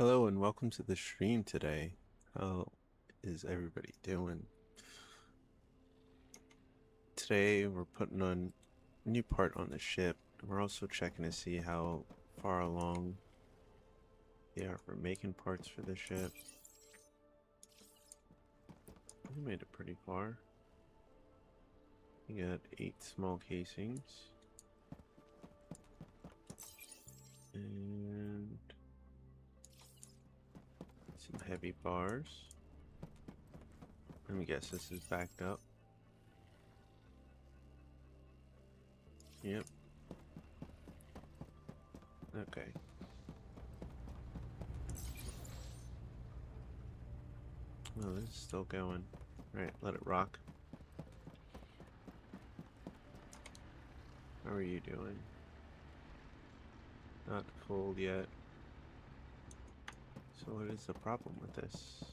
Hello and welcome to the stream today. How is everybody doing? Today we're putting on a new part on the ship. We're also checking to see how far along they are for making parts for the ship. We made it pretty far. We got 8 small casings. And some heavy bars. Let me guess, this is backed up. Yep. Okay. Oh, this is still going. Alright, let it rock. How are you doing? Not full yet. So what is the problem with this?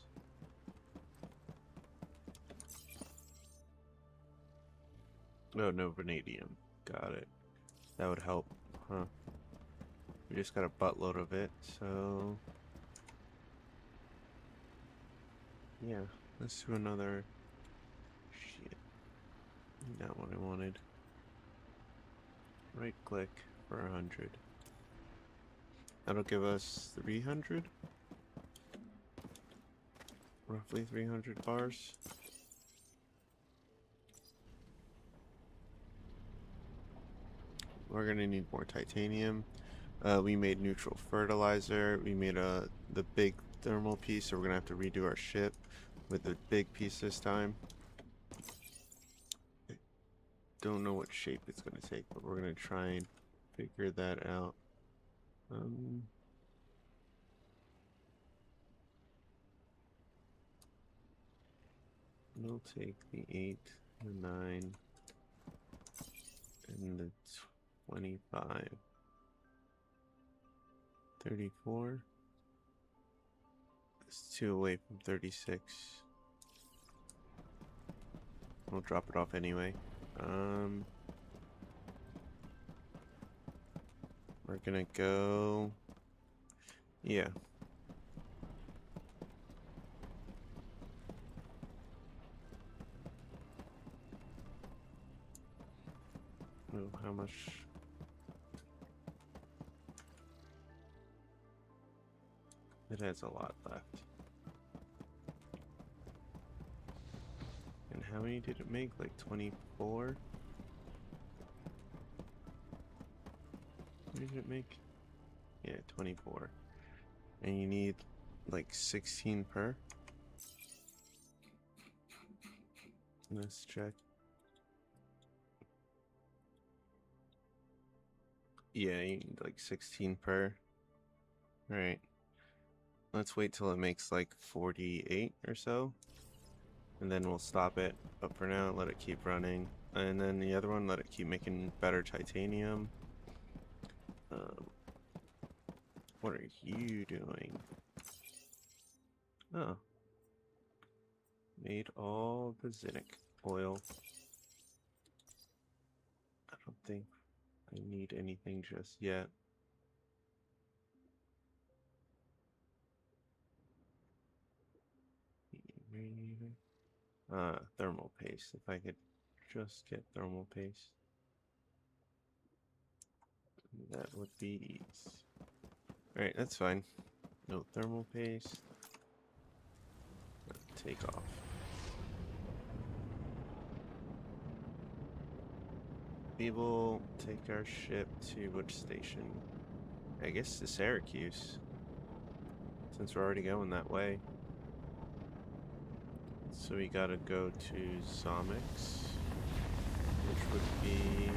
Oh, no vanadium. Got it. That would help, huh? We just got a buttload of it, so... yeah, let's do another... shit. Not what I wanted. Right click for 100. That'll give us 300? Roughly 300 bars. We're gonna need more titanium. We made neutral fertilizer. We made the big thermal piece, so we're gonna have to redo our ship with the big piece this time. Don't know what shape it's gonna take, but we're gonna try and figure that out. We'll take the 8, the 9, and the 25. 34. It's 2 away from 36. We'll drop it off anyway. We're gonna go... yeah. Oh, how much... it has a lot left. And how many did it make? Like 24? What did it make? Yeah, 24. And you need like 16 per? Let's check. Yeah, you need like 16 per. Alright. Let's wait till it makes like 48 or so. And then we'll stop it. But for now, let it keep running. And then the other one, let it keep making better titanium. What are you doing? Oh. Made all the zinc oil. I don't think I need anything just yet. Thermal paste. If I could just get thermal paste, that would be easy. Alright, that's fine. No thermal paste. Take off. We will take our ship to which station? I guess to Syracuse, since we're already going that way. So we gotta go to Zomix, which would be...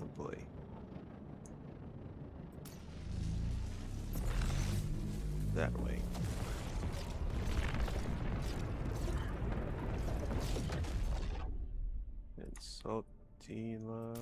oh boy. That way. And Saltila.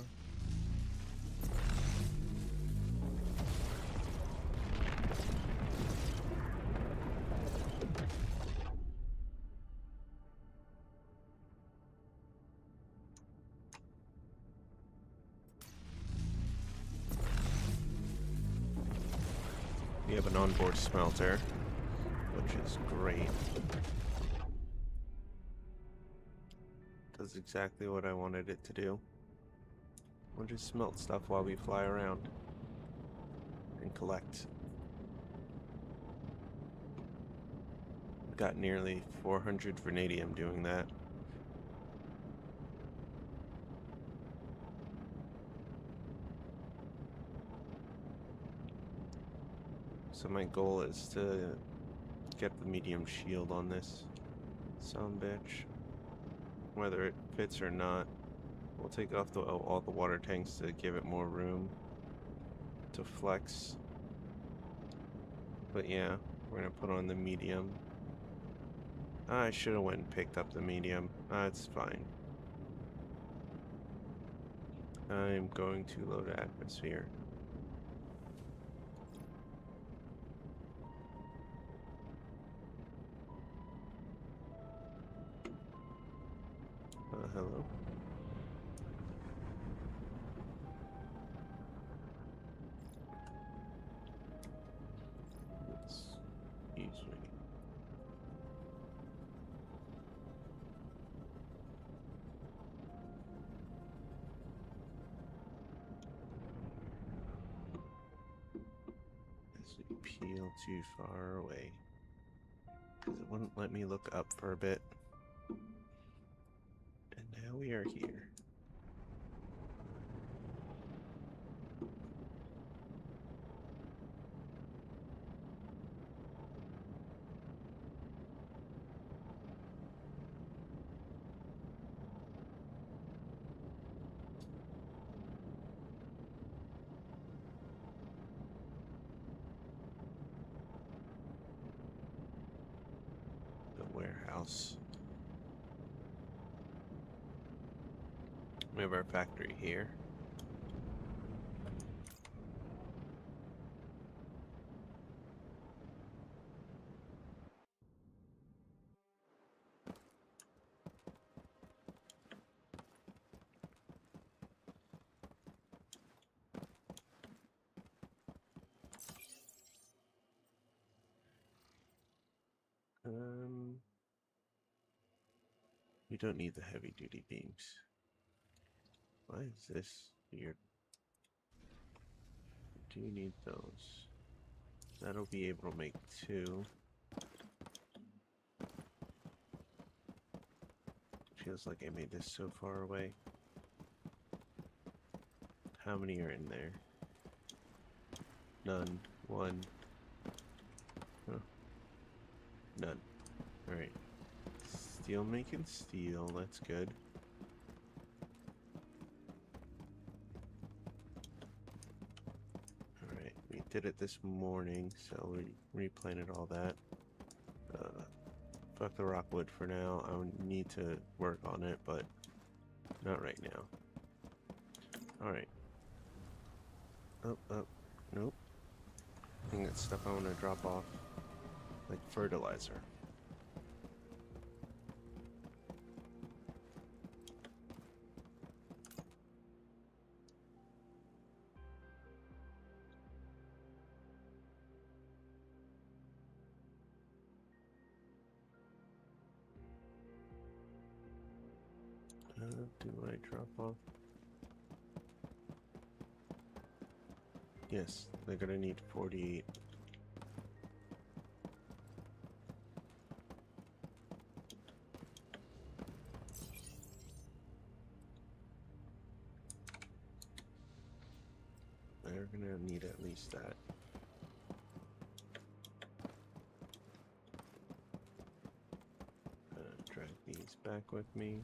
have an onboard smelter, which is great. Does exactly what I wanted it to do. We'll just smelt stuff while we fly around and collect. We've got nearly 400 vanadium doing that. So my goal is to get the medium shield on this sumbitch. Whether it fits or not, we'll take off all the water tanks to give it more room to flex. But yeah, we're gonna put on the medium. I should have went and picked up the medium. It's fine. I'm going to load atmosphere. Hello. Excuse me. As we peel too far away, because it wouldn't let me look up for a bit. And now we are here. The warehouse. We have our factory here. We don't need the heavy duty beams. Why is this weird? Do you need those? That'll be able to make 2. Feels like I made this so far away. How many are in there? None. 1. Huh. None. Alright. Steel making steel, that's good. Alright, we did it this morning, so we replanted all that. Fuck the rockwood for now. I would need to work on it, but not right now. Alright. Oh, nope. I think that's stuff I want to drop off. Like fertilizer. Do I drop off? Yes, they're gonna need 48. They're gonna need at least that. Drag these back with me.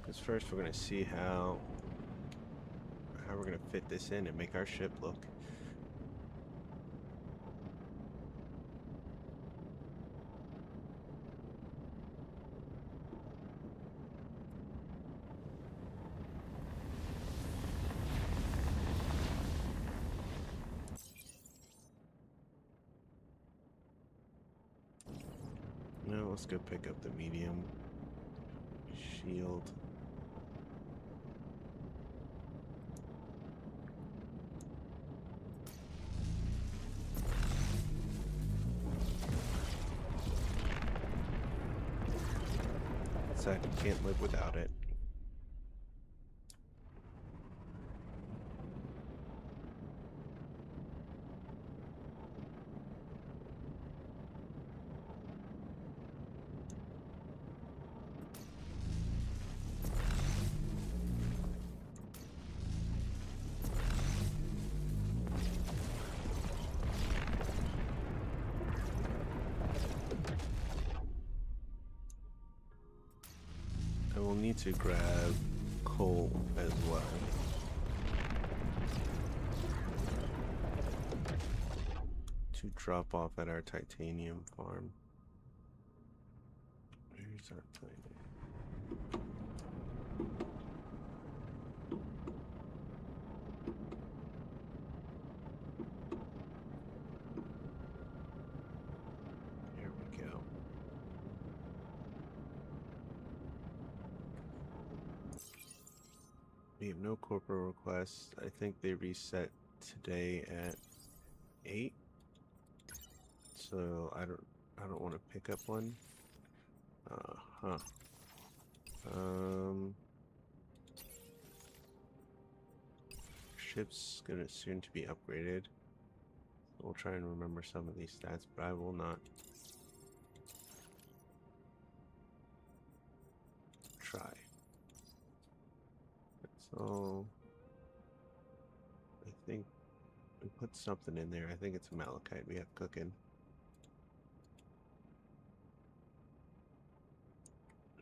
Because first we're gonna see how we're gonna fit this in and make our ship look. Now let's go pick up the medium shield. Zach can't live without it. I will need to grab coal as well. To drop off at our titanium farm. Where's our titanium? Here we go. We have no corporate requests. I think they reset today at 8. So I don't want to pick up one. Ship's gonna soon to be upgraded. We'll try and remember some of these stats, but I will not try. So I think we put something in there. I think it's malachite we have cooking.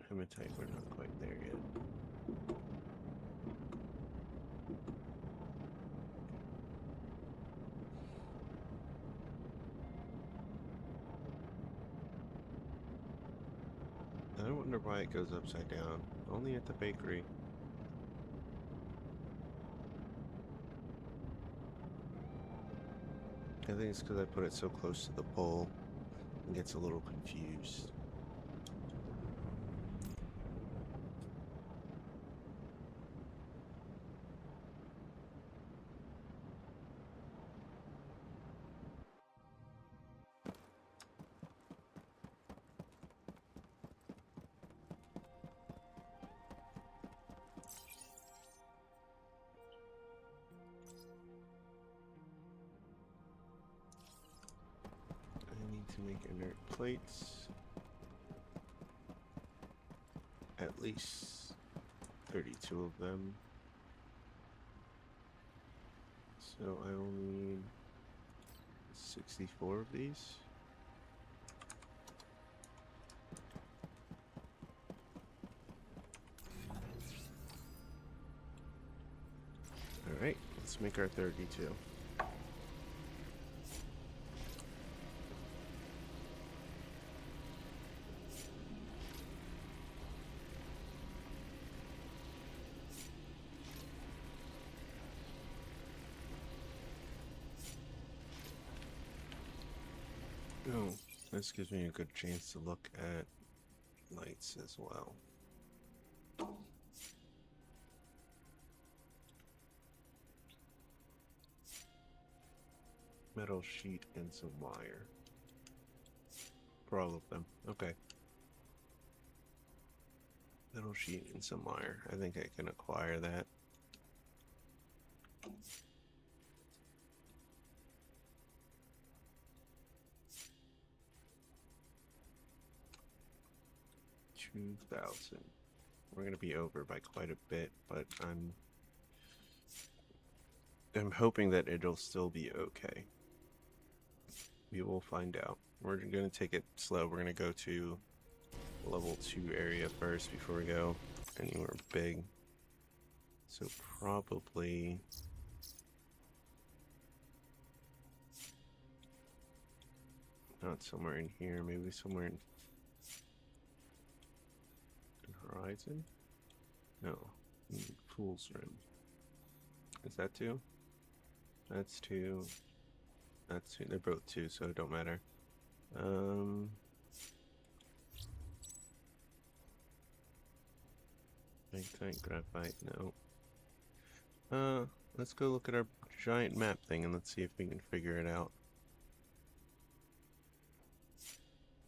Hematite, we're not quite there yet. I wonder why it goes upside down. Only at the bakery. I think it's because I put it so close to the pole and gets a little confused. To make inert plates, at least 32 of them, so I will need 64 of these. Alright, let's make our 32. Oh, this gives me a good chance to look at lights as well. Metal sheet and some wire. For all of them. Okay. Metal sheet and some wire. I think I can acquire that. $2,000. We're gonna be over by quite a bit, but I'm hoping that it'll still be okay. We will find out. We're gonna take it slow. We're gonna go to level 2 area first before we go anywhere big. So probably not somewhere in here, maybe somewhere in Horizon? No. Fool's Rim. Is that 2? That's 2. That's 2. They're both 2, so it don't matter. Magnetite, graphite, no. Let's go look at our giant map thing and let's see if we can figure it out.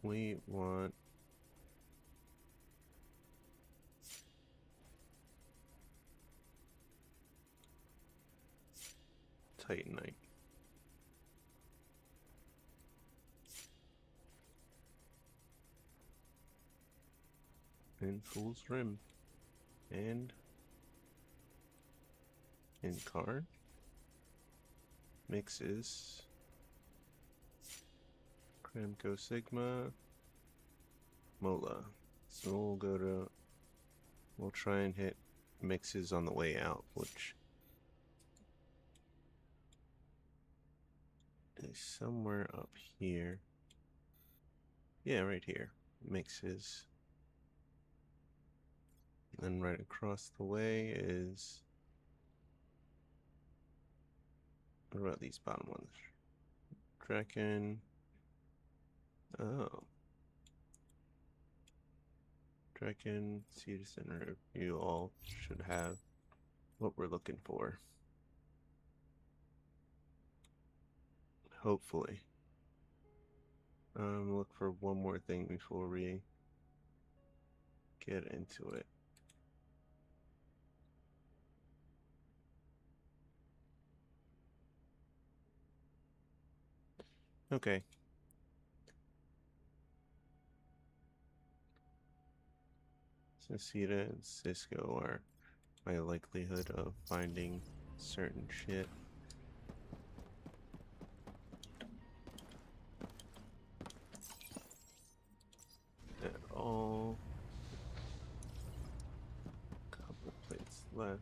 We want Titanite. And Fool's Rim. And in car mixes Kramco Sigma Mola. So we'll try and hit mixes on the way out, which is somewhere up here. Yeah, right here. Mixes. And then right across the way is, what about these bottom ones? Draken. Oh. Draken, Seed Center. You all should have what we're looking for. Hopefully. Look for one more thing before we get into it. Okay. Cicita and Cisco are my likelihood of finding certain shit. At all. Couple plates left.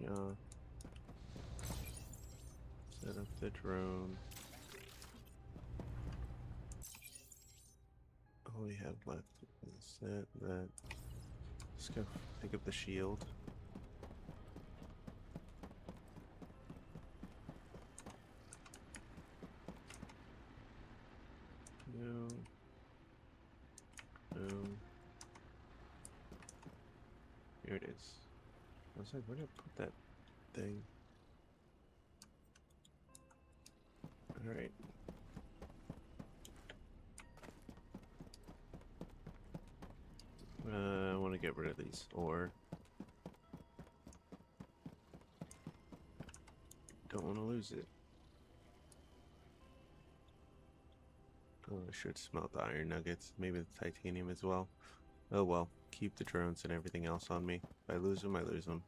Yeah. Set up the drone. All we have left is that. Let's go pick up the shield. No. No. Here it is. I was like, where did I put that thing? Alright. I want to get rid of these ore. Don't want to lose it. Oh, I should smelt the iron nuggets. Maybe the titanium as well. Oh well, keep the drones and everything else on me. If I lose them, I lose them.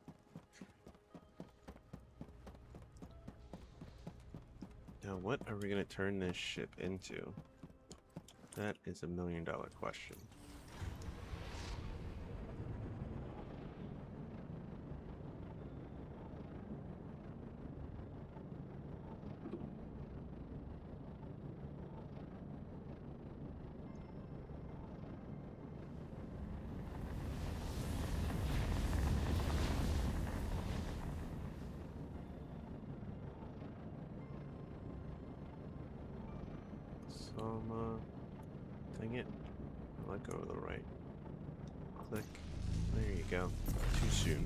Now, what are we going to turn this ship into? That is $1 million question. Dang it. Let go to the right. Click. There you go. Too soon.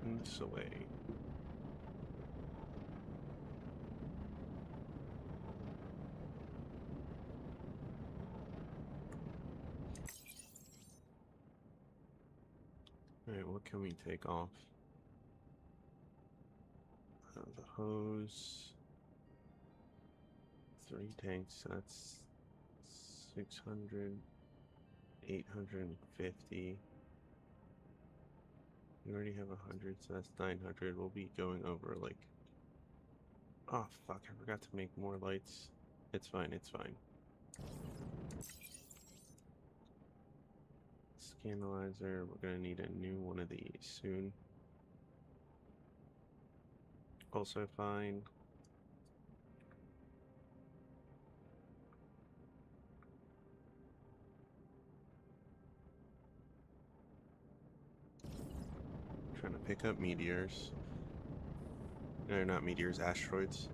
And this away. Alright, what can we take off? The hose. 3 tanks, that's 600, 850. We already have 100, so that's 900. We'll be going over like... Oh, fuck, I forgot to make more lights. It's fine, it's fine. Scandalizer, we're gonna need a new one of these soon. Also fine. Trying to pick up meteors. No, not meteors, asteroids.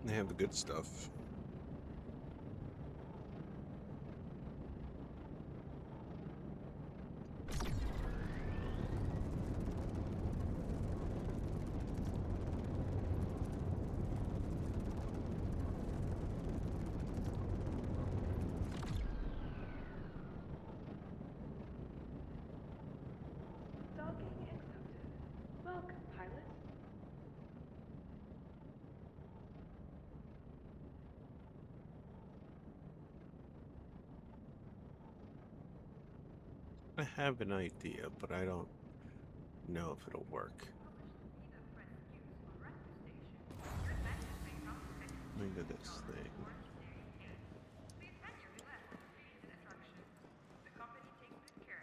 They have the good stuff. Docking accepted. Welcome, pilot. I have an idea, but I don't know if it'll work. Let me do this thing.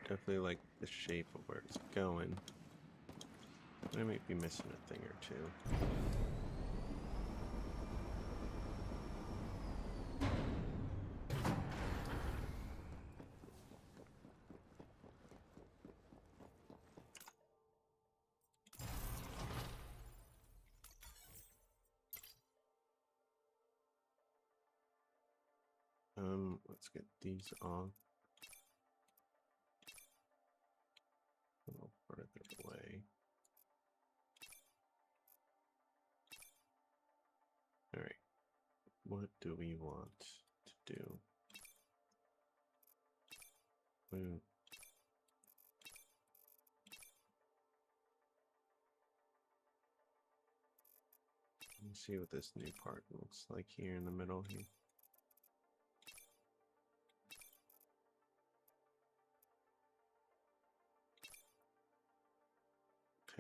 Definitely like the shape of where it's going. But I might be missing a thing or two. Let's get these off. A little further away. Alright. What do we want to do? Let me see what this new part looks like here in the middle here.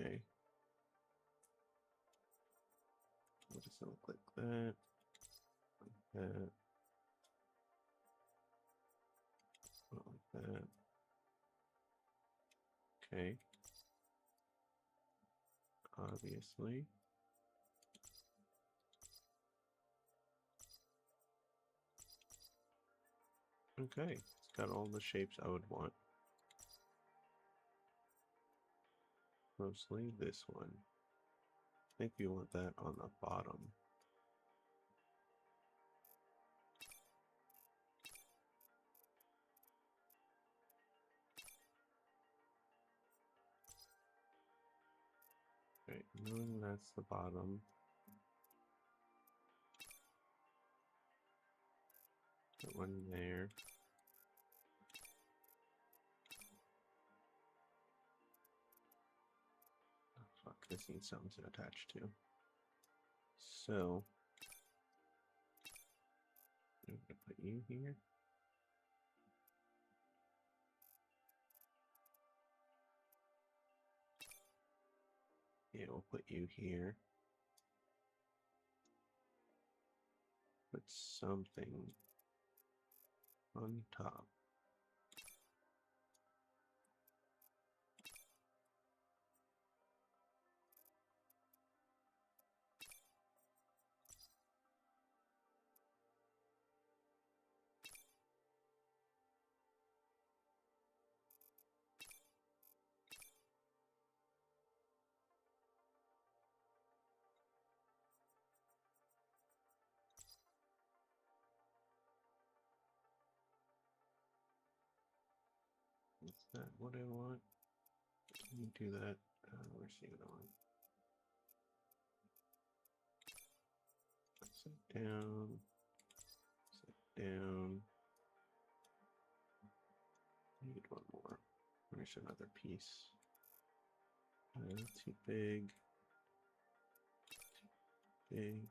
Okay. We'll just double click that. Like that. Like that. Okay. Obviously. Okay. It's got all the shapes I would want. Mostly this one. I think we want that on the bottom. Right, knowing that's the bottom. Put one there. Oh, fuck, this needs something to attach to. So, I'm gonna put you here. Yeah, we'll put you here. Put something on top. Is that what I want? Can you do that? Where's the other one? Upside down. Upside down. Need one more. There's another piece. Too big. Too big.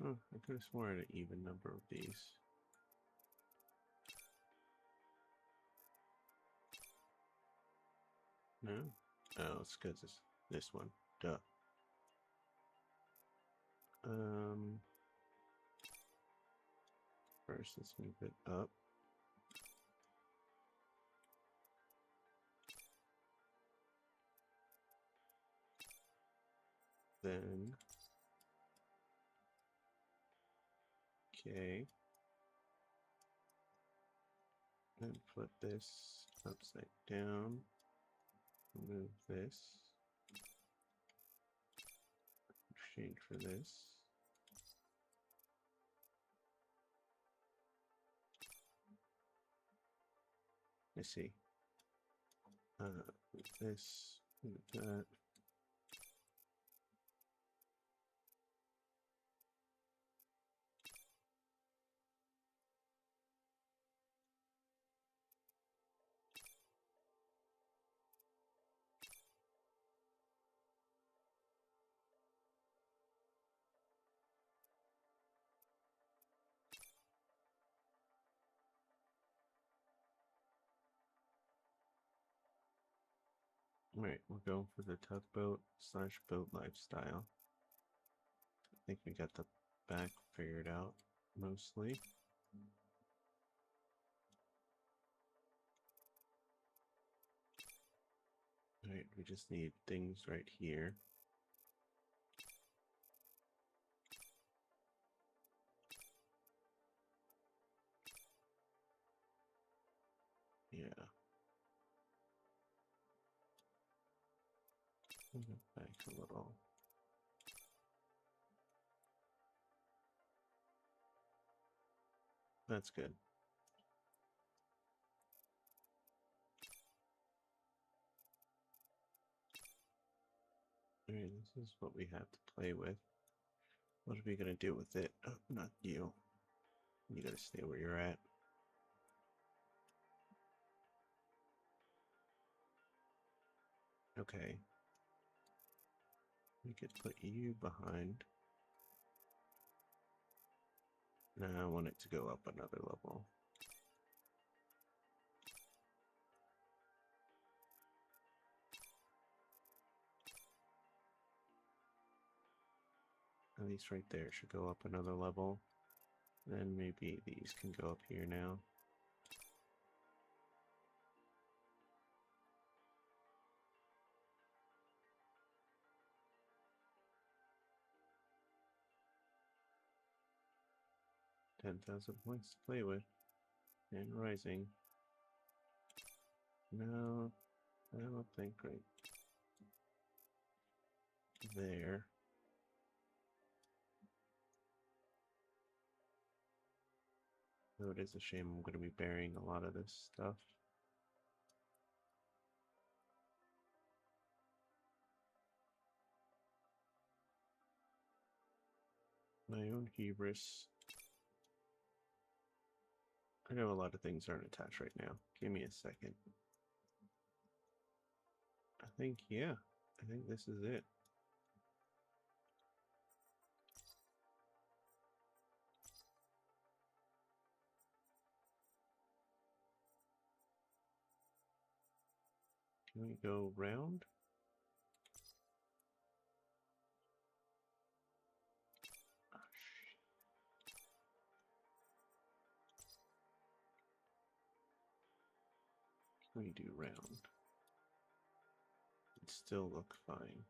Oh, I could have sworn an even number of these. No? Oh, it's because it's this one. Duh. First let's move it up. Then, okay. Then put this upside down. Move this. exchange for this. Let's see. This, that. Alright, we're going for the tugboat / boat lifestyle. I think we got the back figured out mostly. Alright, we just need things right here. Yeah. Move it back a little. That's good. Alright, this is what we have to play with. What are we gonna do with it? Oh, not you. You gotta stay where you're at. Okay. We could put you behind. Now I want it to go up another level. At least right there should go up another level. Then maybe these can go up here now. $10,000 points to play with. And rising. No, I don't think right there. Though it is a shame I'm going to be burying a lot of this stuff. My own hubris. I know a lot of things aren't attached right now. Give me a second. I think, yeah. I think this is it. Can we go round? Oh, shit. Can we do round? It still look fine.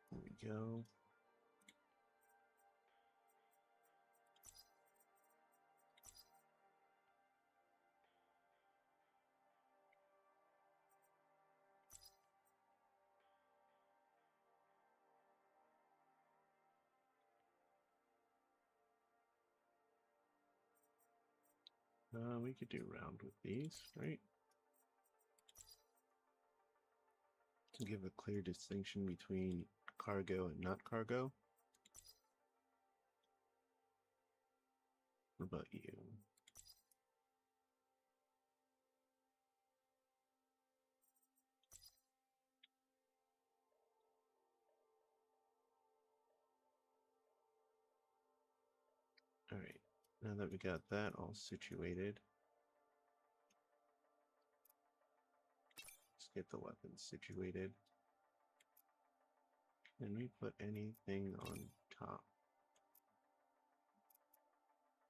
There we go. We could do round with these, right? To give a clear distinction between cargo and not cargo. What about you? Alright, now that we got that all situated, let's get the weapons situated. Can we put anything on top?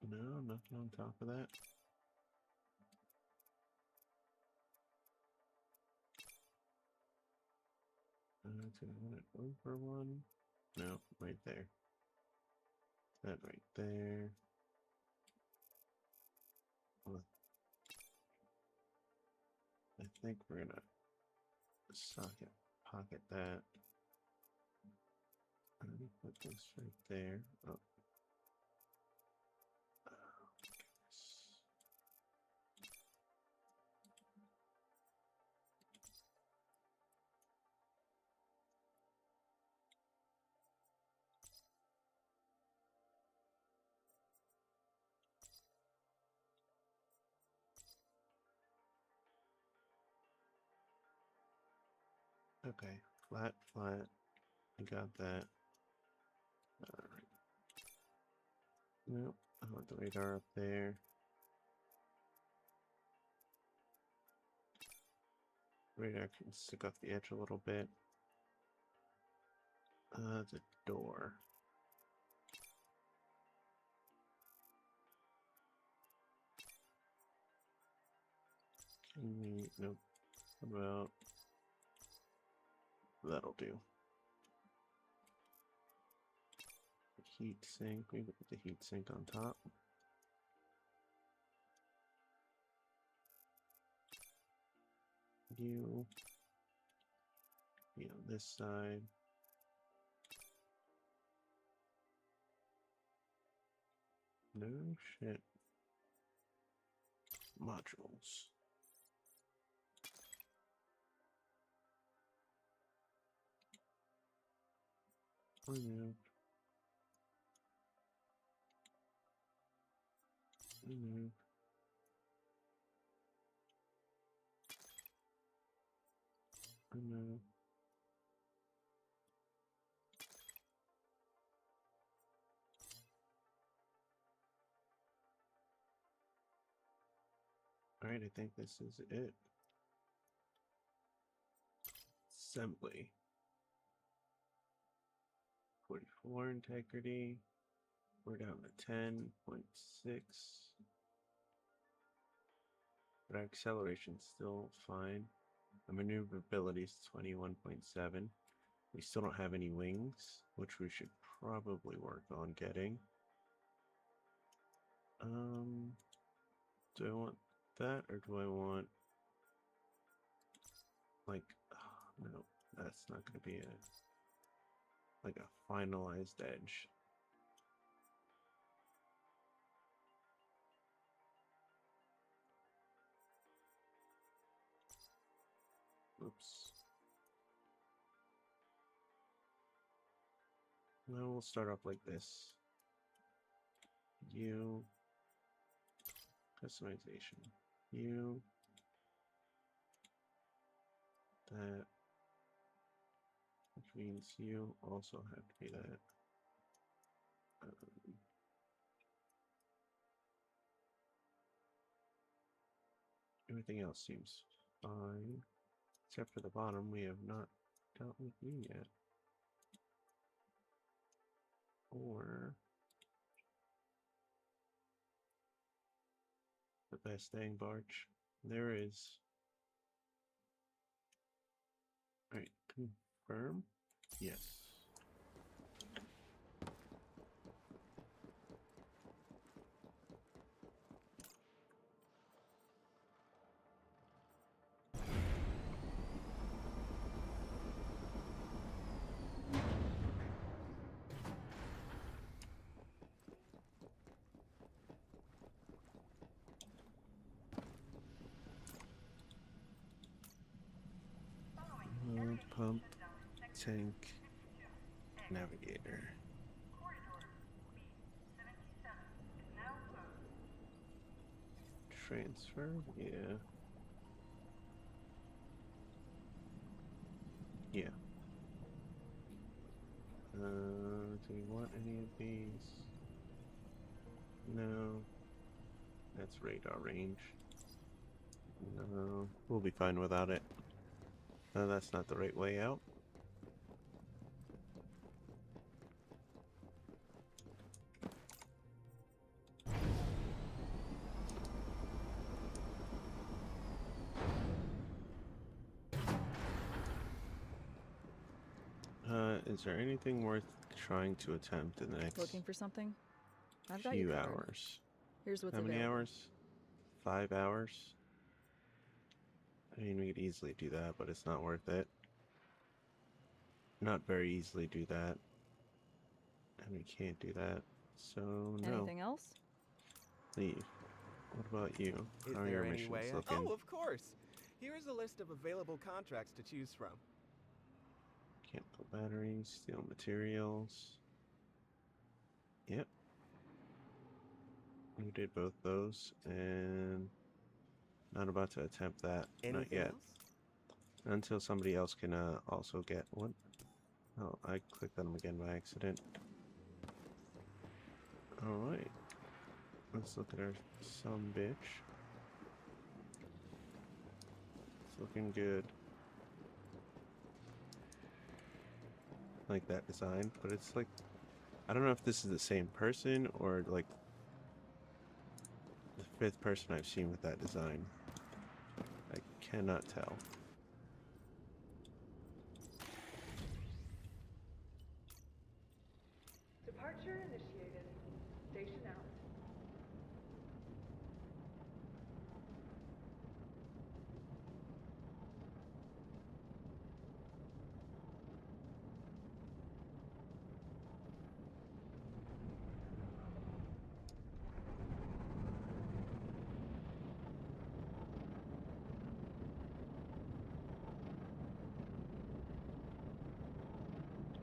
No, nothing on top of that. Do I want it over one? No, right there. That right there. Well, I think we're gonna socket pocket that. Let me put this right there. Oh. Goodness. Okay, flat, flat. I got that. Alright. Nope, I want the radar up there. Radar can stick off the edge a little bit. The door. Can we, nope. How about, that'll do. Heat sink, we put the heat sink on top. You be on this side. No shit. Modules. Remove. Remove. Remove. Alright, I think this is it. Assembly. 44 integrity. We're down to 10.6. But our acceleration's still fine. Our maneuverability is 21.7. We still don't have any wings, which we should probably work on getting. Do I want that, or do I want, like, oh, no, that's not going to be like a finalized edge. Oops. Now we'll start off like this. You. Customization. You. That. Which means you also have to be that. Everything else seems fine. Except for the bottom, we have not dealt with you yet. Or the best dang barge there is. Alright, confirm? Yes. Pump, tank, navigator. Transfer, yeah. Yeah. Do we want any of these? No. That's radar range. No. We'll be fine without it. No, that's not the right way out. Is there anything worth trying to attempt in the next Looking for something? I've got you few covered. hours? Here's what's How many available. hours? 5 hours? I mean, we could easily do that, but it's not worth it. Not very easily do that. And we can't do that. So, no. Anything else? Leave. What about you? Is How are there your any missions way looking? Oh, of course. Here is a list of available contracts to choose from. Chemical batteries, steel materials. Yep. We did both those, and not about to attempt that. Not Anything yet. else? Until somebody else can also get one. Oh, I clicked on them again by accident. Alright. Let's look at our some bitch. It's looking good. Like that design, but it's like, I don't know if this is the same person or like the 5th person I've seen with that design. I cannot tell. Departure initiated. Station out.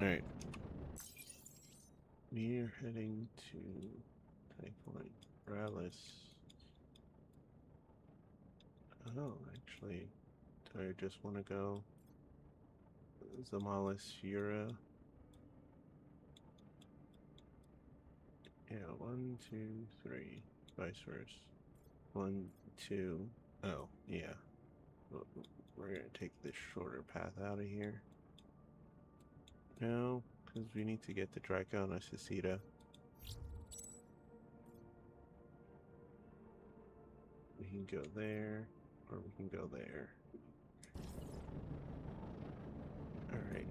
Alright. We're heading to Typhoid Rallis. Oh, actually, do I just want to go Zamalis Fura? Yeah, 1, 2, 3. Vice versa. 1, 2. Oh, yeah. We're gonna take this shorter path out of here. No, because we need to get to Dracona Cicita. We can go there, or we can go there. Alright.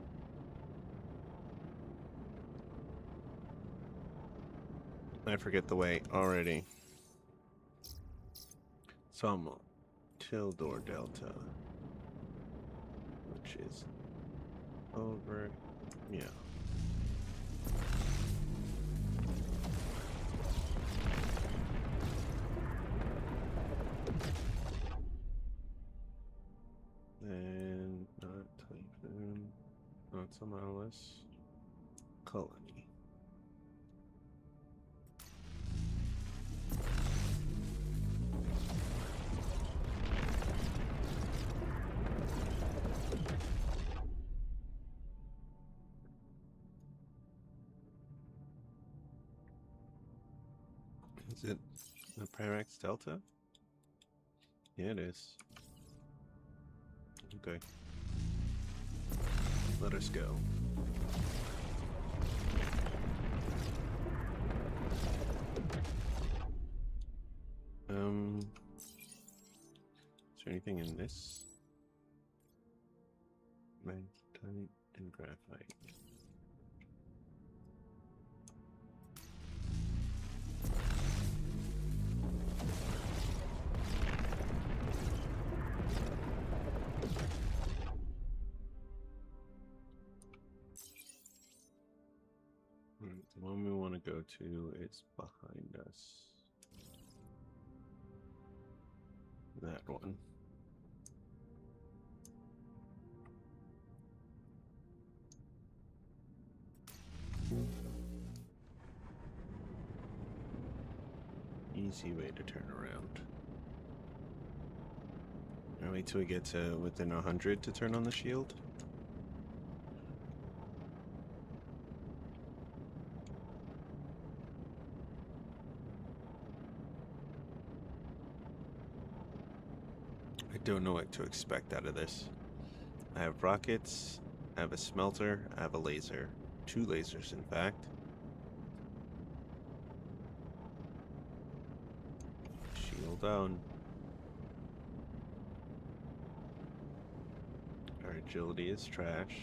I forget the way already. Samo Tildor Delta, which is over, yeah. Then not Typhoon, not Somalis, Colony. Is it the Pyrax Delta? Yeah, it is. Okay. Let us go. Is there anything in this? Magnetite and graphite. The one we want to go to is behind us. That one. Easy way to turn around. Now wait till we get to within 100 to turn on the shield. I don't know what to expect out of this. I have rockets, I have a smelter, I have a laser. 2 lasers, in fact. Shield down. Our agility is trash.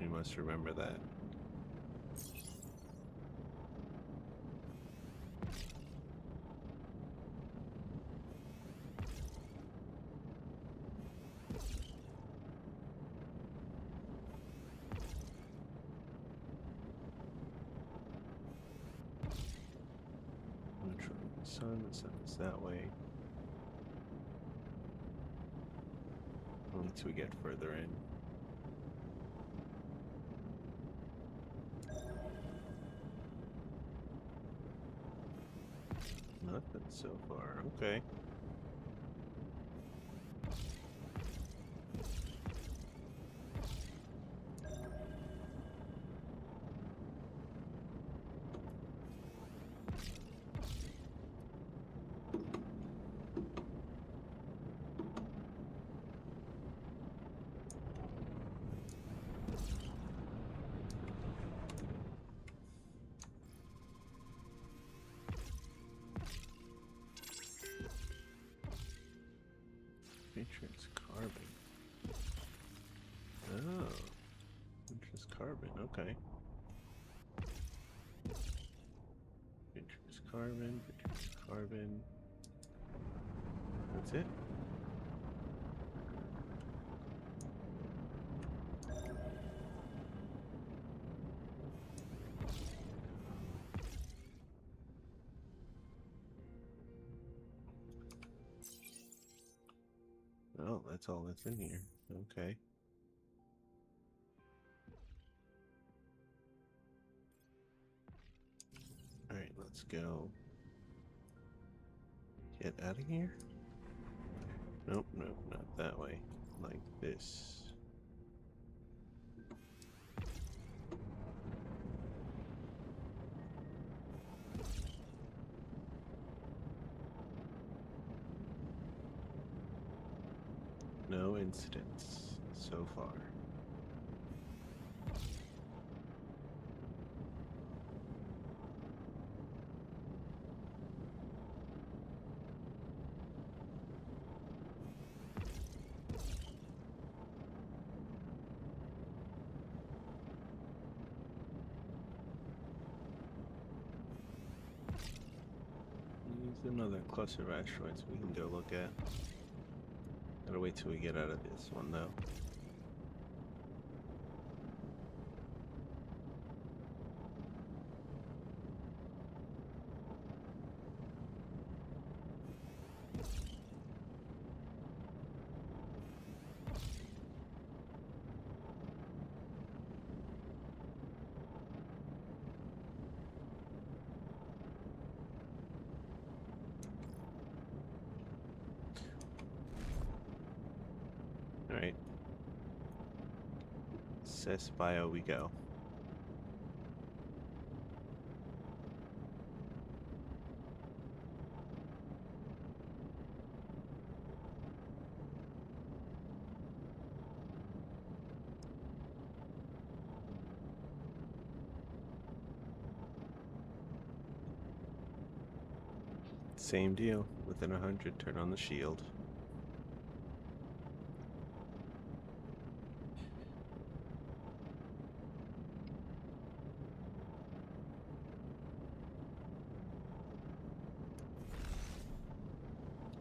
must remember that. The sun is that way. Once we get further in. Nothing so far. Okay. Matrix carbon. Oh, matrix carbon. Okay. Matrix carbon. Matrix carbon. That's it. Oh, that's all that's in here. Okay. Alright, let's go. Get out of here? Nope, nope, not that way. Like this. No incidents so far. There's another cluster of asteroids we can go look at. Gotta wait till we get out of this one though. Alright. Cis bio we go. Same deal. Within 100, turn on the shield.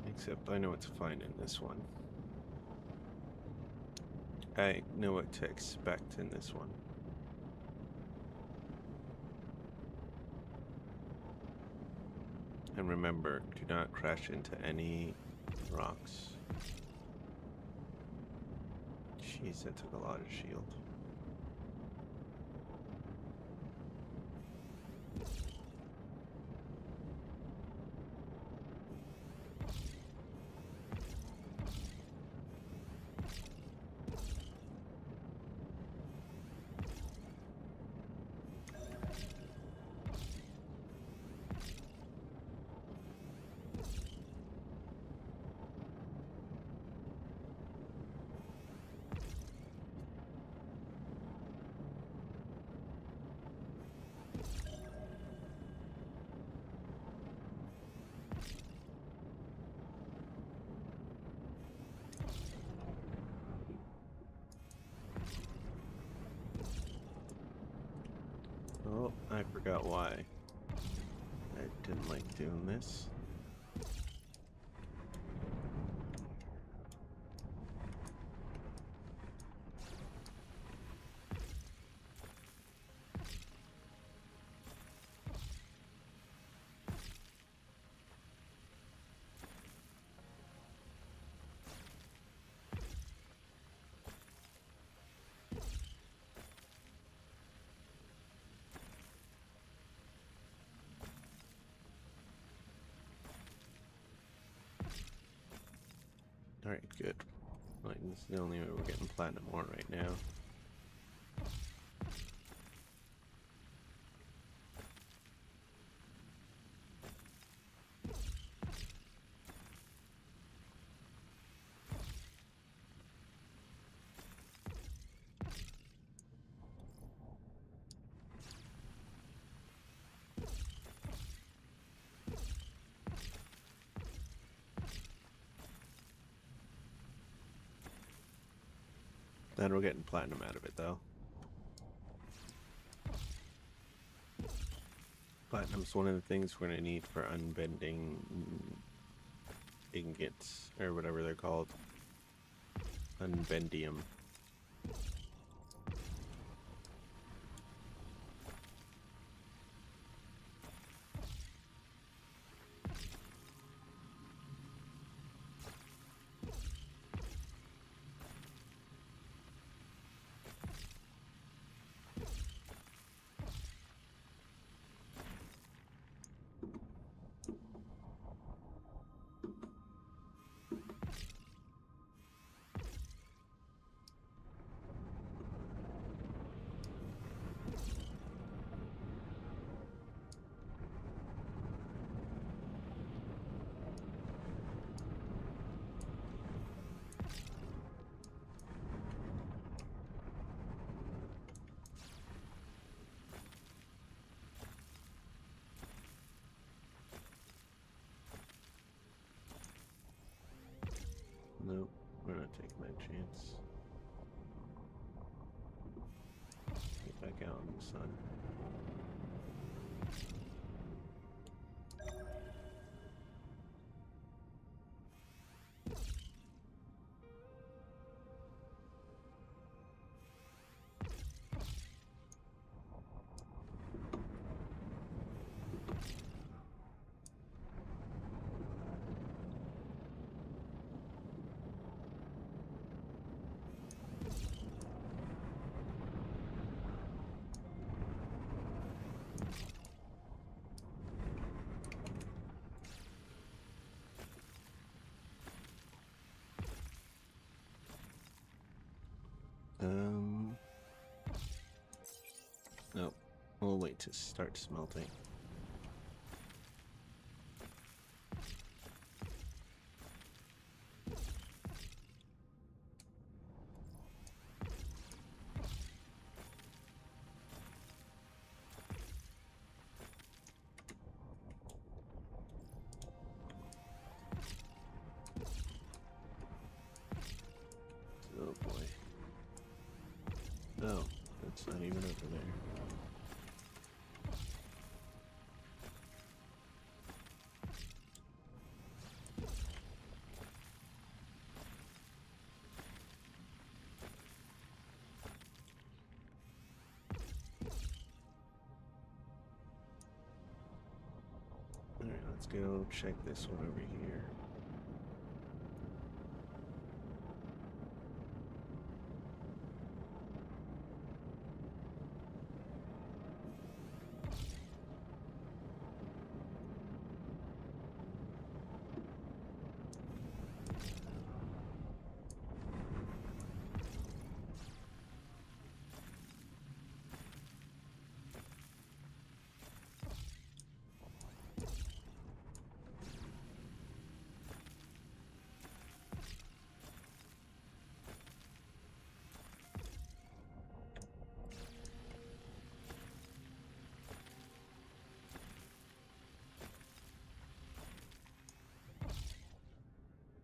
Except I know what to find in this one. I know what to expect in this one. And remember, do not crash into any rocks. Jeez, that took a lot of shield. I forgot why. I didn't like doing this. Alright, good. Like, this is the only way we're getting platinum ore right now. Then we're getting platinum out of it, though. Platinum's one of the things we're gonna need for unbending ingots, or whatever they're called. Unbendium. Nope, we're not taking that chance. Get back out in the sun. Nope. We'll wait to start smelting. Oh boy. No, that's not even over there. Alright, let's go check this one over here.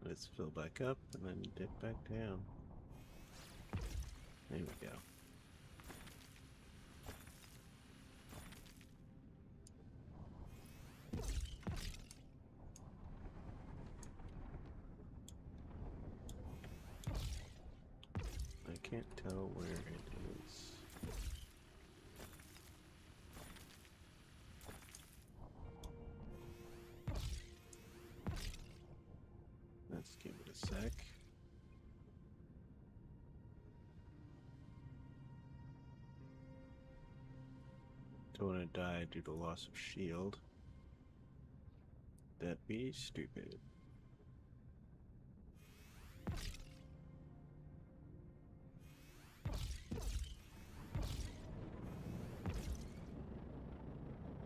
Let's fill back up and then dip back down. There we go. Can't tell where it is. Let's give it a sec. Don't want to die due to loss of shield. That'd be stupid.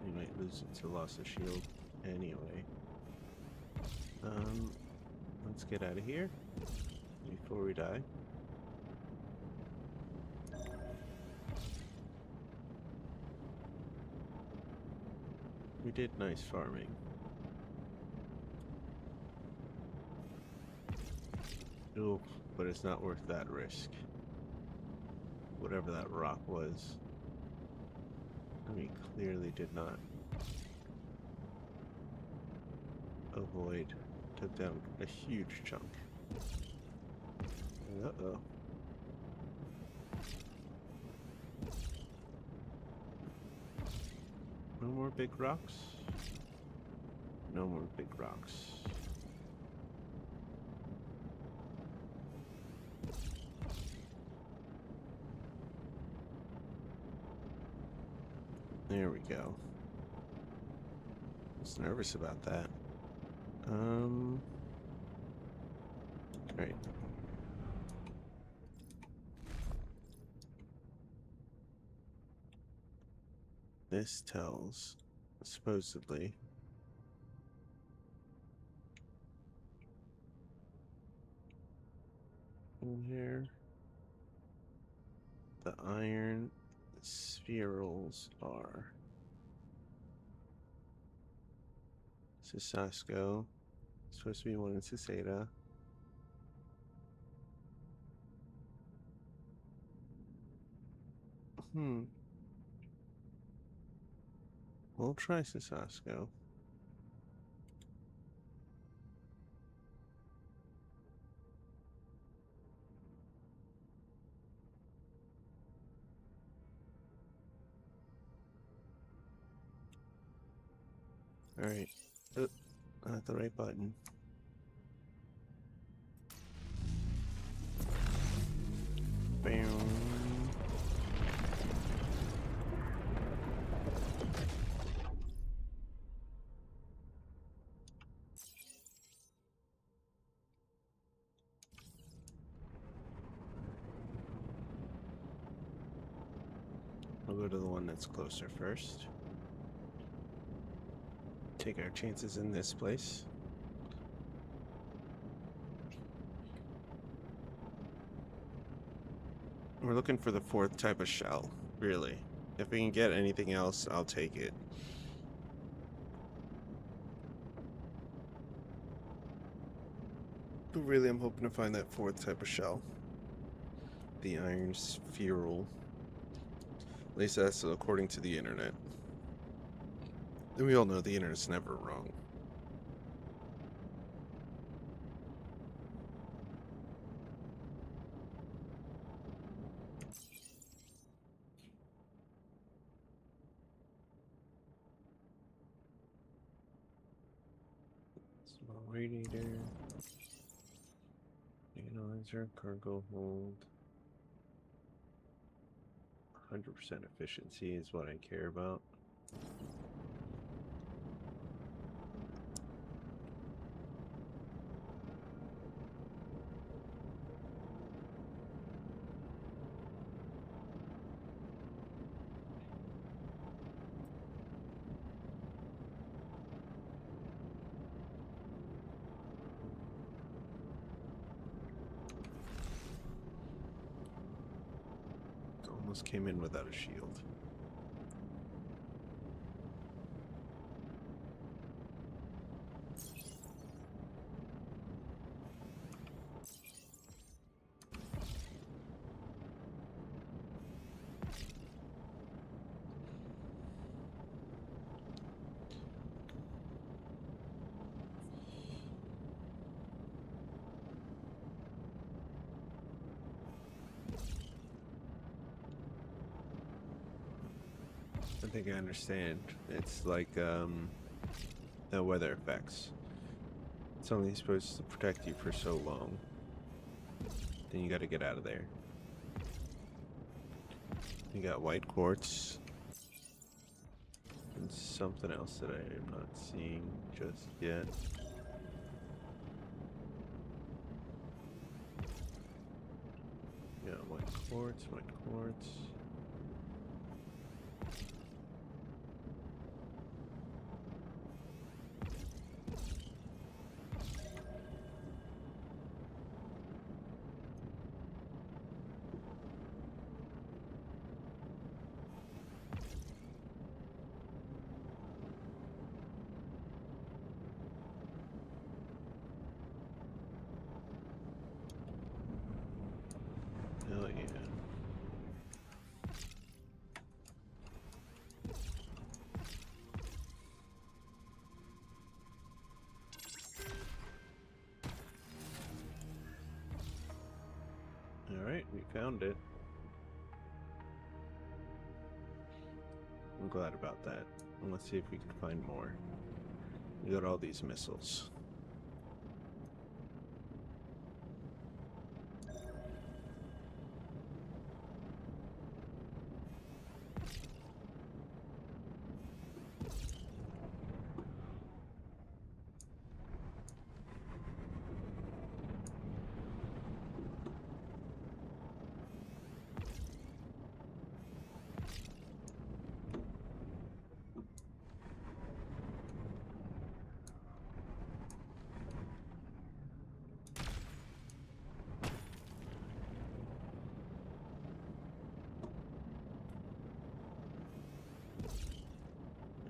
We might lose it to loss of shield anyway. Let's get out of here before we die. We did nice farming. Ooh, but it's not worth that risk. Whatever that rock was. We clearly did not avoid. Took down a huge chunk. Uh-oh. No more big rocks? No more big rocks. There we go. I was nervous about that. Right. This tells, supposedly, in here, the iron spherules are Sasasco, supposed to be one in Siseda. We'll try Sasasco. Alright. Oh, not the right button. Bam. We'll go to the one that's closer first. Take our chances in this place. We're looking for the 4th type of shell, really. If we can get anything else, I'll take it. But really, I'm hoping to find that 4th type of shell. The iron spherule. At least that's according to the internet. And we all know the internet's never wrong. Small radiator. Analyzer, cargo hold. 100% efficiency is what I care about. Almost came in without a shield. I think I understand. It's like the weather effects. It's only supposed to protect you for so long. Then you got to get out of there. You got white quartz and something else that I am not seeing just yet. Yeah, white quartz, white quartz. Hell yeah. Alright, we found it. I'm glad about that. And let's see if we can find more. We got all these missiles.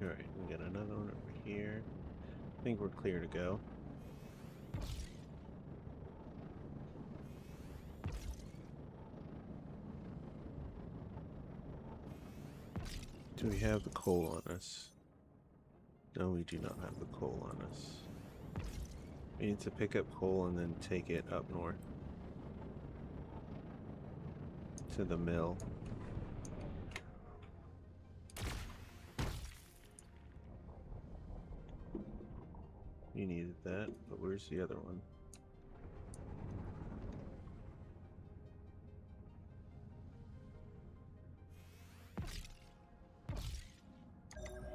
Alright, we got another one over here. I think we're clear to go. Do we have the coal on us? No, we do not have the coal on us. We need to pick up coal and then take it up north to the mill. You needed that, but where's the other one?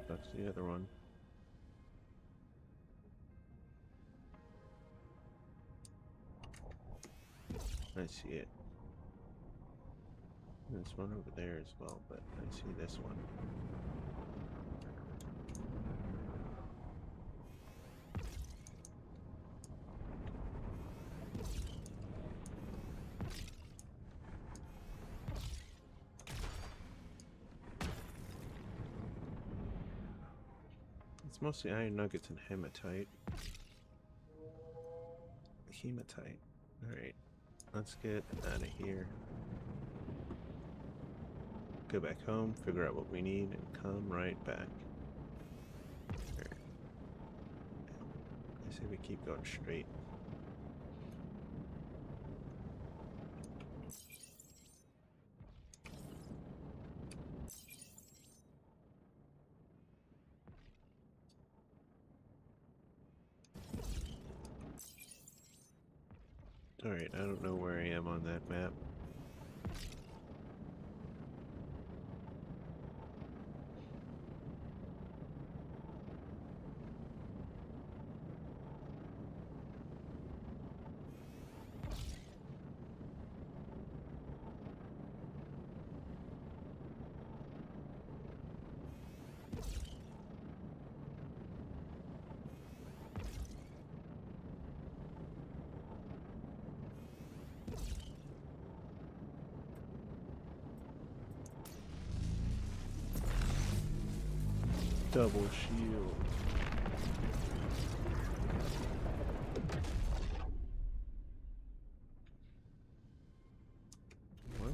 That's the other one. I see it. There's one over there as well, but I see this one. It's mostly iron nuggets and hematite. Hematite. Alright. Let's get out of here. Go back home, figure out what we need, and come right back. There. I say we keep going straight. Alright, I don't know where I am on that map. Double shield. What?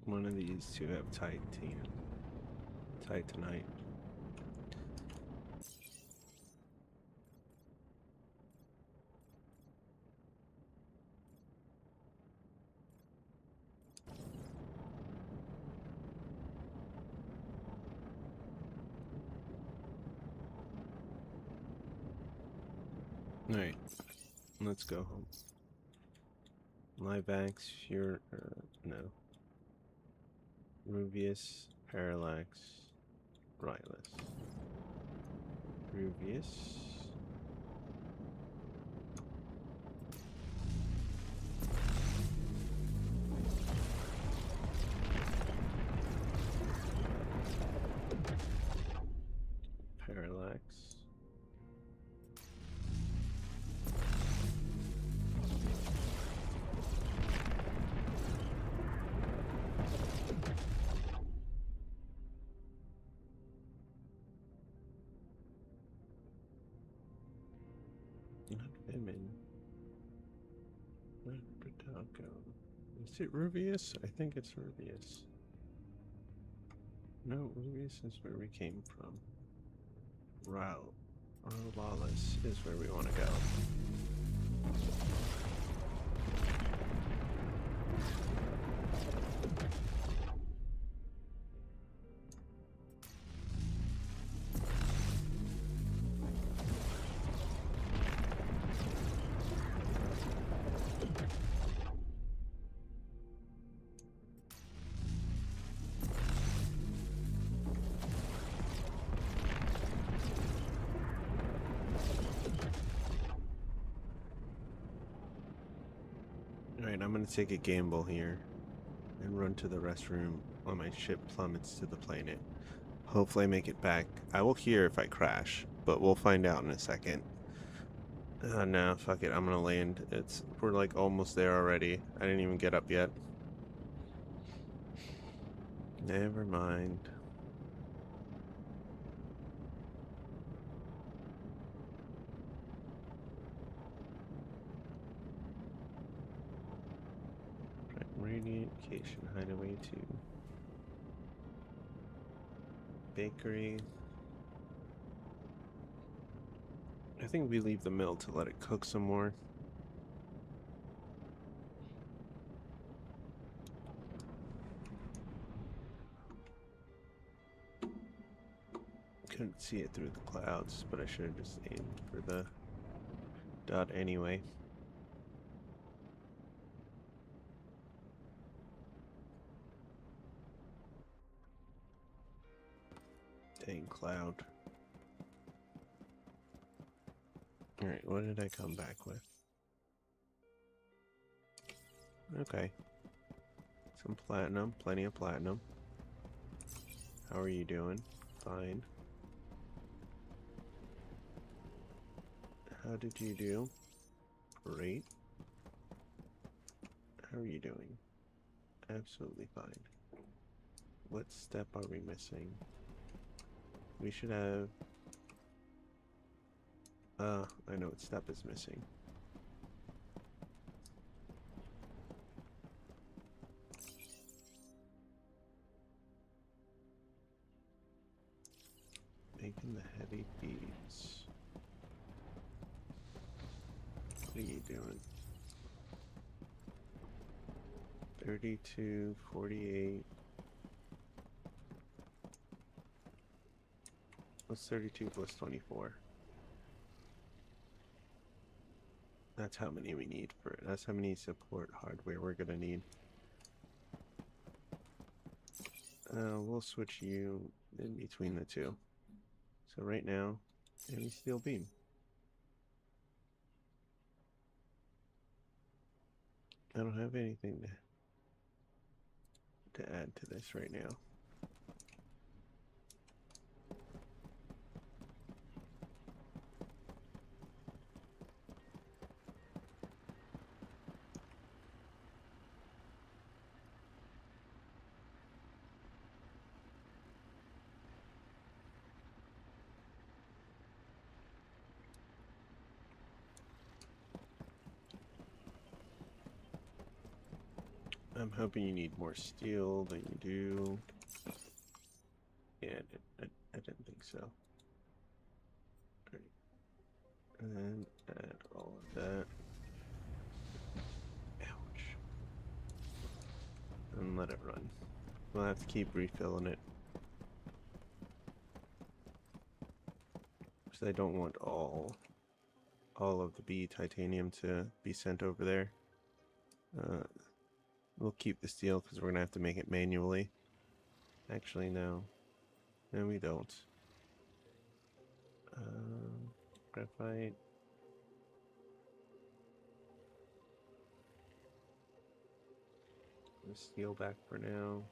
One of these two have titanite. Alright, let's go home. Livax, no. Ruvius, Parallax, Rylus. Ruvius. Parallax. Not Vimin. Not Britanco. Is it Ruvius? I think it's Ruvius. No, Ruvius is where we came from. Rolalis is where we want to go. Alright, I'm gonna take a gamble here and run to the restroom while my ship plummets to the planet. Hopefully I make it back. I will hear if I crash, but we'll find out in a second. No, fuck it, I'm gonna land. We're like almost there already. I didn't even get up yet. Never mind. Radiation Hideaway 2. Bakery. I think we leave the mill to let it cook some more. Couldn't see it through the clouds, but I should have just aimed for the dot anyway. Dang cloud. Alright, what did I come back with? Okay. Some platinum, plenty of platinum. How are you doing? Fine. How did you do? Great. How are you doing? Absolutely fine. What step are we missing? We should have... I know what step is missing. Making the heavy beads. What are you doing? 32, 48. What's 32 plus 24? That's how many we need for it. That's how many support hardware we're gonna need. We'll switch you in between the two. So right now, heavy steel beam. I don't have anything to add to this right now. I'm hoping you need more steel than you do. Yeah, I didn't think so. Right. And add all of that. Ouch. And let it run. We'll have to keep refilling it. Because I don't want all all of the B titanium to be sent over there. We'll keep the steel because we're gonna have to make it manually. Actually, no. No, we don't. Graphite. The steel back for now.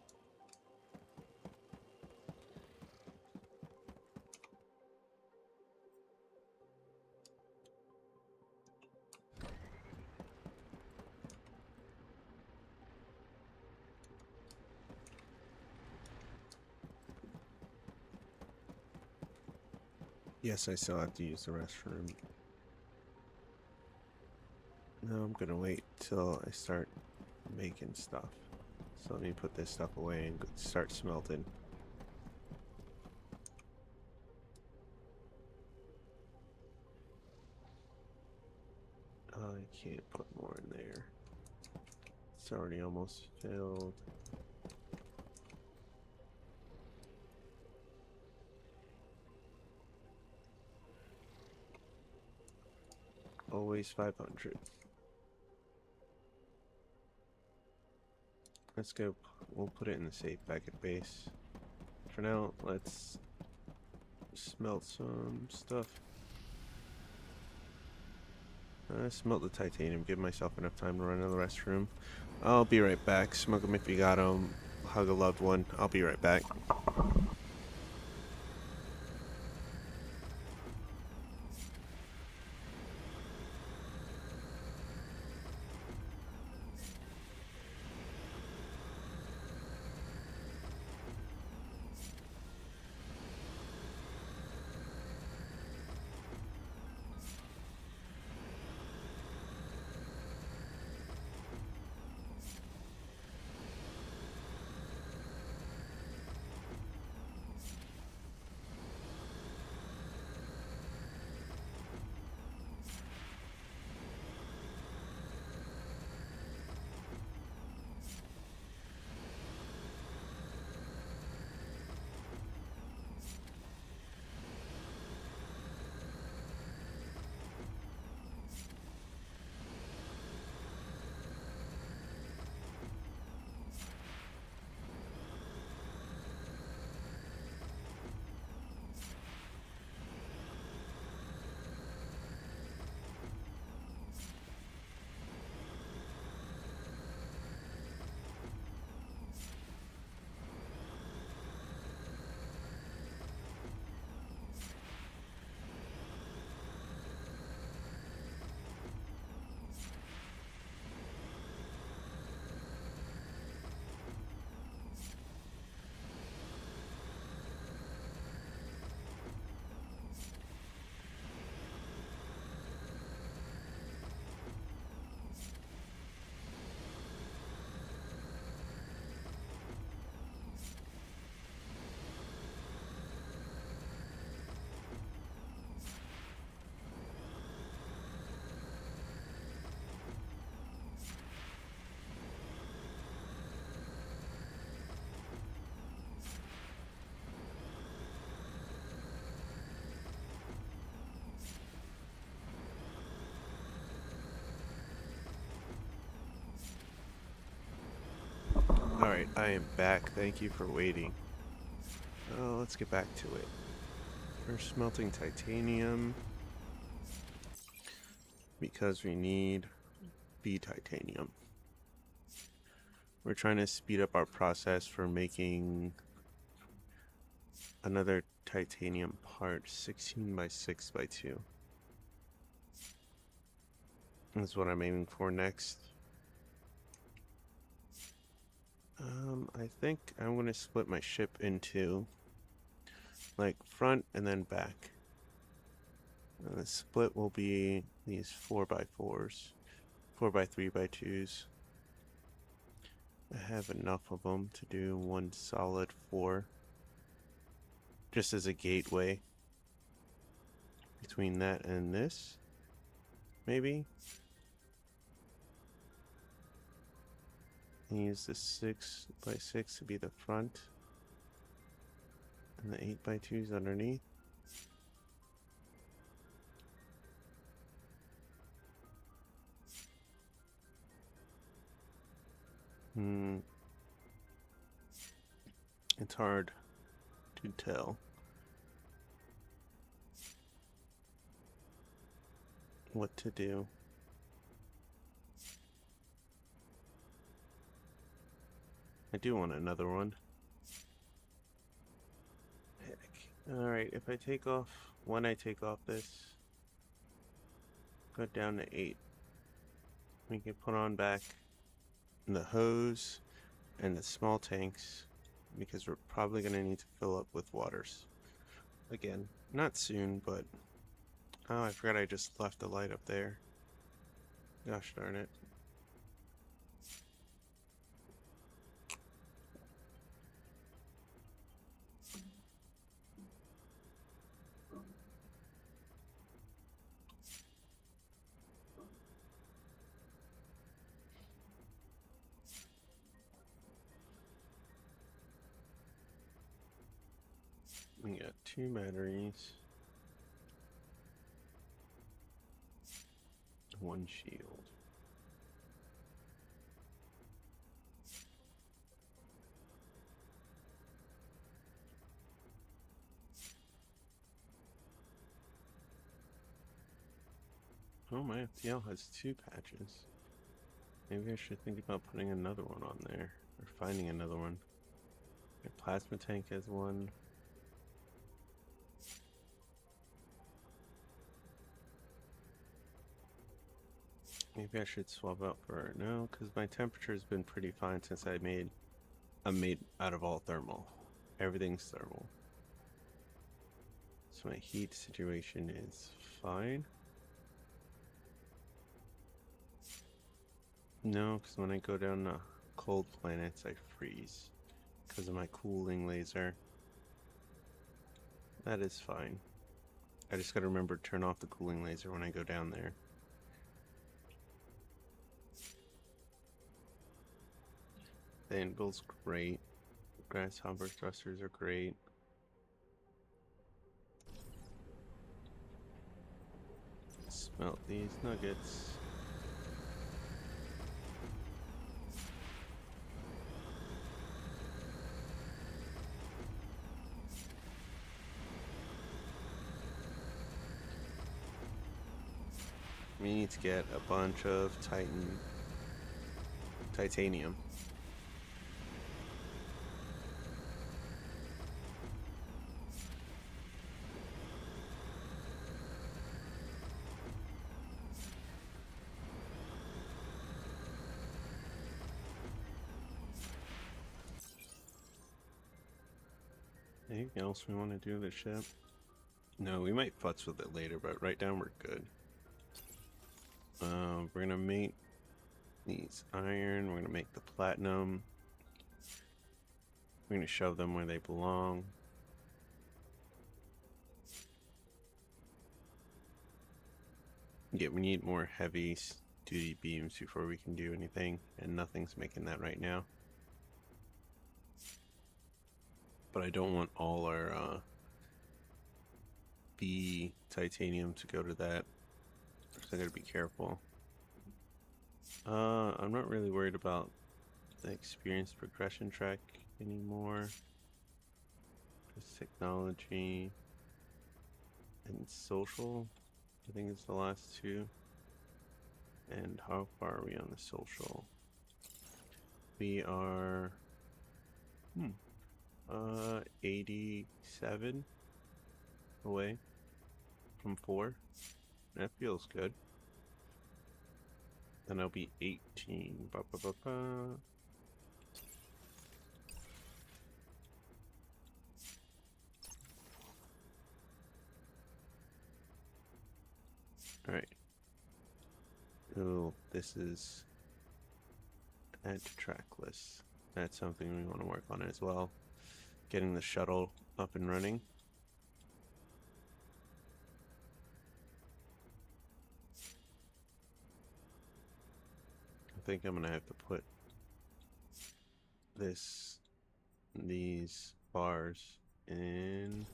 Yes, I still have to use the restroom. No, I'm gonna wait till I start making stuff. So let me put this stuff away and start smelting. Oh, I can't put more in there. It's already almost filled. Always 500. Let's go. We'll put it in the safe back at base. For now, let's smelt some stuff. Smelt the titanium. Give myself enough time to run to the restroom. I'll be right back. Smoke them if you got them. Hug a loved one. I'll be right back. Alright, I am back. Thank you for waiting. Let's get back to it. We're smelting titanium because we need B titanium. We're trying to speed up our process for making another titanium part, 16 by 6 by 2. That's what I'm aiming for next. I think I'm going to split my ship into like front and then back. The split will be these 4x4s, 4x3x2s. I have enough of them to do one solid 4, just as a gateway between that and this, maybe. Use the 6x6 to be the front, and the 8x2s underneath. Hmm. It's hard to tell what to do. I do want another one. Heck. Alright, if I take off, when I take off this, go down to 8. We can put on back the hose and the small tanks because we're probably going to need to fill up with waters. Again, not soon, but... Oh, I forgot I just left the light up there. Gosh darn it. We got 2 batteries. 1 shield. Oh, my FTL has 2 patches. Maybe I should think about putting another one on there. Or finding another one. My plasma tank has 1. Maybe I should swap out for... No, because my temperature has been pretty fine since I'm made out of all thermal. Everything's thermal. So my heat situation is fine. No, because when I go down to cold planets, I freeze. Because of my cooling laser. That is fine. I just gotta remember to turn off the cooling laser when I go down there. The anvil's great. Grasshopper thrusters are great. Smelt these nuggets. We need to get a bunch of titanium. Anything else we want to do with the ship? No, we might futz with it later, but right now we're good. We're gonna make these iron, we're gonna make the platinum. We're gonna shove them where they belong. Yeah, we need more heavy duty beams before we can do anything, and nothing's making that right now. But I don't want all our B titanium to go to that, so I gotta be careful. I'm not really worried about the experience progression track anymore. Just technology and social, I think it's the last 2. And how far are we on the social? We are 87 away from 4. That feels good. Then I'll be 18. Ba, ba, ba, ba. Alright. Oh, this is add to track list. That's something we want to work on as well. Getting the shuttle up and running. I think I'm gonna have to put these bars in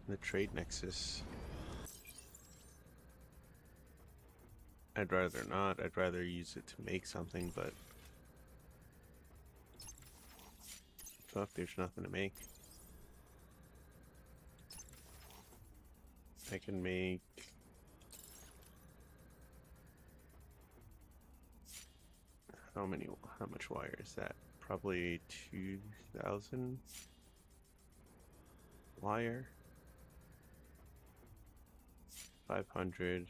the trade nexus. I'd rather not. I'd rather use it to make something, but fuck, there's nothing to make. I can make how much wire is that? Probably 2,000 wire. 500.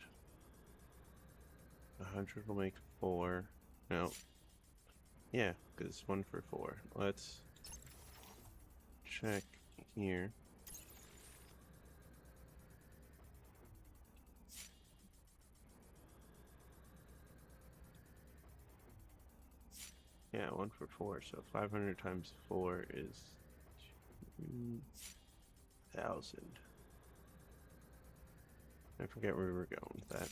100 will make 4. No. Yeah, because it's 1 for 4. Let's check here. Yeah, 1 for 4. So 500 times 4 is 2,000. I forget where we were going with that.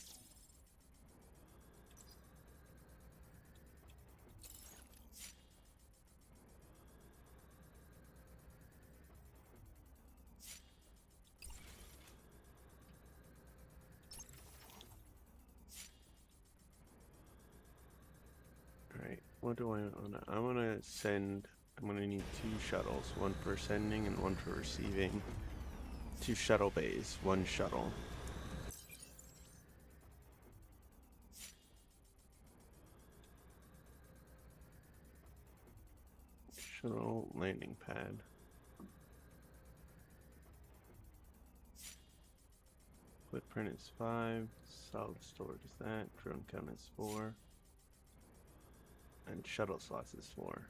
Alright, what do I wanna? I wanna send. I'm gonna need 2 shuttles, 1 for sending and 1 for receiving. 2 shuttle bays, 1 shuttle. Shuttle landing pad. Footprint is 5. Solid storage is that. Drone count is 4. And shuttle slots is 4.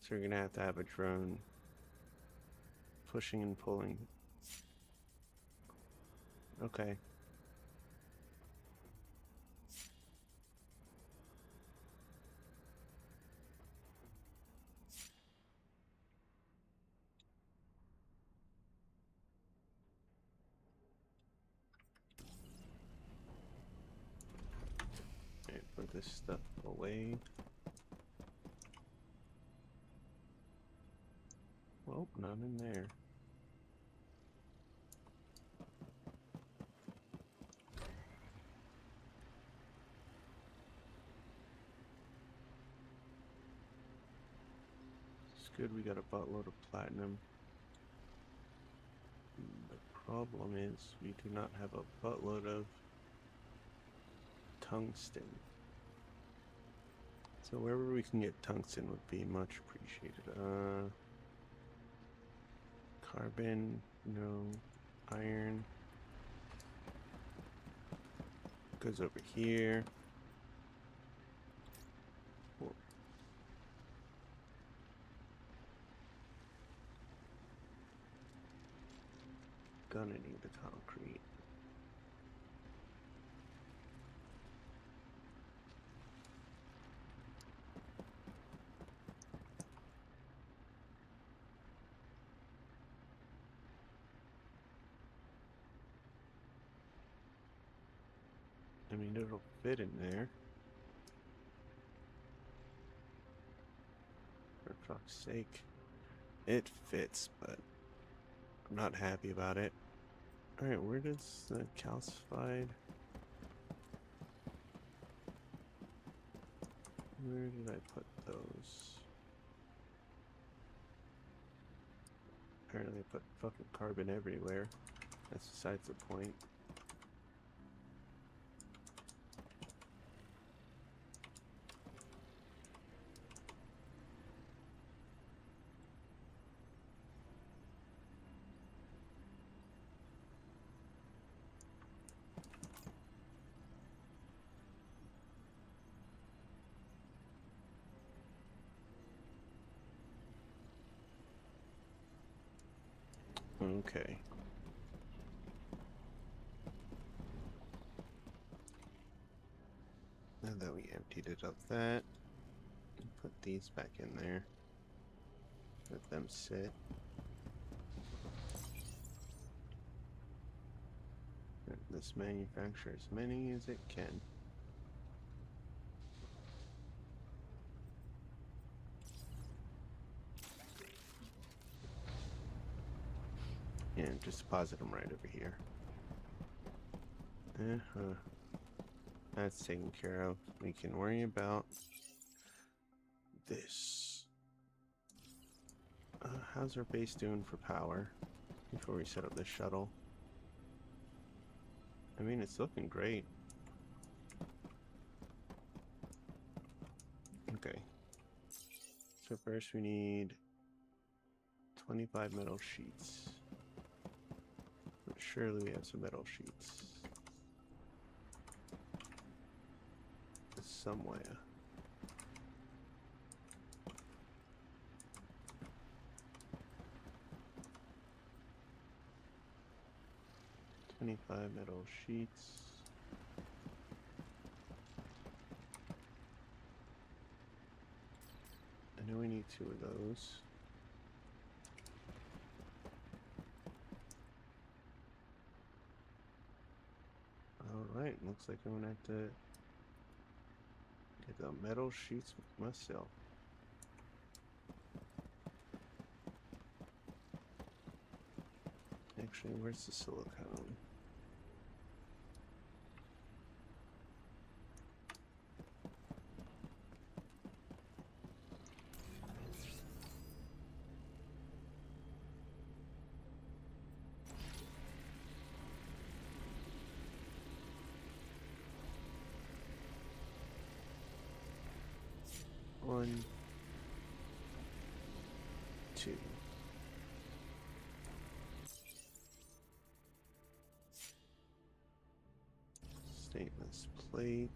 So you're gonna have to have a drone pushing and pulling. Okay. Alright, put this stuff away. Well, none in there. It's good we got a buttload of platinum. The problem is we do not have a buttload of tungsten. So wherever we can get tungsten would be much appreciated. Carbon, no. Iron goes over here. Cool. Gonna need the concrete. I mean, it'll fit in there. For fuck's sake. It fits, but I'm not happy about it. Alright, where does the calcified... Where did I put those? Apparently I put fucking carbon everywhere. That's besides the point. Okay. Now that we emptied it of that, put these back in there. Let them sit. Let this manufacture as many as it can. And just deposit them right over here. Uh-huh. That's taken care of. We can worry about this. How's our base doing for power before we set up the shuttle? I mean, it's looking great. Okay. So first we need 25 metal sheets. But surely we have some metal sheets. Somewhere. $25 metal sheets. I know we need 2 of those. Alright, looks like I'm gonna have to get the metal sheets myself. Actually, where's the silicone? One, 2. Stainless plate.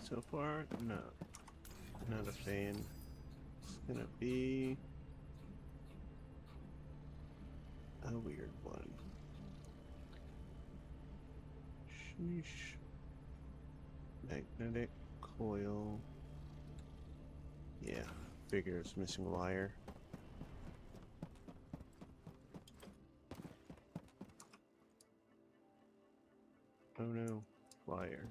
So far, no. Not a fan. It's gonna be a weird one. Sheesh. Magnetic coil. Yeah, figure it's missing wire. Oh no, wire.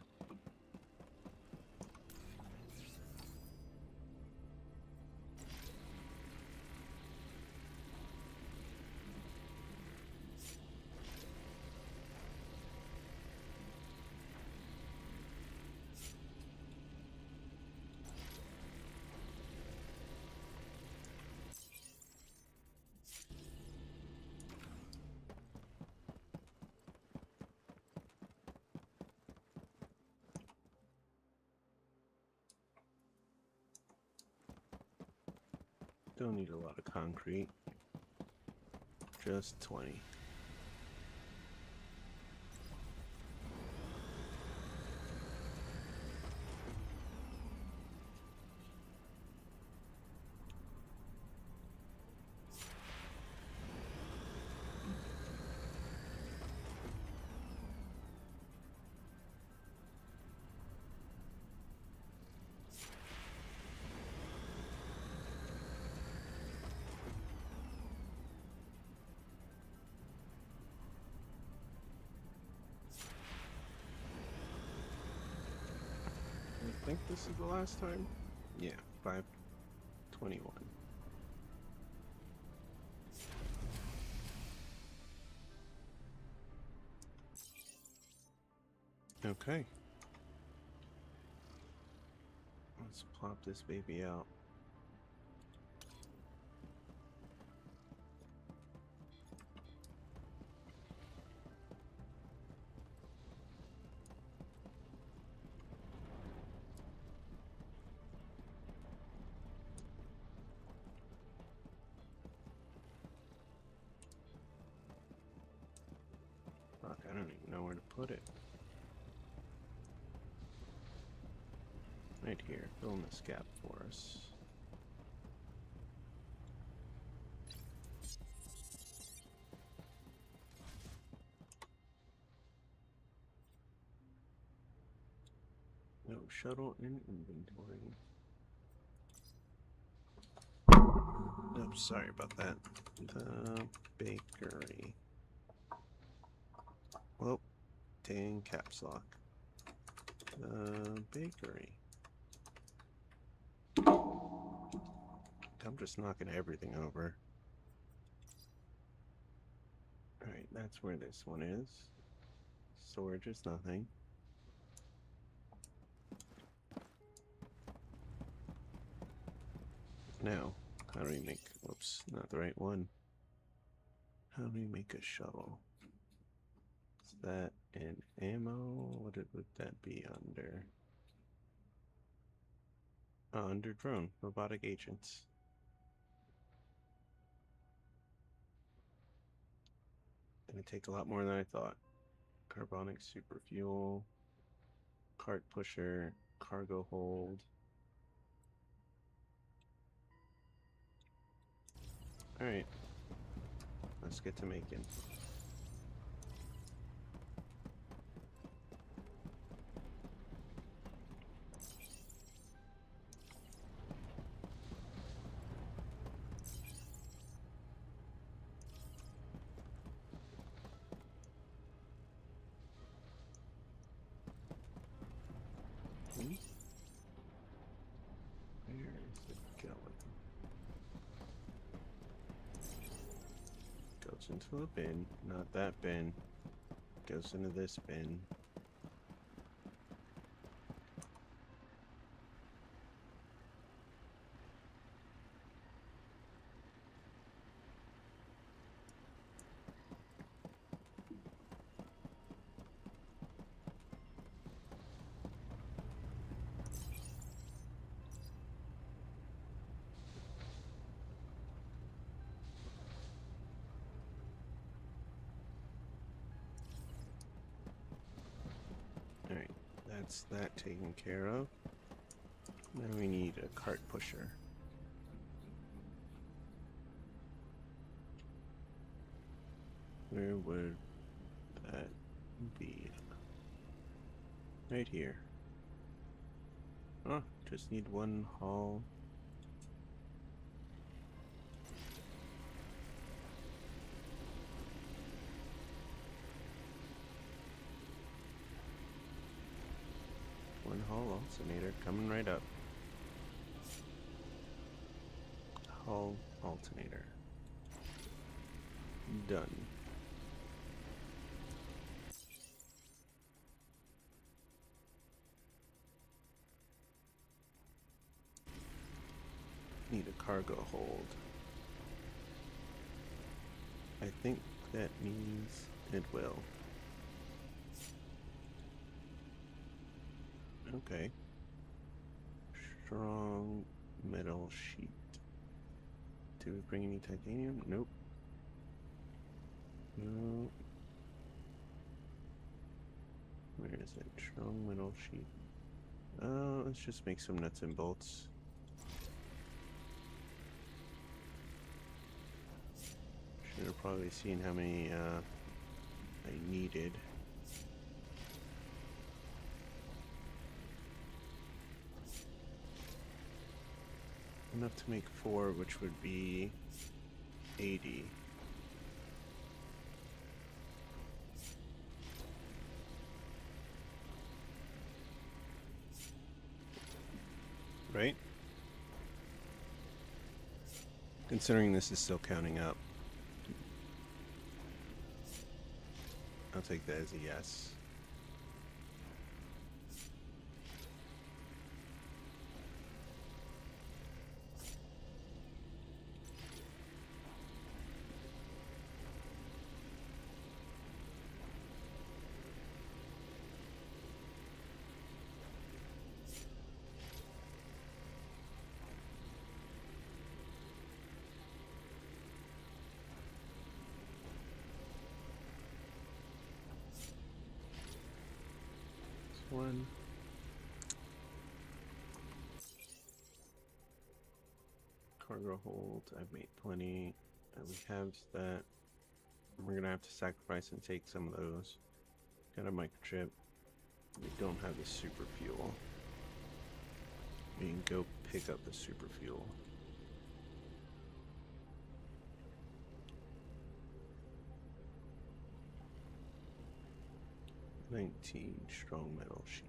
Don't need a lot of concrete. Just 20. I think this is the last time. Yeah, 521. Okay. Let's plop this baby out. Fuck, I don't even know where to put it. Right here, fill in this gap for us. No shuttle in inventory. Oops, sorry about that. The bakery. Well, dang caps lock. The bakery. I'm just knocking everything over. Alright, that's where this one is. Storage is nothing. Now, how do we make... Whoops, not the right one. How do we make a shuttle? Is that an ammo? What would that be under? Under drone, robotic agents. Gonna take a lot more than I thought. Carbonic super fuel, cart pusher, cargo hold. Alright, let's get to making. Where is it going? Goes into a bin, not that bin. Goes into this bin. Alright, that's that taken care of. Now we need a cart pusher. Where would that be? Right here. Oh, just need one haul. One hull alternator coming right up. Hull alternator. Done. Need a cargo hold. I think that means it will. Okay. Strong metal sheet. Do we bring any titanium? Nope. No. Where is it? Strong metal sheet. Let's just make some nuts and bolts. Should have probably seen how many I needed. Enough to make 4, which would be 80. Right? Considering this is still counting up. I'll take that as a yes. One. Cargo hold, I've made plenty. We have that. We're gonna have to sacrifice and take some of those. Got a microchip. We don't have the super fuel. We can go pick up the super fuel. 19 strong metal sheets.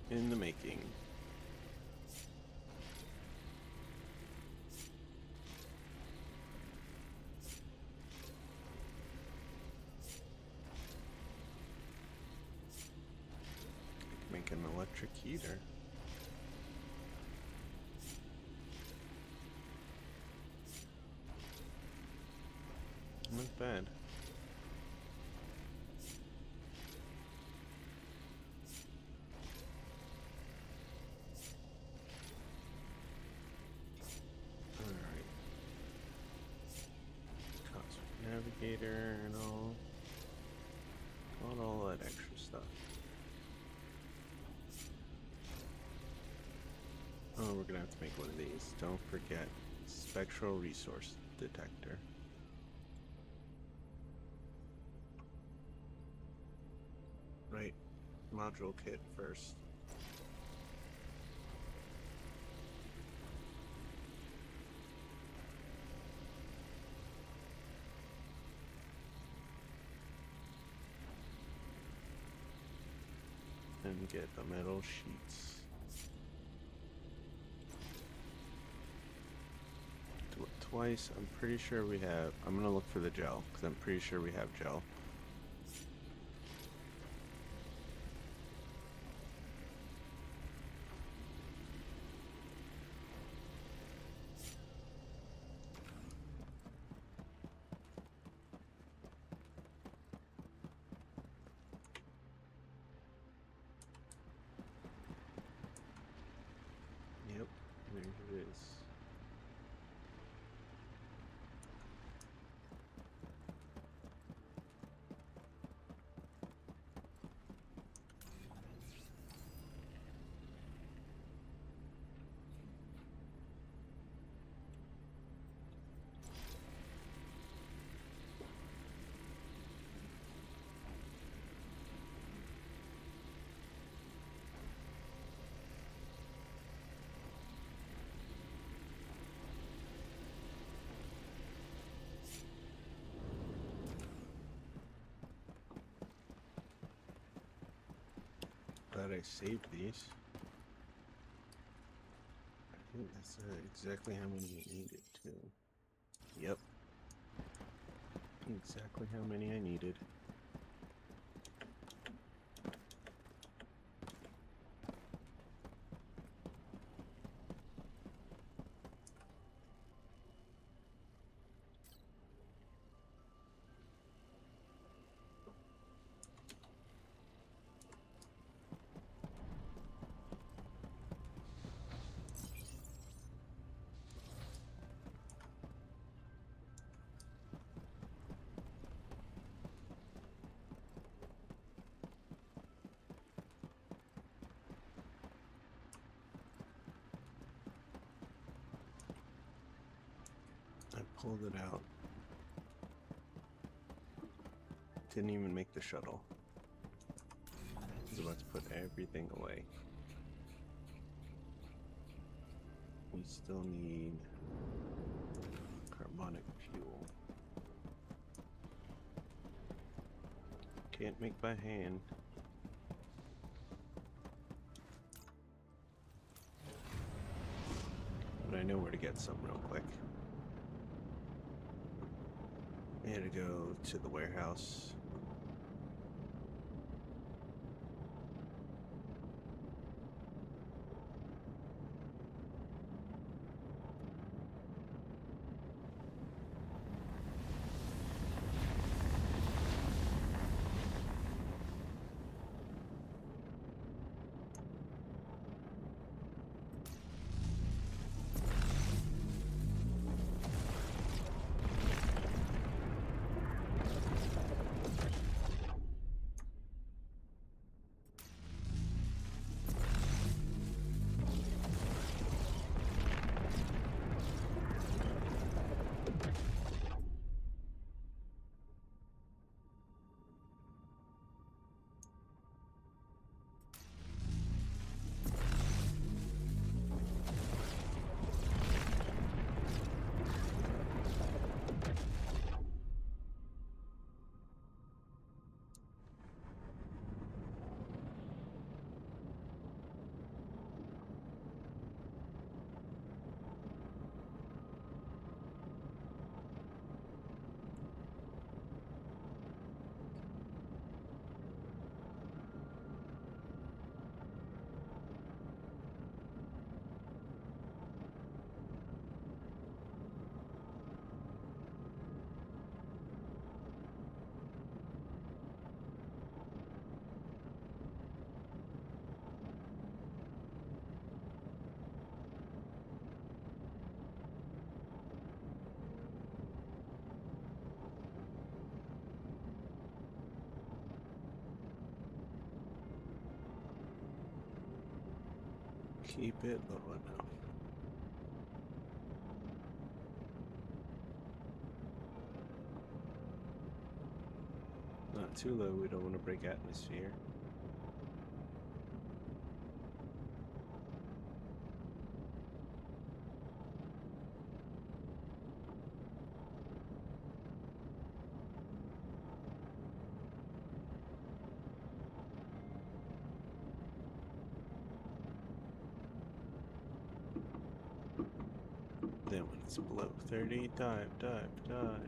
In the making. Make an electric heater. Not bad. Navigator and all that extra stuff. Oh, we're gonna have to make one of these. Don't forget, spectral resource detector. Right, module kit first. And get the metal sheets. Do it twice. I'm pretty sure we have. I'm gonna look for the gel because I'm pretty sure we have gel. Yep, there it is. Glad I saved these. I think that's exactly how many I needed too. Yep. Exactly how many I needed. I pulled it out. Didn't even make the shuttle. So let's put everything away. We still need carbonic fuel. Can't make by hand. But I know where to get some real quick. I had to go to the warehouse. Keep it low enough. Not too low, we don't want to break atmosphere. Then when it's below 30, dive, dive, dive.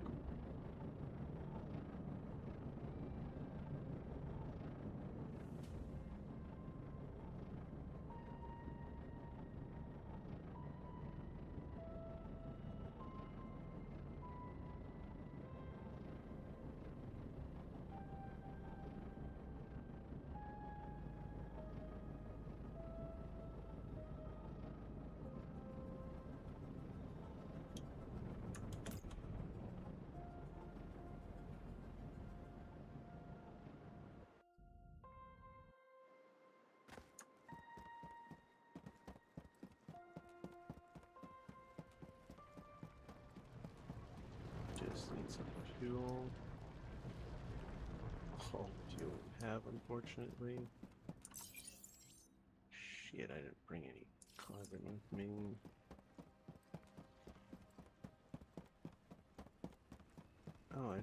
Just need some fuel. All fuel we have, unfortunately. Shit, I didn't bring any carbon with me. Oh, I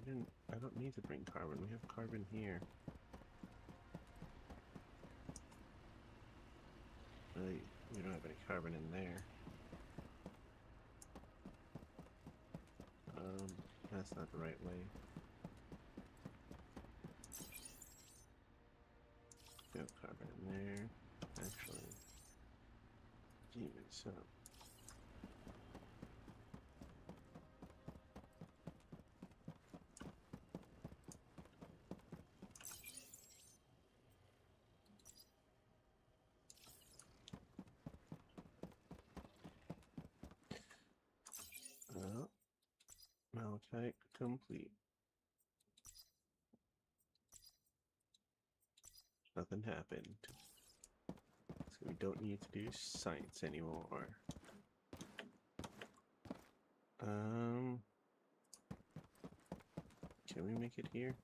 don't need to bring carbon. We have carbon here. Really, we don't have any carbon in there. That's not the right way. We have carbon in there. Actually, even so. Malachite complete. Nothing happened. So we don't need to do science anymore. Can we make it here?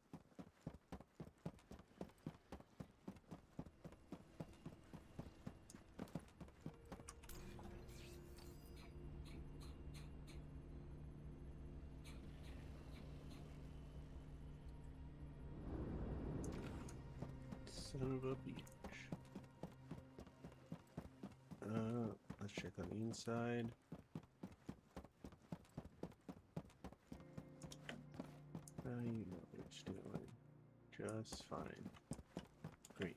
Son of a bitch. Let's check on the inside. You know what you're doing. Just fine. Great.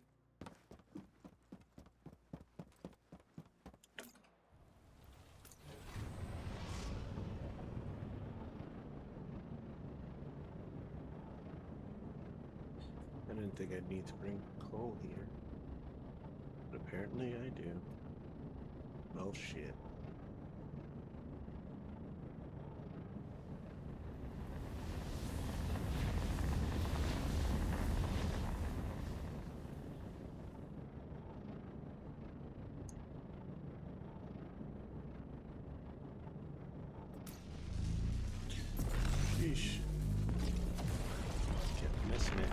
I didn't think I'd need to bring coal here. But apparently I do. Well, shit. Sheesh. Kept missing it.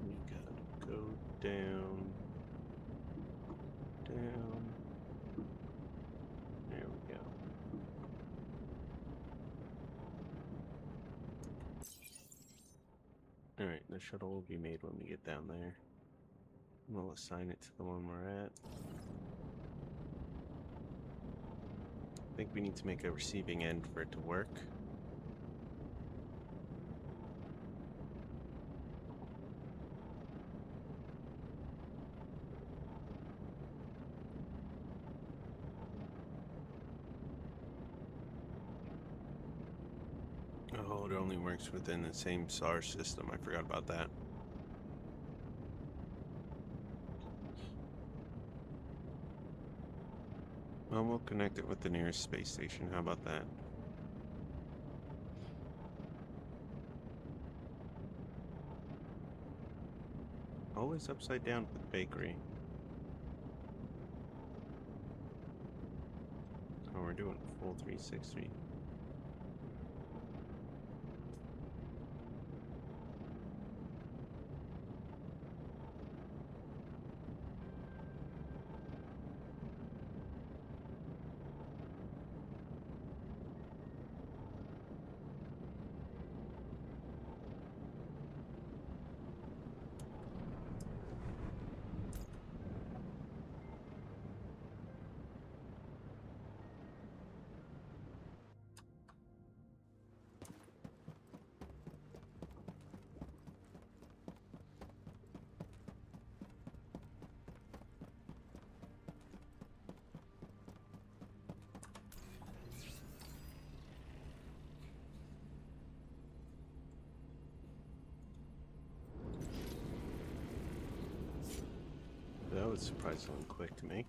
We gotta go down. Down. There we go. Alright, the shuttle will be made when we get down there. We'll assign it to the one we're at. I think we need to make a receiving end for it to work. Oh, it only works within the same SAR system. I forgot about that. Well, we'll connect it with the nearest space station. How about that? Always upside down with bakery. Oh, we're doing full 360. That was surprisingly quick to make.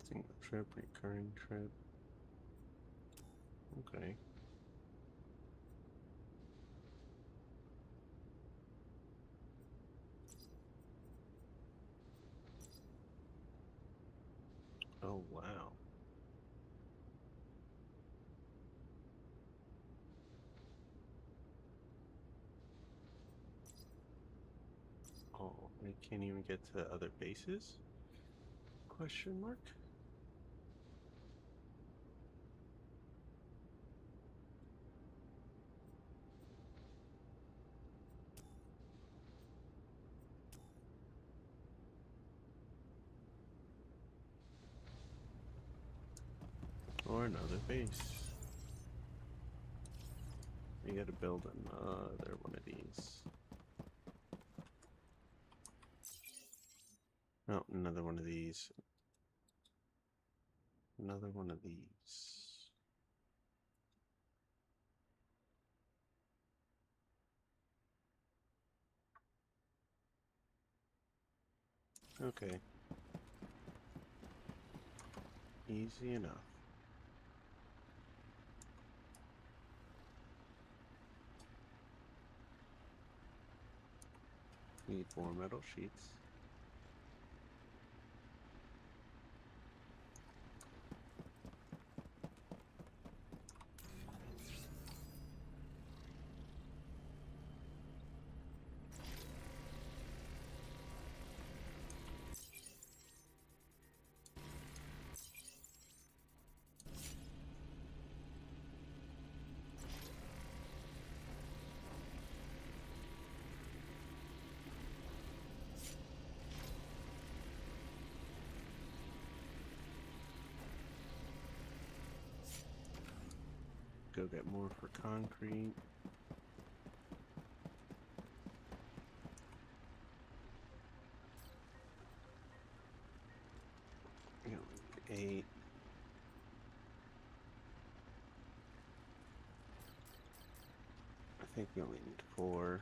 Single trip, recurring trip. Okay. Oh, wow. Oh, we can't even get to other bases? Question mark? Or another base. We gotta build another one of these. Oh, another one of these. Another one of these. Okay. Easy enough. Need more metal sheets. Go get more for concrete. You know, 8. I think we only need 4.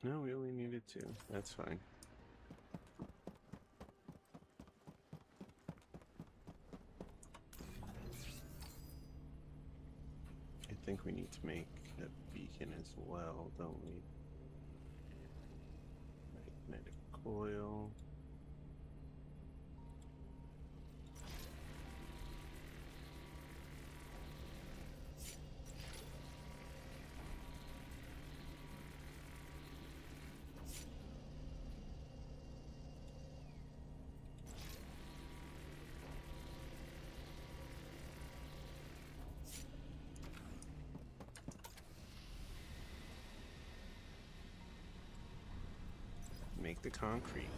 No, we only needed 2. That's fine. I think we need to make a beacon as well, don't we? Magnetic coil. Make the concrete.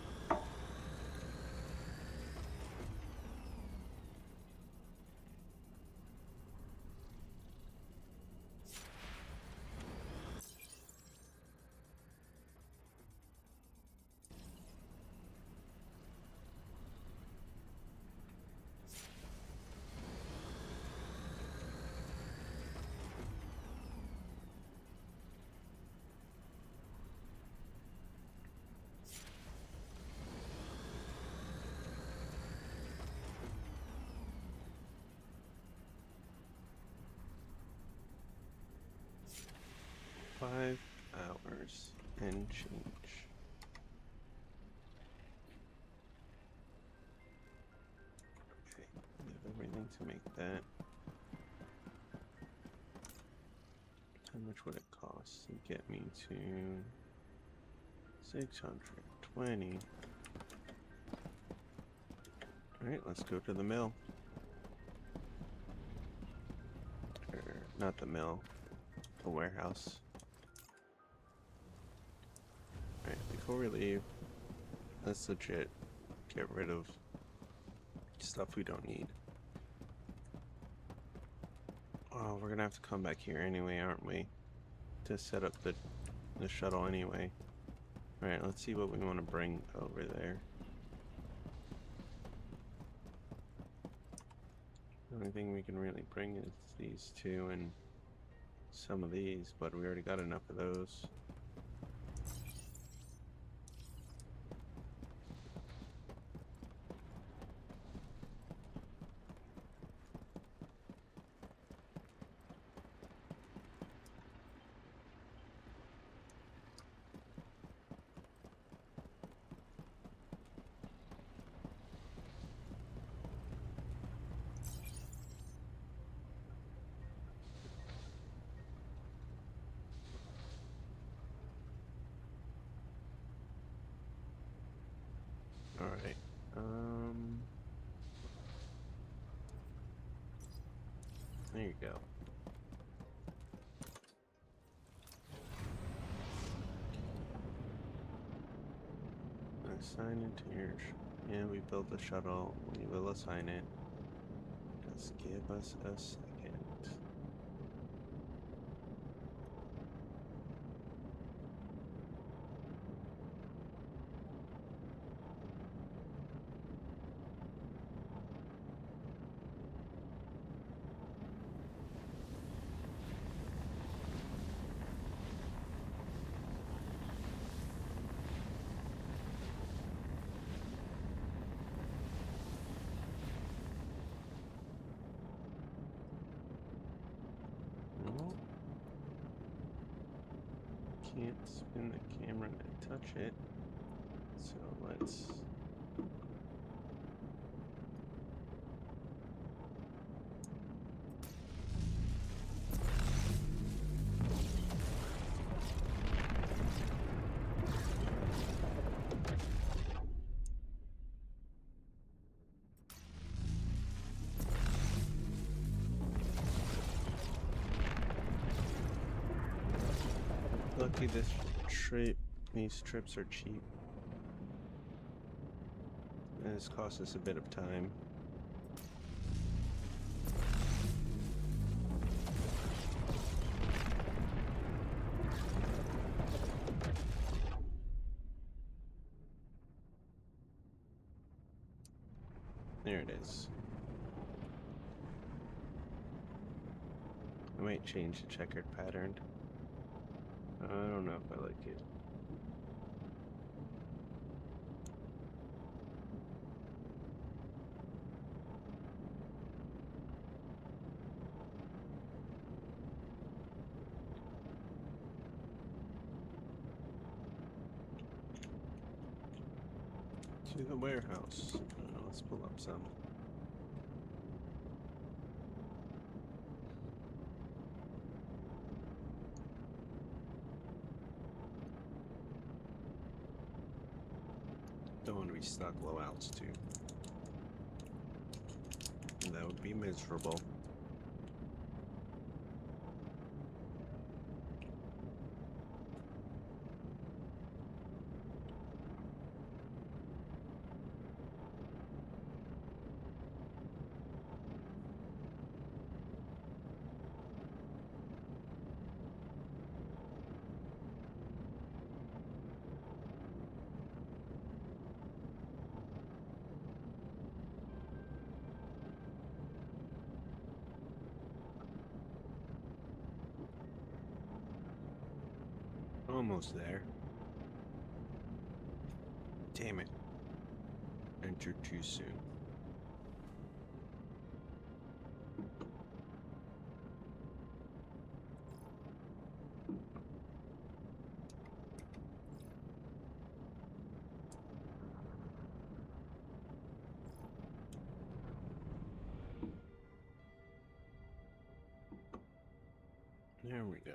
Five hours and change. Okay, we have everything to make that. How much would it cost to get me to 620? Alright, let's go to the mill. Or, not the mill, the warehouse. Alright, before we leave, let's legit get rid of stuff we don't need. Oh, we're gonna have to come back here anyway, aren't we? To set up the shuttle anyway. Alright, let's see what we want to bring over there. The only thing we can really bring is these 2 and some of these, but we already got enough of those. Alright, there you go. Assign it to your... Yeah, we built the shuttle. We will assign it. Just give us a second. Can't spin the camera and touch it. So let's... Lucky these trips are cheap. And this costs us a bit of time. There it is. I might change the checkered pattern. I don't know if I like it. To the warehouse. Let's pull up some. Don't want to be stuck low altitude. That would be miserable. Almost there. Damn it. Entered too soon. There we go.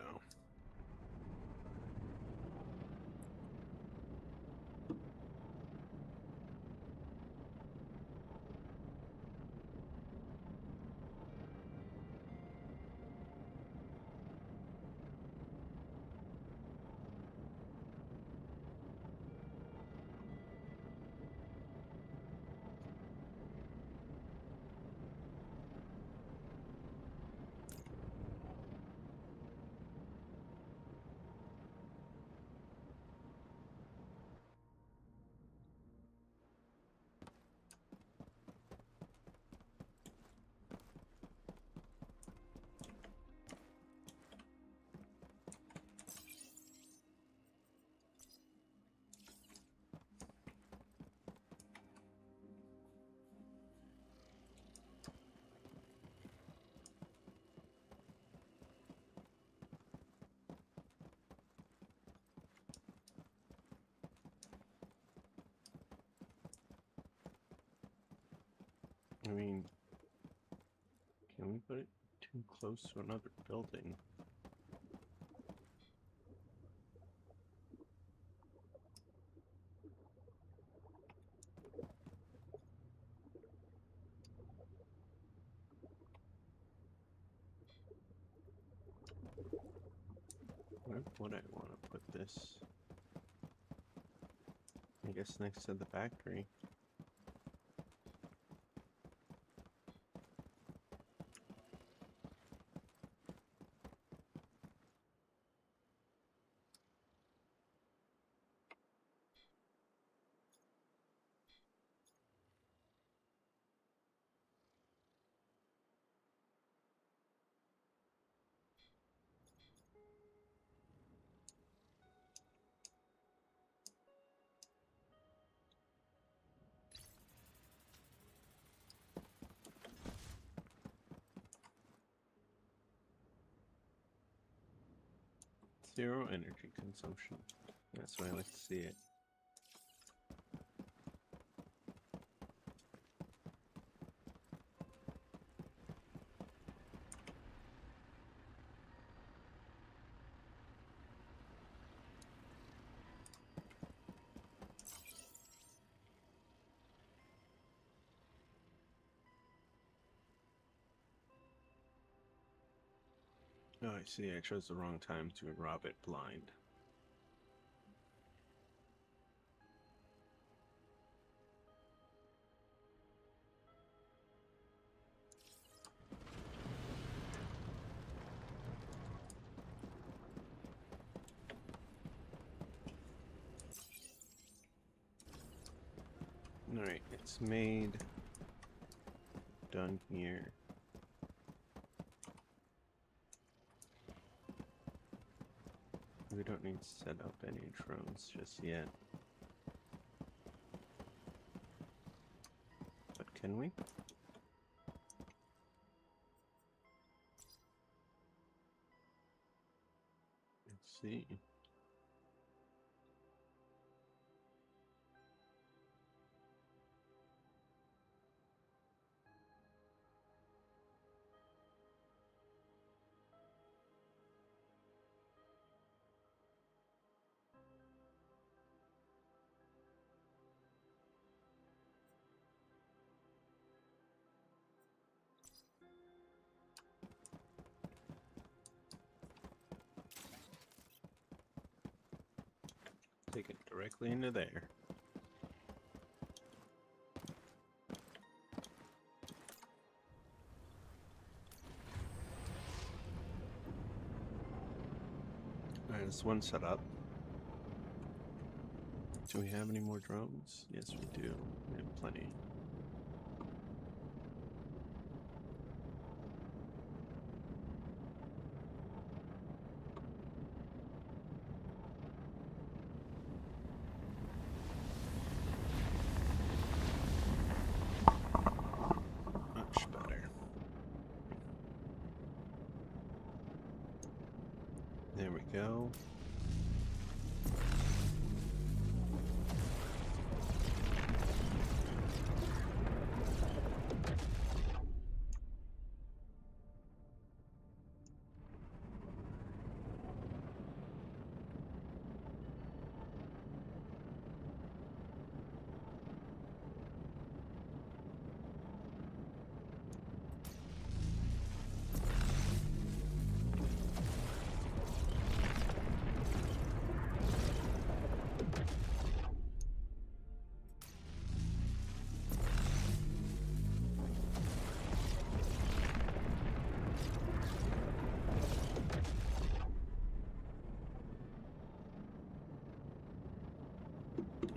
I mean, can we put it too close to another building? Where would I want to put this? I guess next to the factory. 0 energy consumption. That's why I like to see it. Oh, I see. I chose the wrong time to rob it blind. Alright, it's made. Done here. We don't need to set up any drones just yet. But can we? Let's see. Take it directly into there. Alright, this one set up. Do we have any more drones? Yes, we do. We have plenty. Much better. There we go.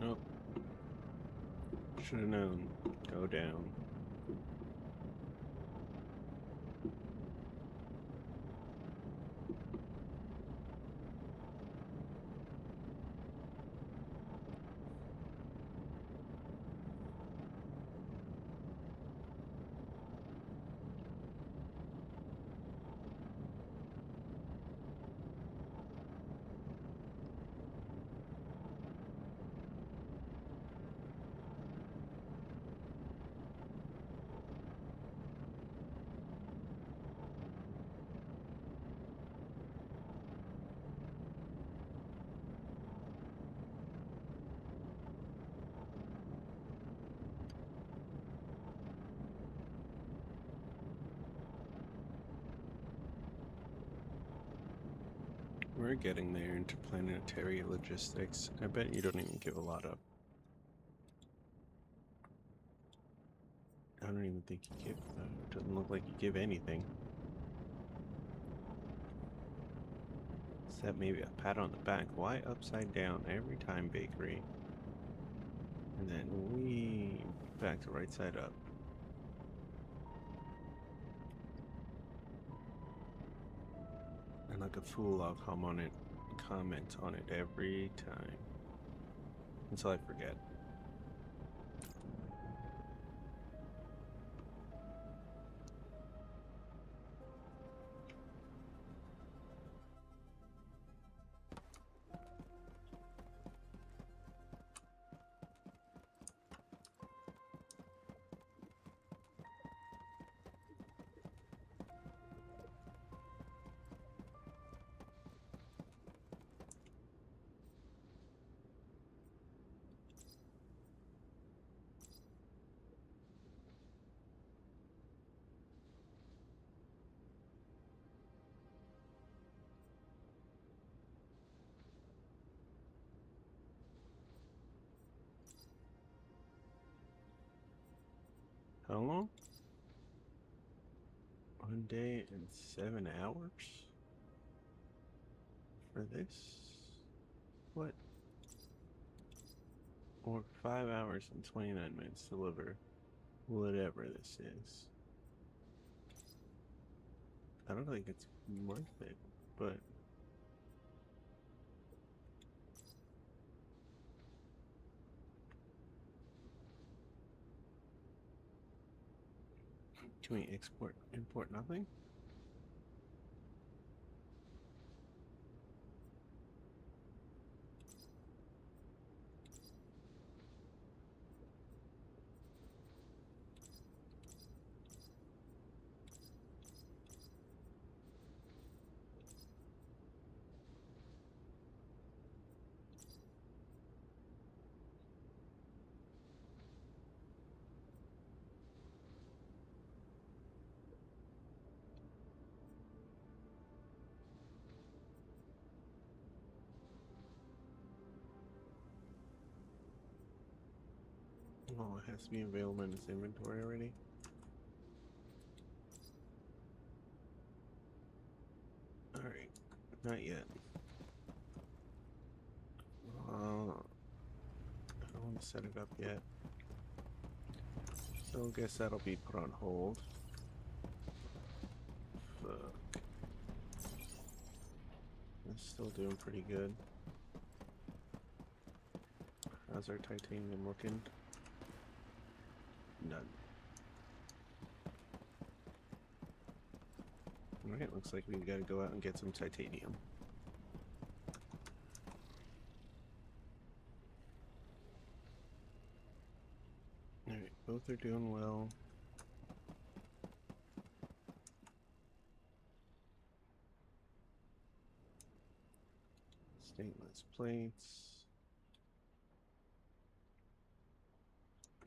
Nope. Should have known. Go down. We're getting there into planetary logistics. I bet you don't even give a lot up. I don't even think you give. Doesn't look like you give anything. Except maybe a pat on the back. Why upside down every time, bakery? And then we back to right side up. And like a fool, I'll comment on it every time. Until I forget. How long? 1 day and 7 hours? For this? What? Or 5 hours and 29 minutes to deliver whatever this is. I don't think it's worth it, but can we import nothing? Oh, it has to be available in its inventory already. Alright, not yet. I don't want to set it up yet. So I guess that'll be put on hold. Fuck. It's still doing pretty good. How's our titanium looking? None. Alright, looks like we gotta go out and get some titanium. Alright, both are doing well. Stainless plates.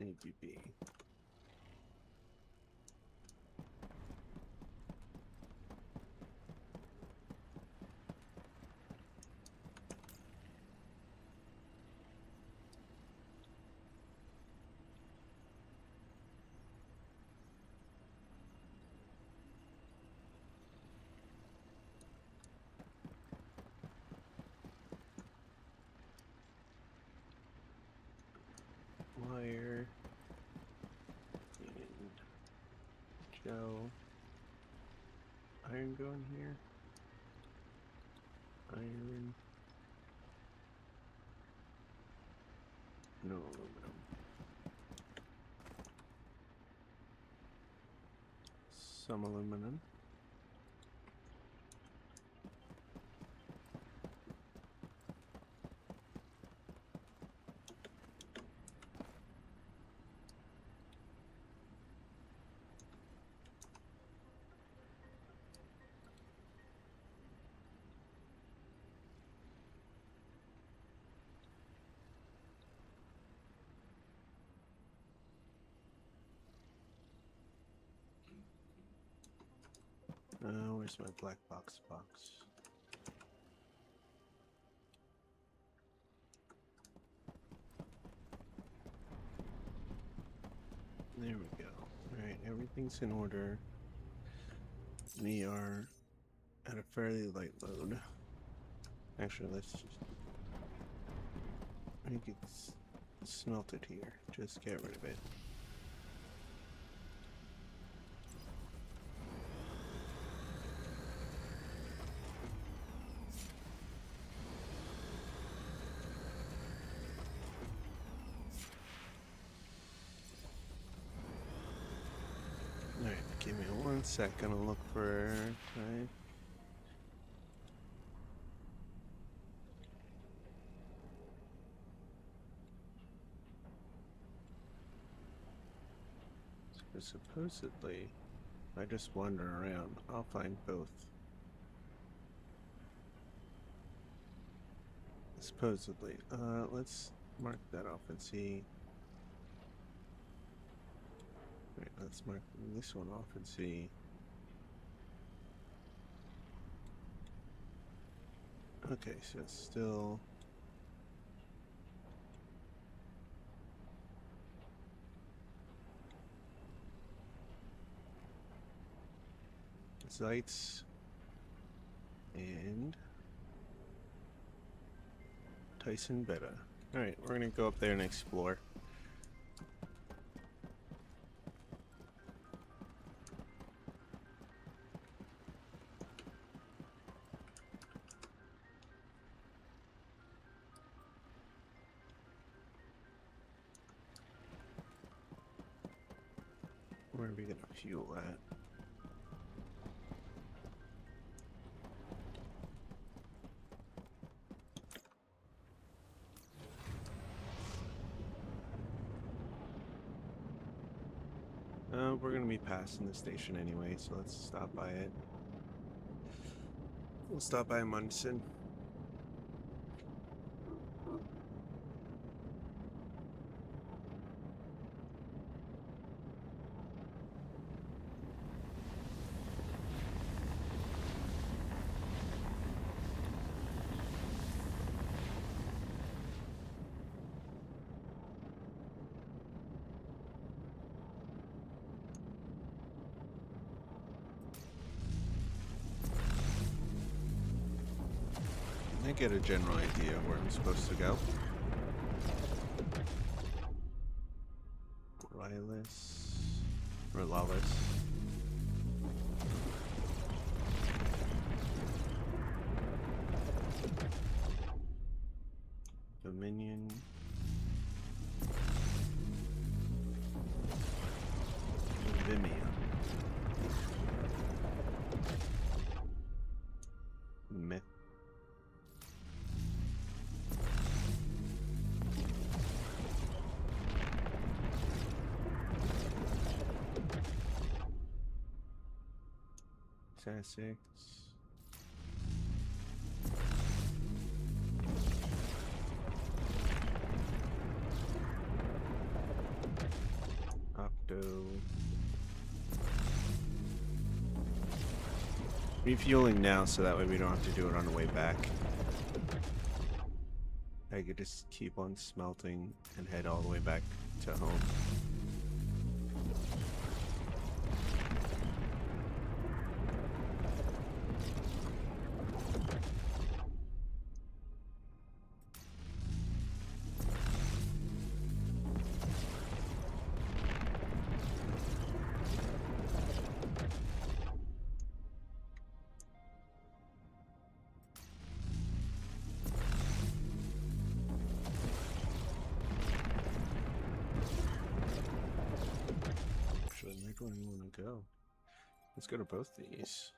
ABB. Wire and gel. Iron going here. Iron. No aluminum. Some aluminum. Where's my black box? There we go. Alright, everything's in order. We are at a fairly light load. Actually, let's just make it smelted here. Just get rid of it. Alright, give me 1 second. I'll look for right. So supposedly, if I just wander around, I'll find both. Supposedly. Let's mark that off and see. Right, let's mark this one off and see. Okay, so it's still... Zeitz and Tyson Beta. Alright, we're gonna go up there and explore. Where are we gonna fuel at? We're gonna be passing the station anyway, so let's stop by it. We'll stop by Munson. I get a general idea of where I'm supposed to go. Lawless. Dominion. Vimeo. Myth. Sussex. Octo. Refueling now so that way we don't have to do it on the way back. I could just keep on smelting and head all the way back to home. Where do you want to go? Let's go to both these.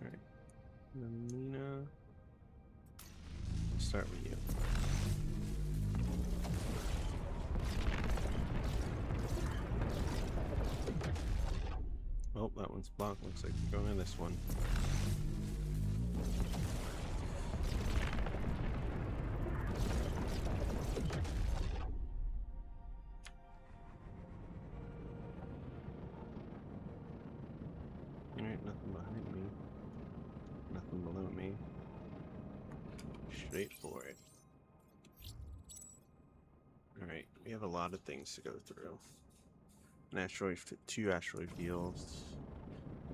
Alright. Lamina. Let's start with you. Oh, that one's blocked. Looks like we're going in this one. Alright, nothing behind me. Nothing below me. Straight for it. Alright, we have a lot of things to go through. An asteroid, 2 asteroid fields.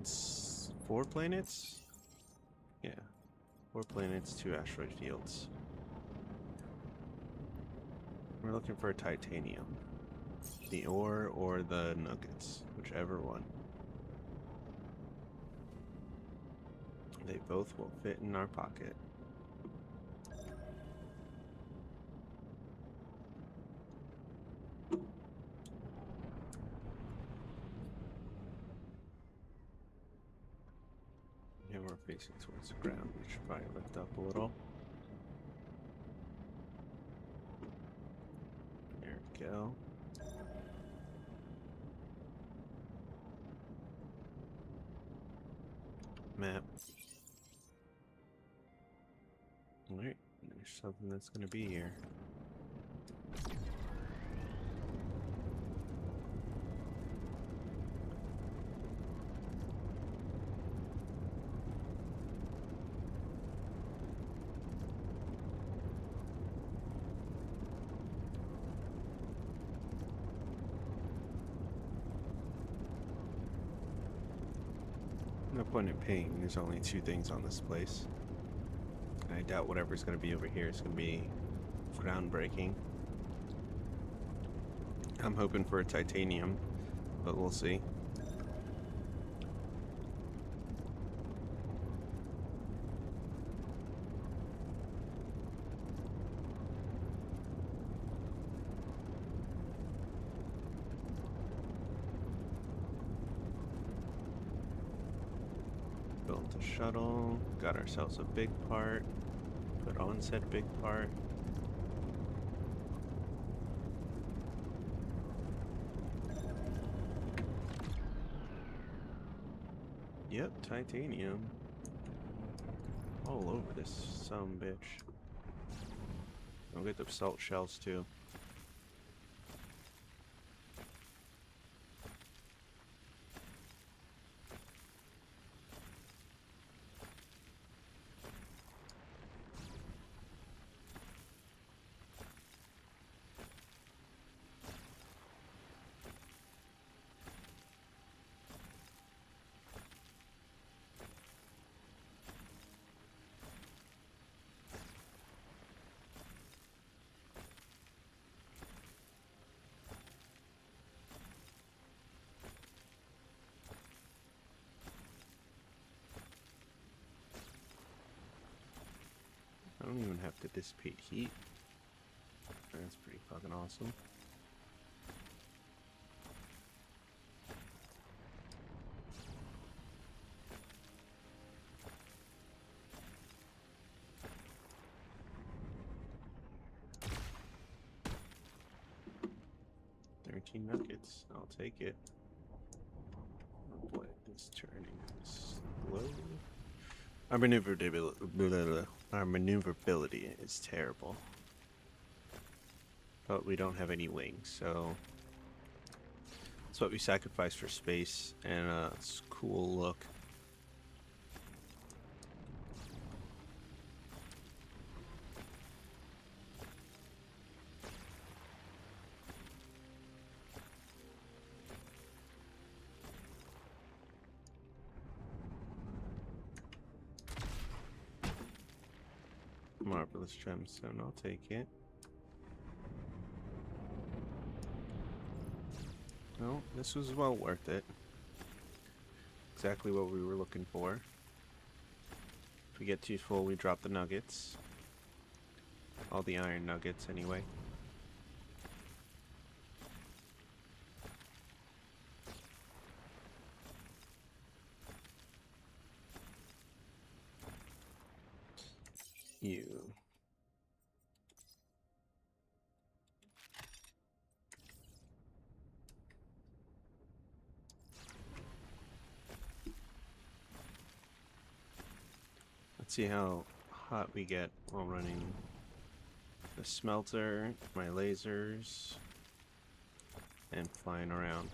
It's 4 planets? Yeah. 4 planets, 2 asteroid fields. We're looking for titanium. The ore or the nuggets, whichever one. They both will fit in our pocket. Yeah, we're facing towards the ground. We should probably lift up a little. There we go. Map. Alright, there's something that's gonna be here. No point in paying. There's only two things on this place. I doubt whatever's going to be over here is going to be groundbreaking. I'm hoping for a titanium, but we'll see. Built a shuttle, got ourselves a big part, put on said big part. Yep, titanium. All over this sumbitch. I'll get the salt shells too. I don't even have to dissipate heat. That's pretty fucking awesome. $13 nuggets. I'll take it. Oh boy, it's turning slow. Our maneuverability is terrible. But we don't have any wings, so that's what we sacrifice for space and it's a cool look. Marvelous gemstone, I'll take it. Well, this was well worth it. Exactly what we were looking for. If we get too full, we drop the nuggets. All the iron nuggets, anyway. You. Let's see how hot we get while running the smelter, my lasers, and flying around.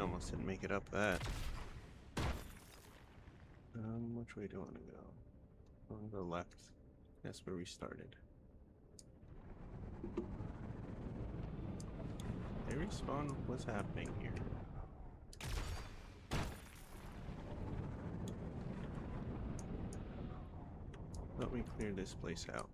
Almost didn't make it up that. Which way do I want to go? On the left. That's where we started. They respawn? What's happening here? Let me clear this place out.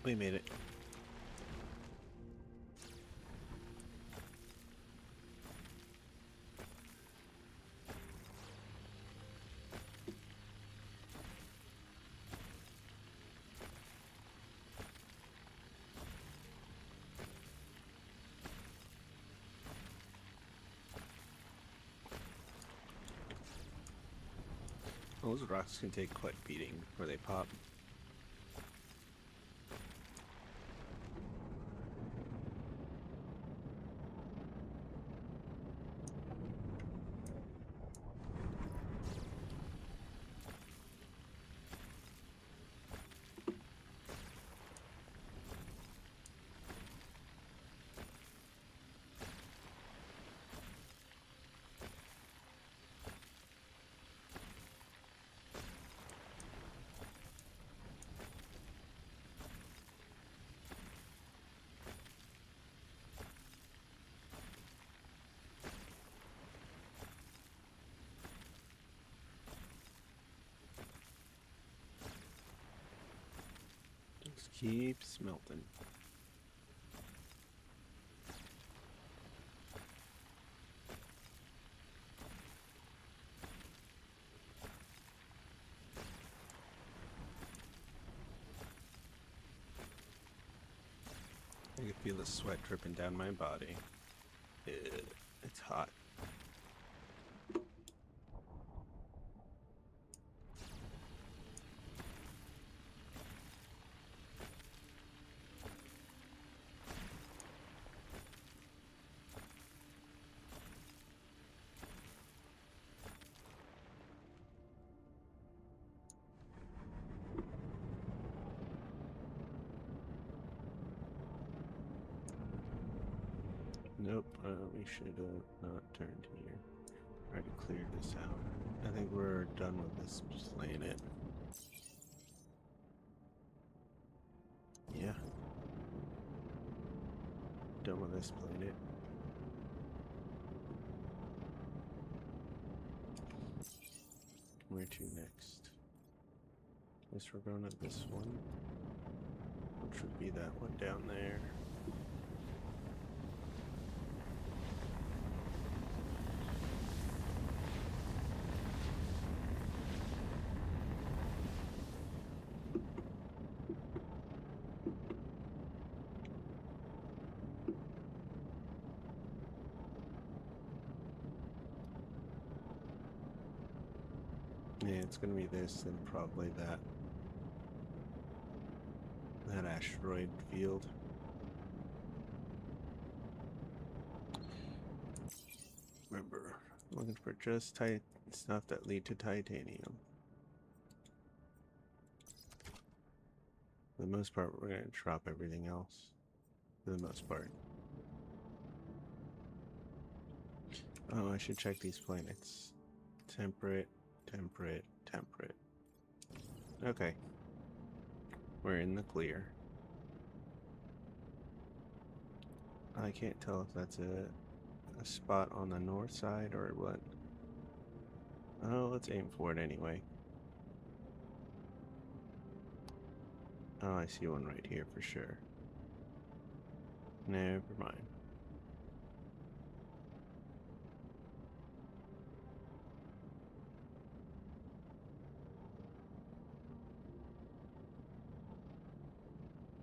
We made it. Those rocks can take quite a beating before they pop. Just keep smelting. I can feel the sweat dripping down my body. It's hot. Nope, we should not turned here. Already cleared this out. I think we're done with this planet. Yeah. Done with this planet. Where to next? Guess we're going at this one. Which would be that one down there. Yeah, it's gonna be this and probably that asteroid field. Remember, looking for just stuff that lead to titanium. For the most part, we're gonna drop everything else. For the most part. Oh, I should check these planets. Temperate, temperate, temperate. Okay. We're in the clear. I can't tell if that's a spot on the north side or what. Oh, let's aim for it anyway. Oh, I see one right here for sure. Never mind.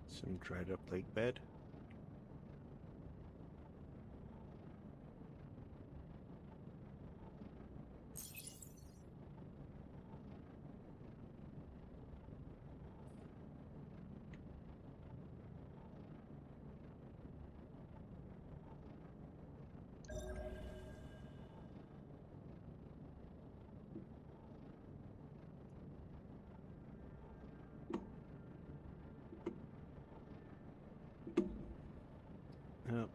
Some dried up lake bed. Oh,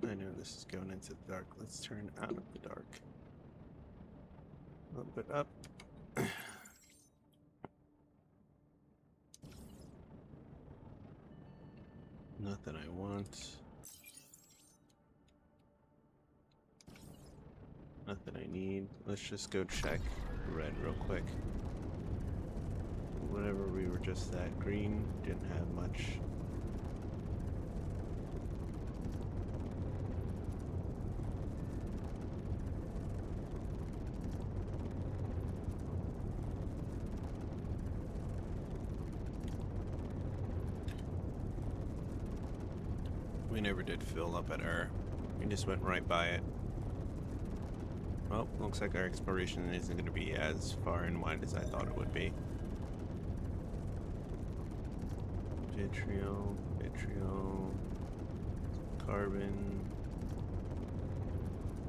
I know this is going into the dark. Let's turn out of the dark. A little bit up. Nothing I want. Nothing I need. Let's just go check red real quick. Whatever we were just at, green didn't have much We never did fill up at our. We just went right by it. Well, looks like our exploration isn't going to be as far and wide as I thought it would be. Vitriol, carbon,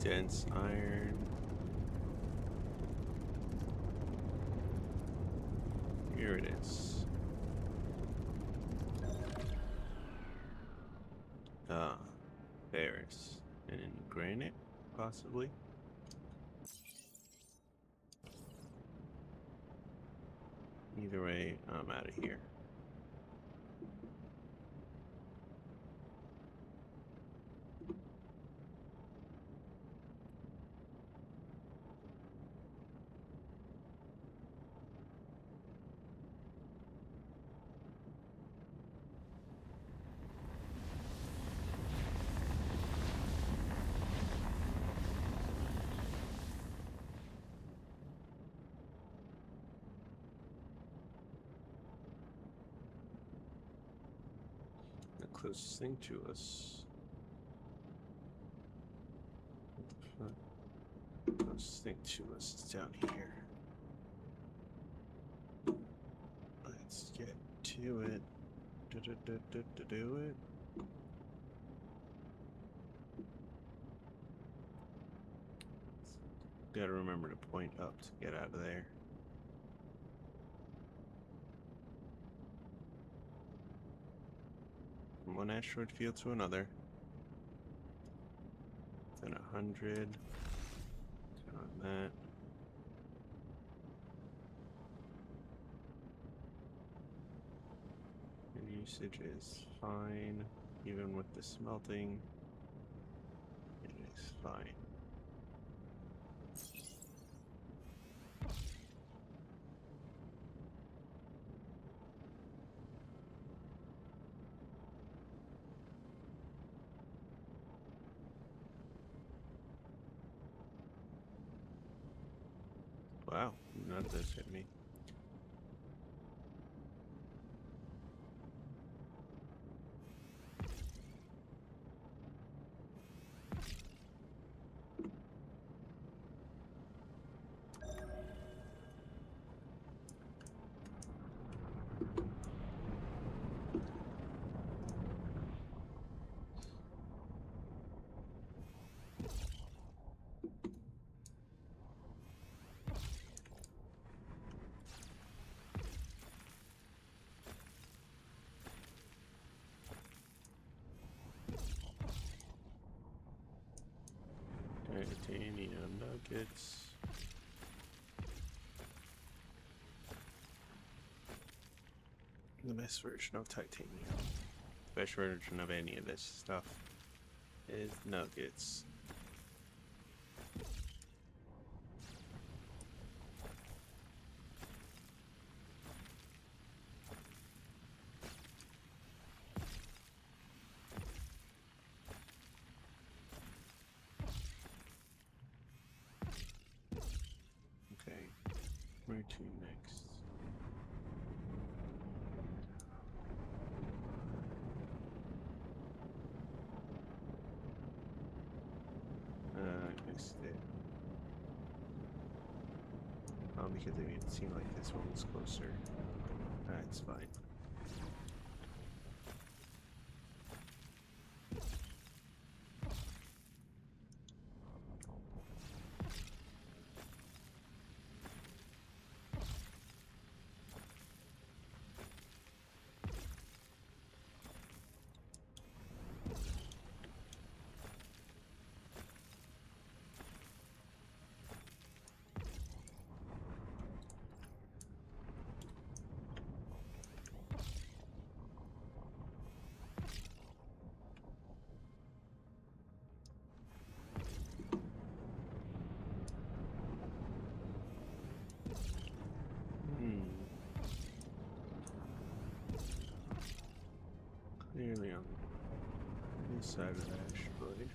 dense iron. Here it is. Ah, Paris. And granite, possibly? Either way, I'm out of here. The closest thing to us. What the fuck? Closest thing to us is down here. Let's get to it. Do it. Gotta remember to point up to get out of there. From one asteroid field to another. Then 100. Turn on that. And usage is fine, even with the smelting. It is fine. Wow, none of this hit me. Titanium nuggets. The best version of titanium. The best version of any of this stuff is nuggets. Okay, where to next? I missed it. Oh, because it made it seem like this one was closer. That's fine. Clearly on this side of the asteroid.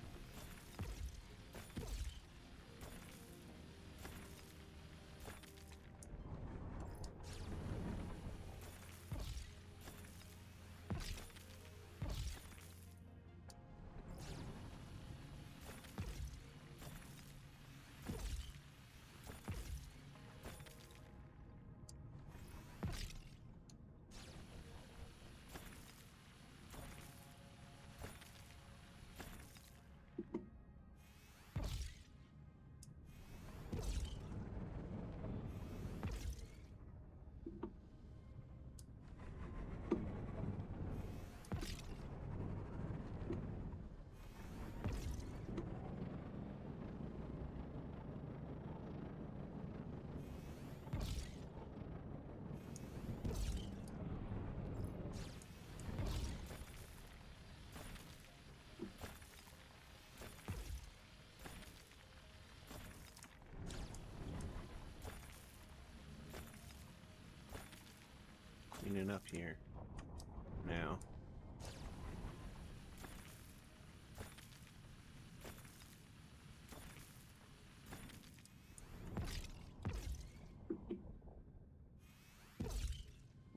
cleaning up here now.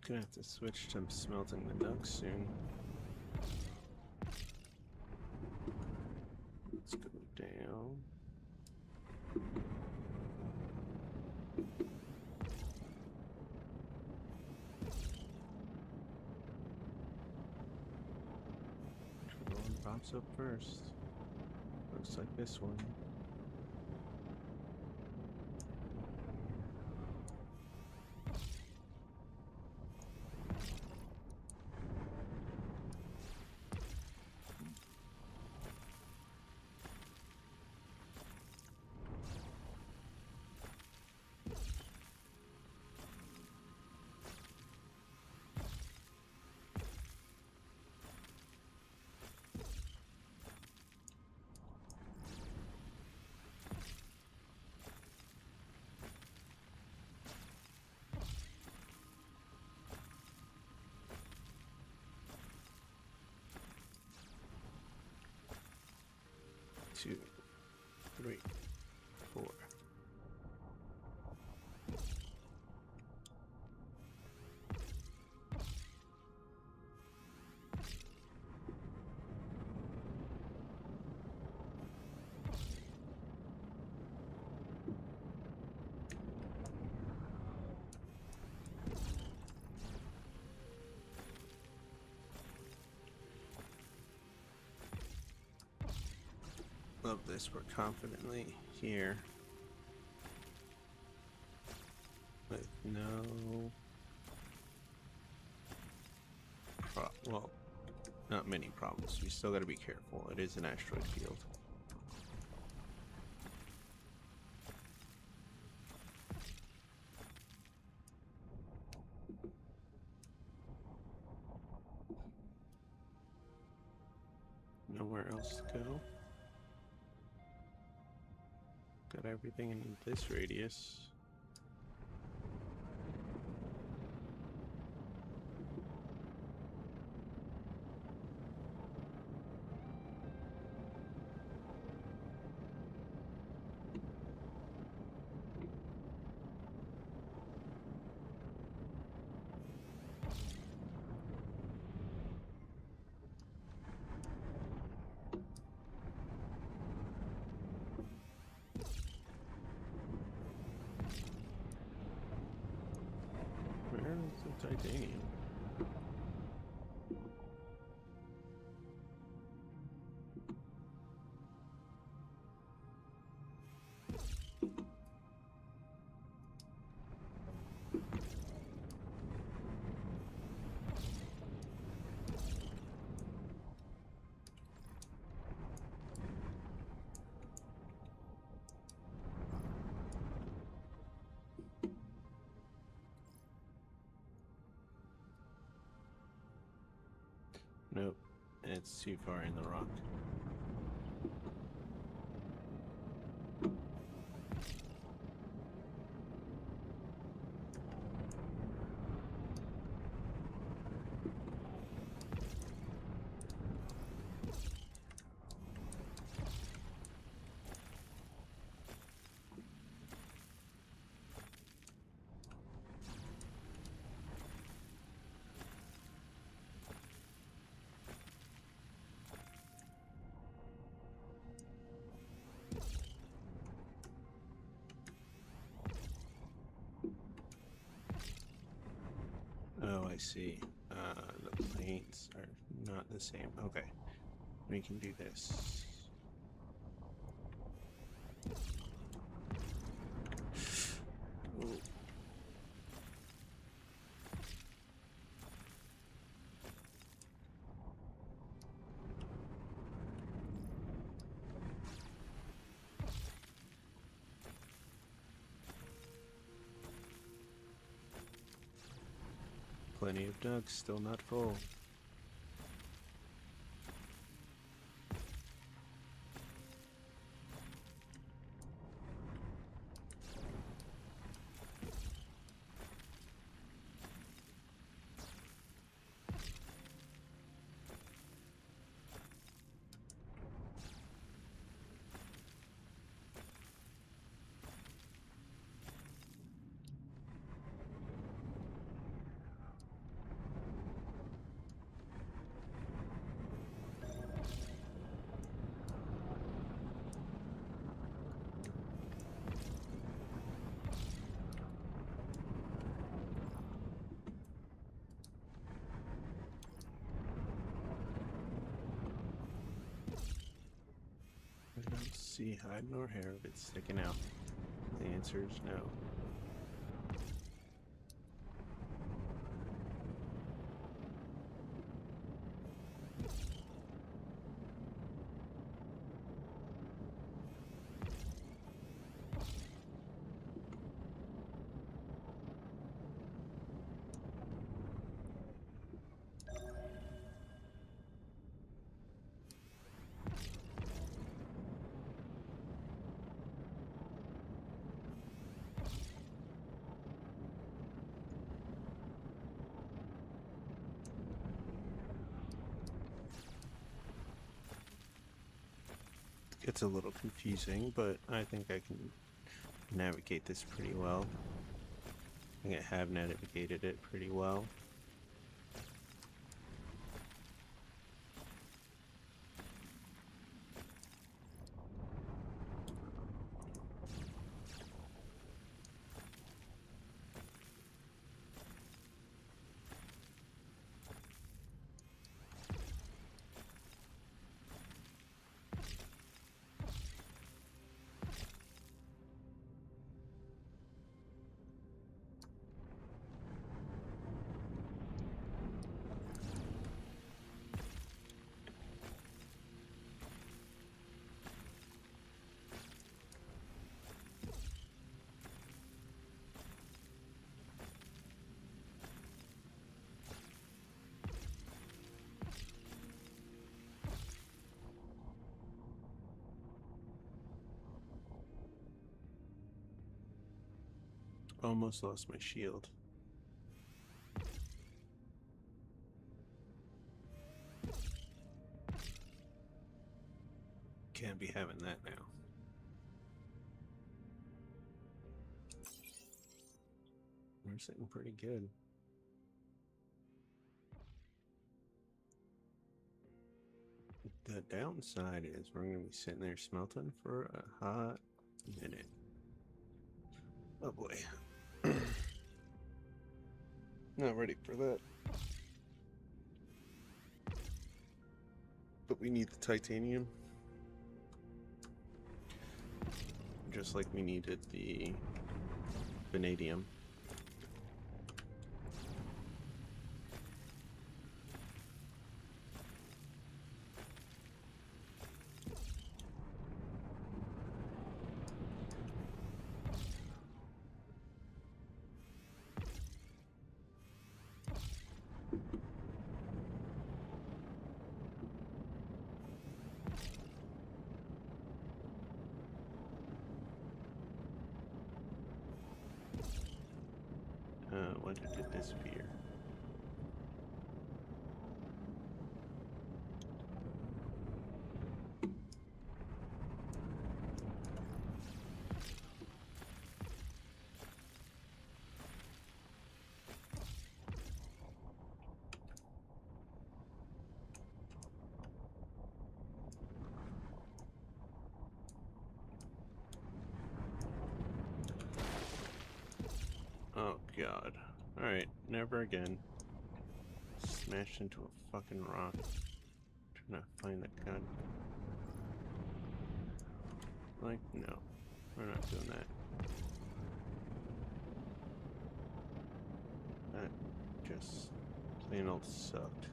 Gonna have to switch to smelting the ducks soon. Let's go down. Which one pops up first? Looks like this one. Two, three, four. Love this, we're confidently here with no well, not many problems. We still gotta be careful. It is an asteroid field. Nowhere else to go. Got everything in this radius. Where is the titanium? Nope, it's too far in the rock. Oh, I see. The planes are not the same. Okay, we can do this. Ooh. Plenty of ducks, still not full. see hide nor hair of it sticking out. The answer is no. It's a little confusing, but I think I can navigate this pretty well. I think I have navigated it pretty well. Almost lost my shield. Can't be having that now. We're sitting pretty good. The downside is we're going to be sitting there smelting for a hot minute. Oh boy. Not ready for that. But we need the titanium. Just like we needed the vanadium. When did it disappear? Oh god. Alright, never again. Smashed into a fucking rock. Trying to find that gun. Like, no. We're not doing that. That just plain old sucked.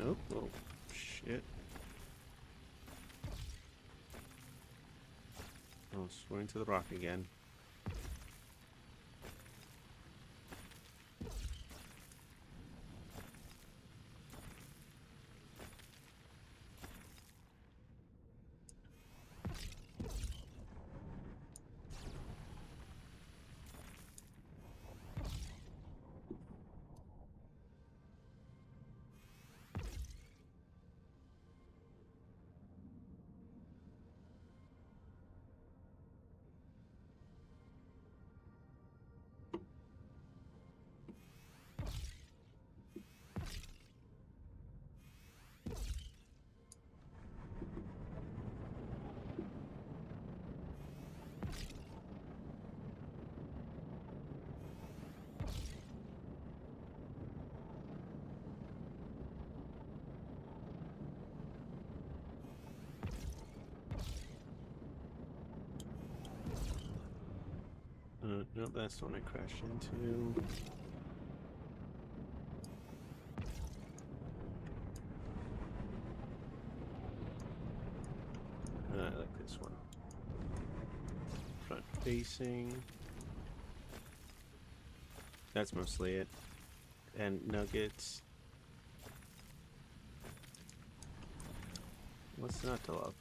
Oh, oh, shit. Oh, swing to the rock again. Nope, that's the one I crashed into. I like this one. Front facing. That's mostly it. And nuggets. What's not to love?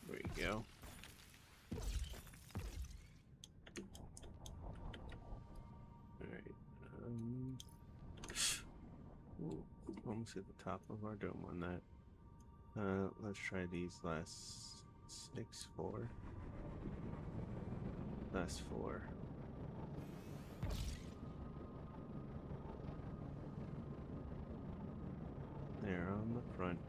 There you go. Alright. Ooh, almost at the top of our dome on that. Let's try these last 4. Last 4. There on the front.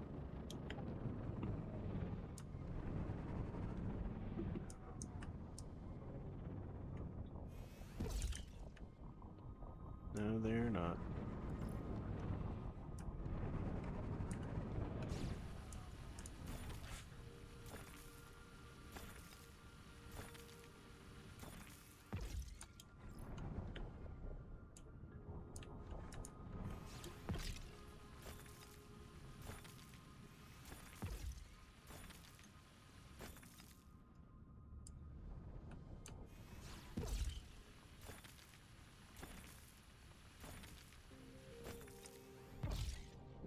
No, they're not.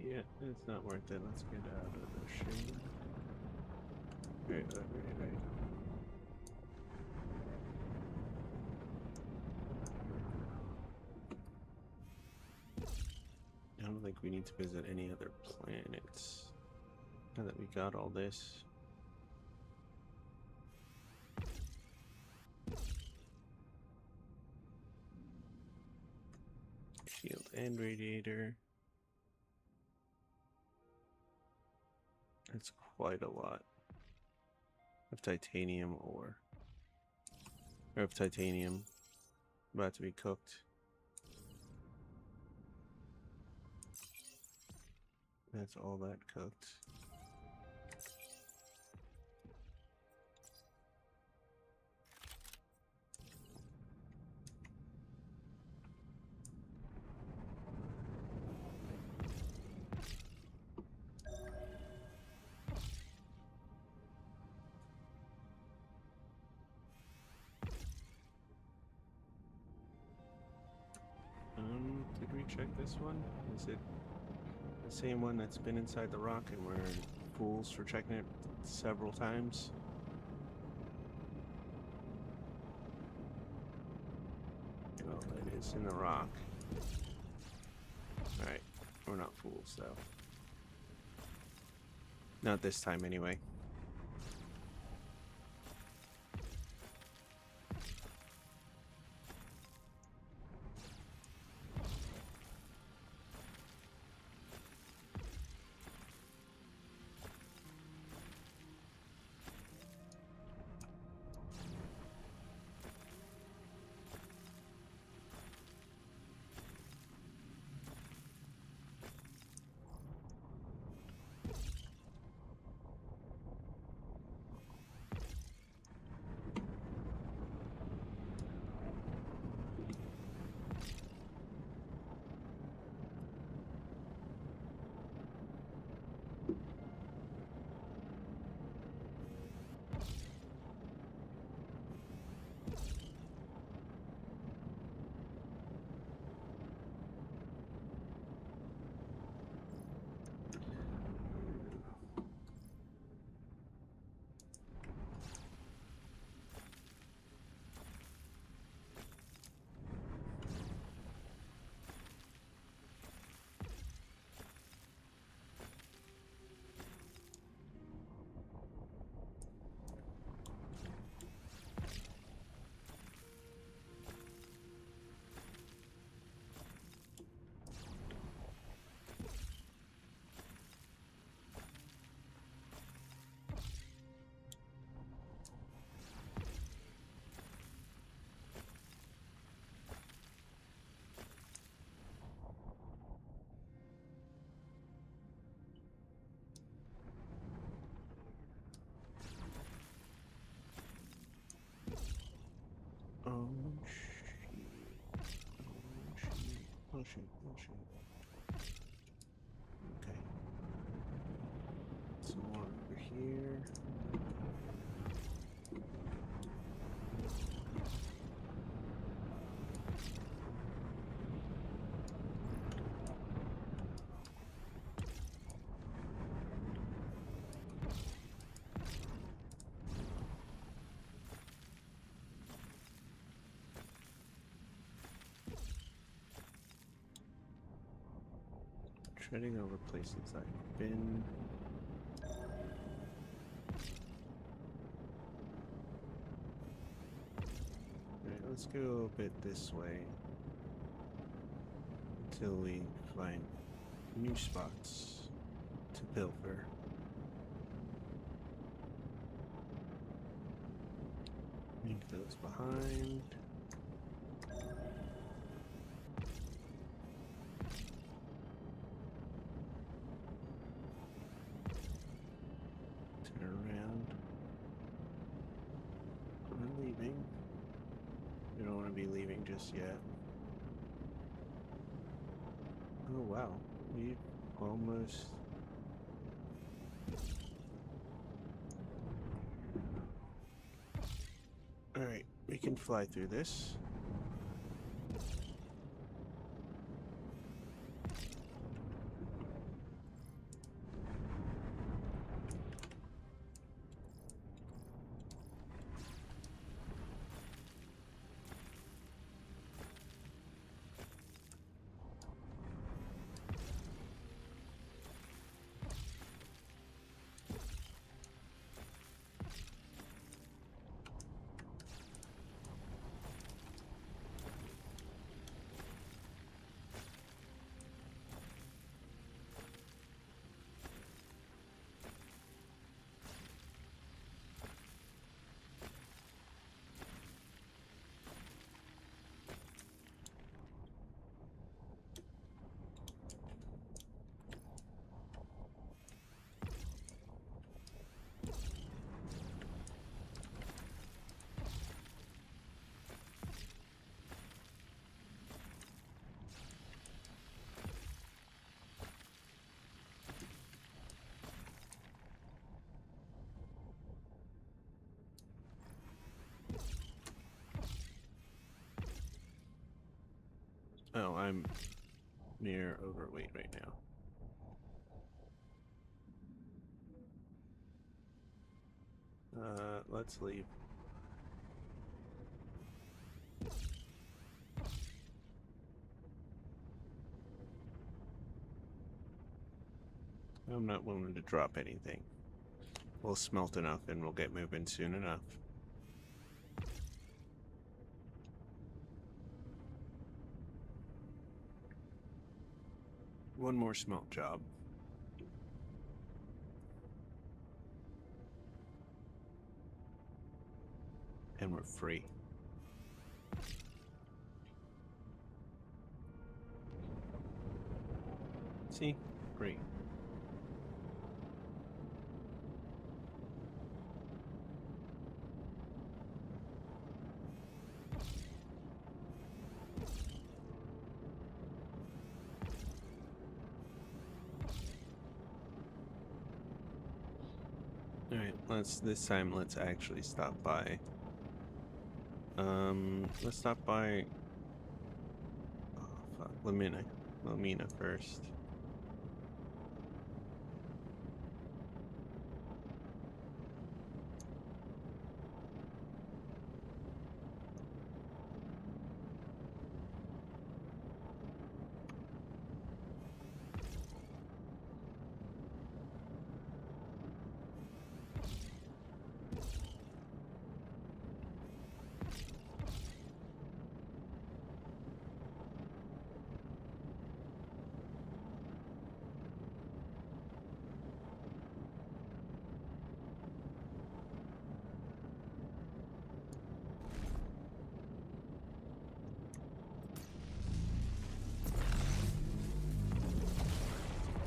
Yeah, it's not worth it. Let's get out of the shade. Right. I don't think we need to visit any other planets. Now that we got all this. Shield and radiator. That's quite a lot of titanium ore. Or of titanium about to be cooked. That's all that cooked. Did we check this one? Is it the same one that's been inside the rock and we're fools for checking it several times? Oh, it is in the rock. Alright, we're not fools though. Not this time anyway. Okay. Some more over here. Treading over places I've been. Alright, let's go a bit this way until we find new spots to pilfer. Leave those behind. Turn around. We're leaving. We don't want to be leaving just yet. Oh wow, we've almost... Alright, we can fly through this. Oh, I'm near overweight right now. Let's leave. I'm not willing to drop anything. We'll smelt enough and we'll get moving soon enough. One more smelt job. And we're free. See? Great. Alright, this time let's actually stop by. Let's stop by Lamina first.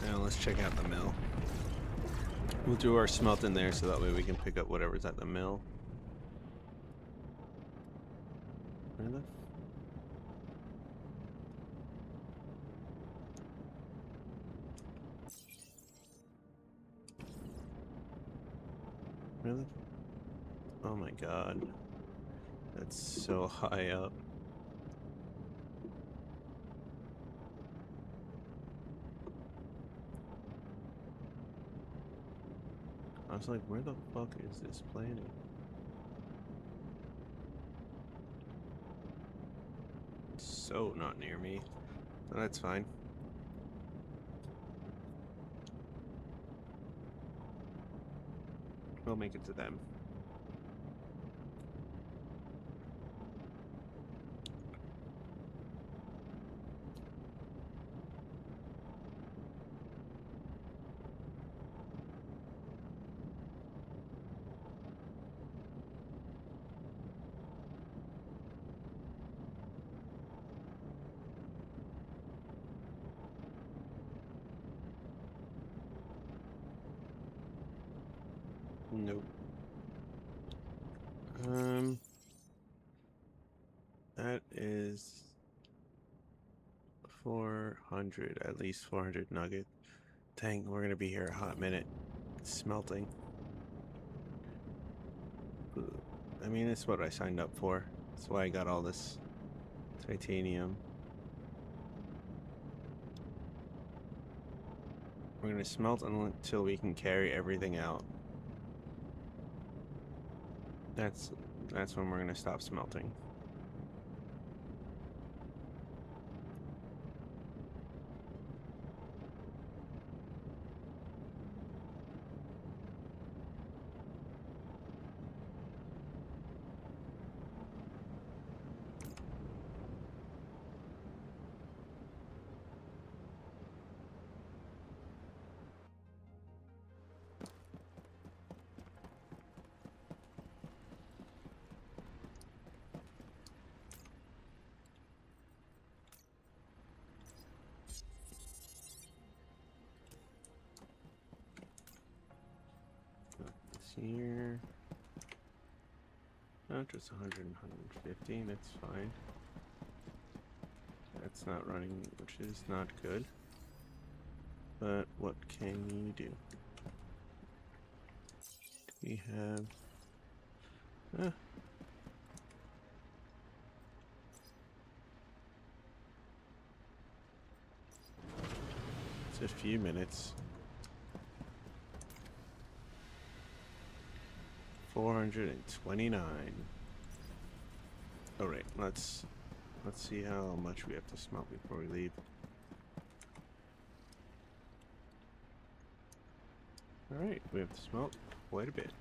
Now let's check out the mill. We'll do our smelt in there so that way we can pick up whatever's at the mill. Where the... Where the... Oh my god. That's so high up. I was like, where the fuck is this planet? So not near me. So that's fine. We'll make it to them. Nope. That is 400, at least 400 nugget. Dang, we're gonna be here a hot minute. It's smelting. I mean, it's what I signed up for. That's why I got all this titanium. We're gonna smelt until we can carry everything out. That's when we're gonna stop smelting. Here. Oh, just 100 and 150, that's fine. That's not running, which is not good. But what can you do? We have... It's a few minutes. 429. All right, let's see how much we have to smelt before we leave. All right, we have to smelt quite a bit.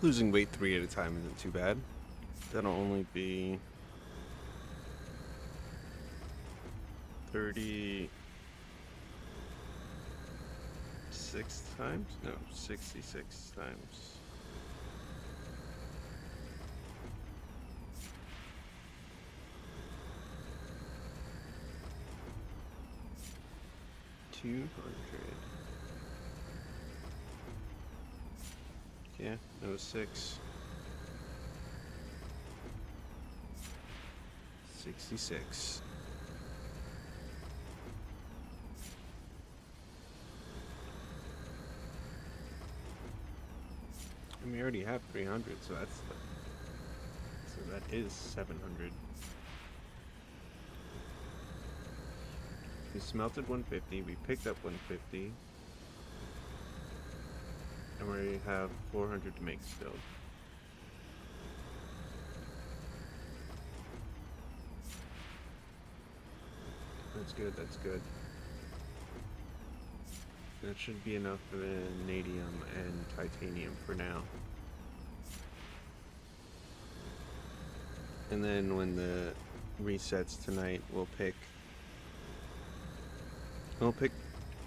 Losing weight 3 at a time isn't too bad. That'll only be 36 times? No, 66 times. $200. Yeah, it was 6. 66. And we already have 300, so that is 700. We smelted 150, we picked up 150. And we have 400 to make still. That's good, that's good. That should be enough vanadium and titanium for now. And then when the resets tonight, we'll pick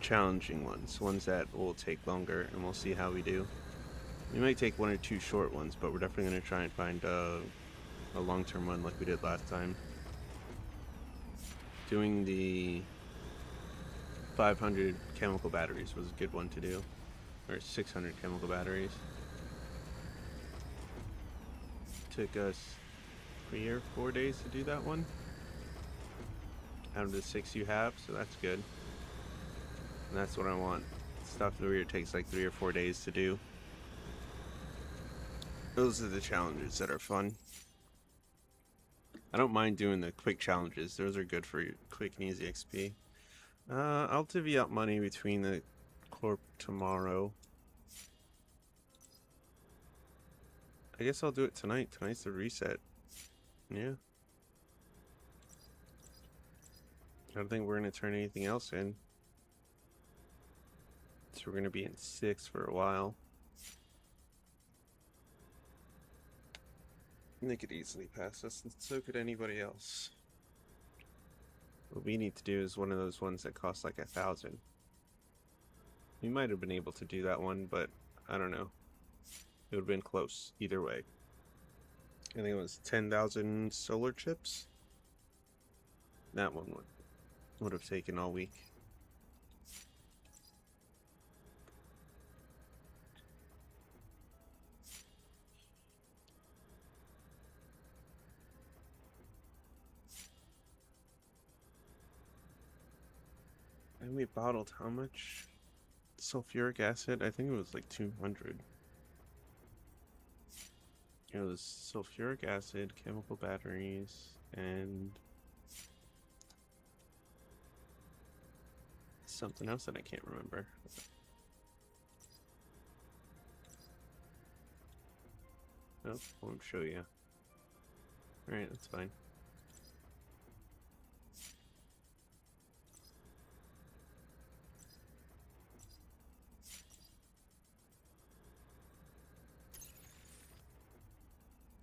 challenging ones that will take longer, and we'll see how we do. We might take 1 or 2 short ones, but we're definitely going to try and find a long-term one like we did last time. Doing the 500 chemical batteries was a good one to do. or 600 chemical batteries. Took us 3 or 4 days to do that one out of the 6 you have, so that's good. And that's what I want. Stuff where it takes like 3 or 4 days to do. Those are the challenges that are fun. I don't mind doing the quick challenges. Those are good for quick and easy XP. I'll divvy up money between the corp tomorrow. I guess I'll do it tonight. Tonight's the reset. Yeah. I don't think we're going to turn anything else in. So we're going to be in 6 for a while. And they could easily pass us, and so could anybody else. What we need to do is one of those ones that costs like 1,000. We might have been able to do that one, but I don't know. It would have been close either way. I think it was 10,000 solar chips. That one would have taken all week. And we bottled how much sulfuric acid? I think it was like 200. It was sulfuric acid, chemical batteries, and something else that I can't remember. Nope, won't show you. Alright, that's fine.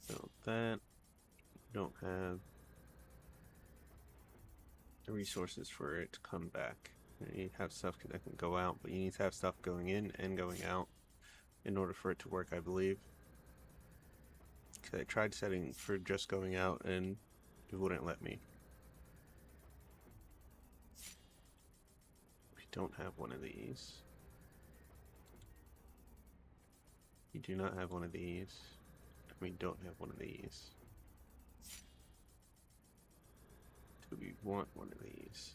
So that don't have the resources for it to come back. You need to have stuff that can go out, but you need to have stuff going in and going out in order for it to work, I believe. Because I tried setting for just going out and it wouldn't let me. We don't have one of these. We do not have one of these. We don't have one of these. Do we want one of these?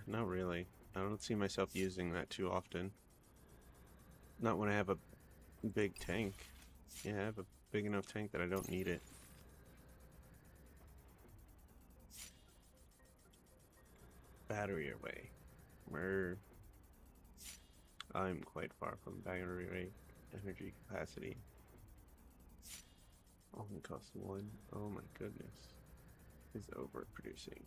Not really. I don't see myself using that too often. Not when I have a big tank. Yeah, I have a big enough tank that I don't need it. Battery array. I'm quite far from battery array energy capacity. Only costs 1. Oh my goodness. Is overproducing.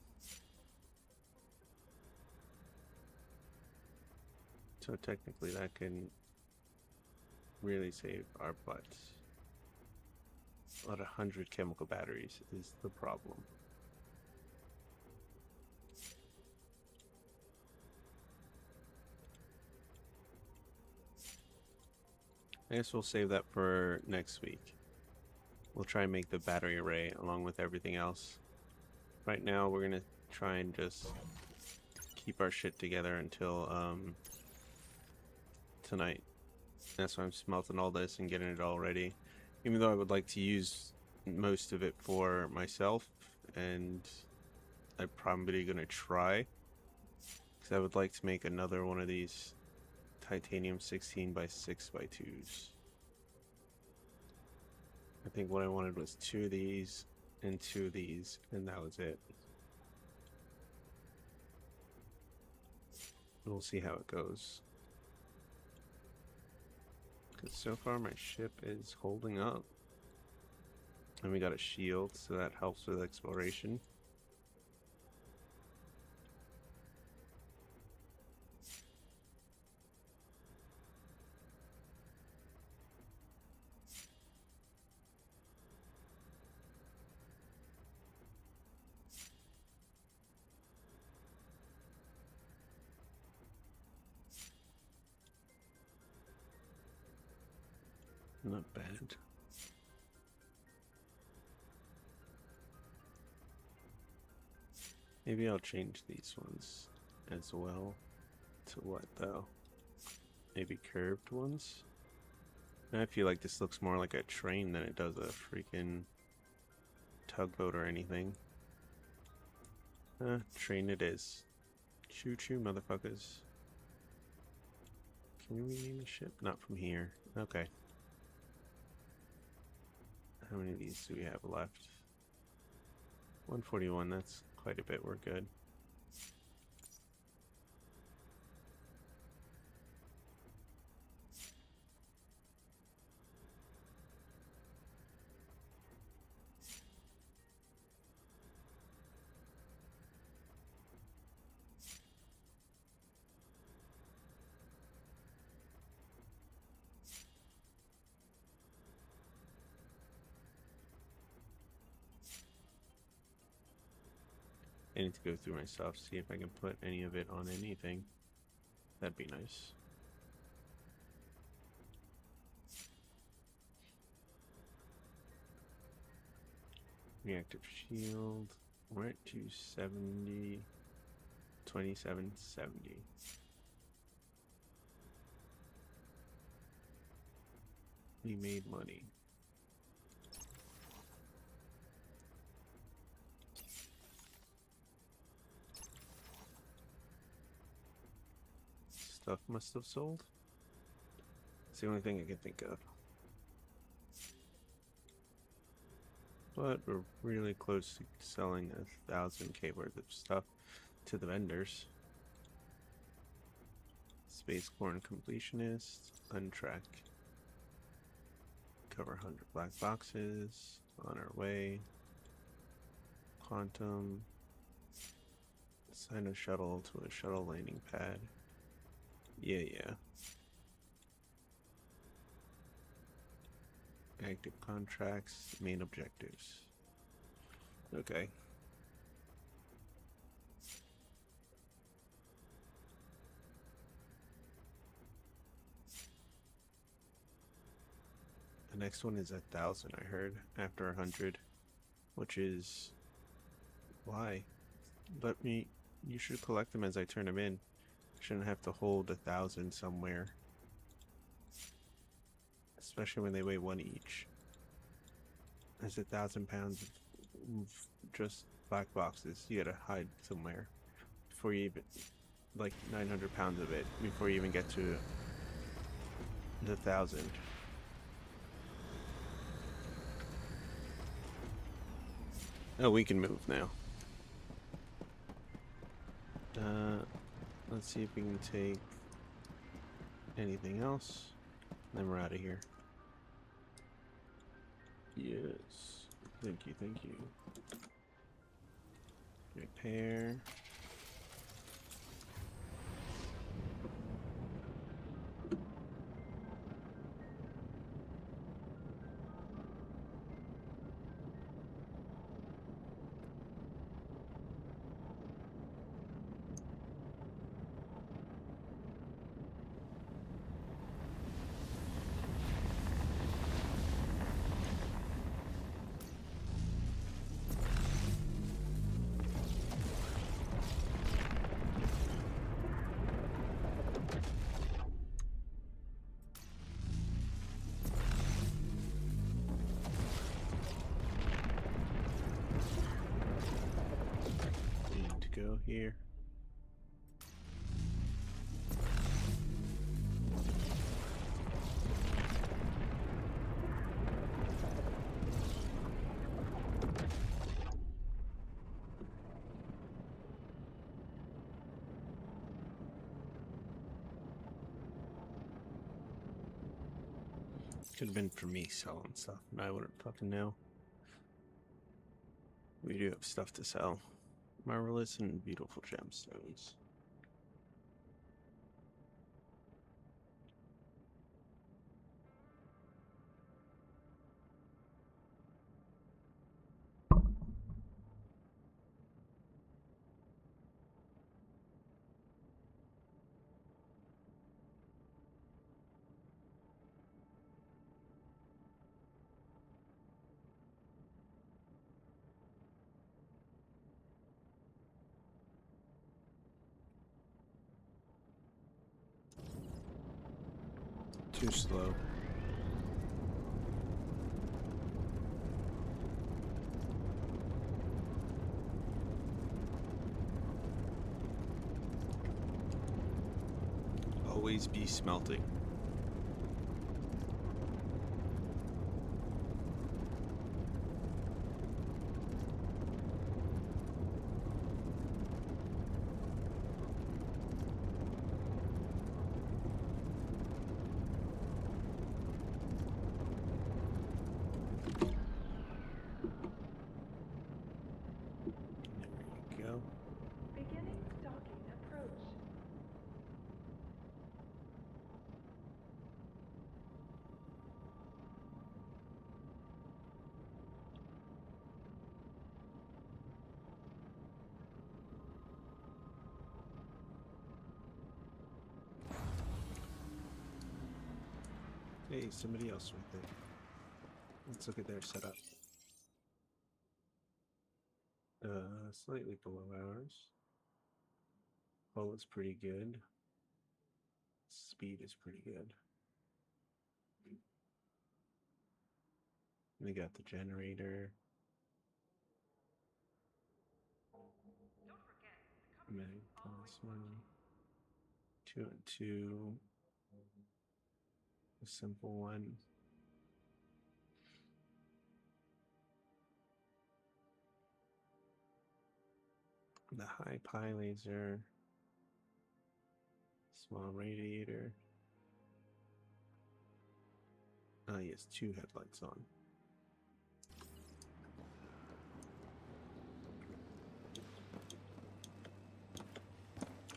So technically that can really save our butts. About 100 chemical batteries is the problem. I guess we'll save that for next week. We'll try and make the battery array along with everything else. Right now we're gonna try and just keep our shit together until tonight. That's why I'm smelting all this and getting it all ready. Even though I would like to use most of it for myself, and I'm probably gonna try, because I would like to make another one of these titanium 16 by 6 by 2s. I think what I wanted was 2 of these and 2 of these, and that was it. We'll see how it goes. Because so far my ship is holding up. And we got a shield, so that helps with exploration. Not bad. Maybe I'll change these ones as well. To what though? Maybe curved ones? I feel like this looks more like a train than it does a freaking tugboat or anything. Train it is. Choo choo, motherfuckers. Can we rename the ship? Not from here. Okay. How many of these do we have left? 141, that's quite a bit. We're good. I need to go through my stuff, see if I can put any of it on anything. That'd be nice. Reactive shield. We're at 270. 2770. We made money. Stuff must have sold. It's the only thing I can think of. But we're really close to selling 1,000K worth of stuff to the vendors. Space Corn Completionist, Untrack. Cover 100 black boxes. On our way. Quantum. Assign a shuttle to a shuttle landing pad. Yeah. Active contracts, main objectives. Okay. The next one is 1,000, I heard, after 100, which is why. You should collect them as I turn them in. Shouldn't have to hold 1,000 somewhere. Especially when they weigh 1 each. There's 1,000 pounds of just black boxes you gotta hide somewhere before you even, like 900 pounds of it before you even get to the 1,000. Oh, we can move now. Let's see if we can take anything else. Then we're out of here. Yes. Thank you. Repair. Go here. Could have been for me selling stuff, and I wouldn't fucking know. We do have stuff to sell. Marvelous and beautiful gemstones. Too slow. Always be smelting. There you go. Beginning docking approach. Hey, somebody else right there. Let's look at their setup. Slightly below ours. Hull is pretty good. Speed is pretty good. We got the generator. Mag plus 2 and 2. A simple one. The high pi laser. Small radiator. Ah, yes, 2 headlights on.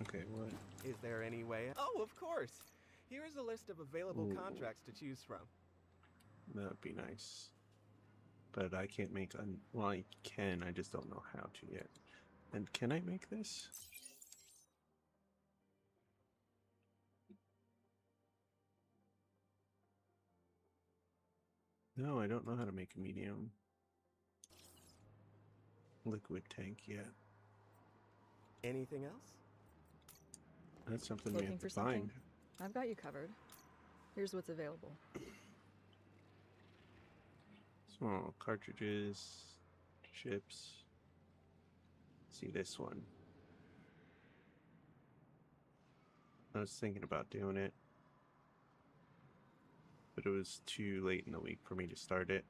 Okay, what? Is there any way? Oh, of course. Here is a list of available Ooh. contracts to choose from. That would be nice. But I can't make well, I can, I just don't know how to yet. And can I make this? No, I don't know how to make a medium liquid tank yet. Anything else? That's something we Looking have for to something? find. I've got you covered. Here's what's available. Small cartridges, chips. See this one. I was thinking about doing it, but it was too late in the week for me to start it.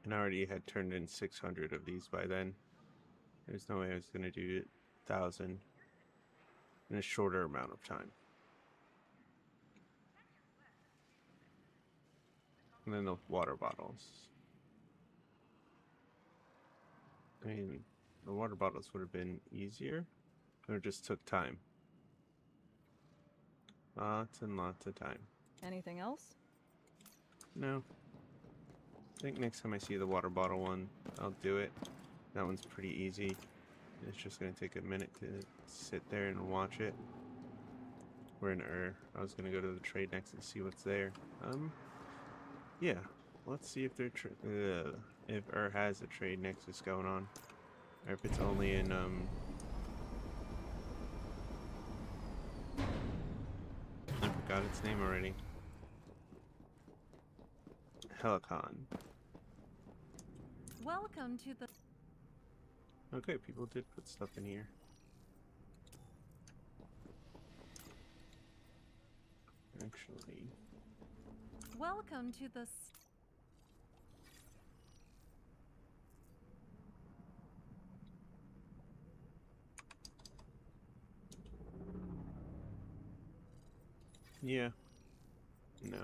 And I already had turned in 600 of these by then. There's no way I was going to do 1,000 in a shorter amount of time. And then the water bottles. I mean, the water bottles would have been easier, but it just took time. Lots and lots of time. Anything else? No. I think next time I see the water bottle one, I'll do it. That one's pretty easy. It's just going to take a minute to sit there and watch it. We're in I was going to go to the trade next and see what's there. Yeah. Let's see if they're if has a trade nexus going on, or if it's only in I forgot its name already. Helicon. Welcome to the... Okay, people did put stuff in here. Actually, Welcome to the... yeah. No. I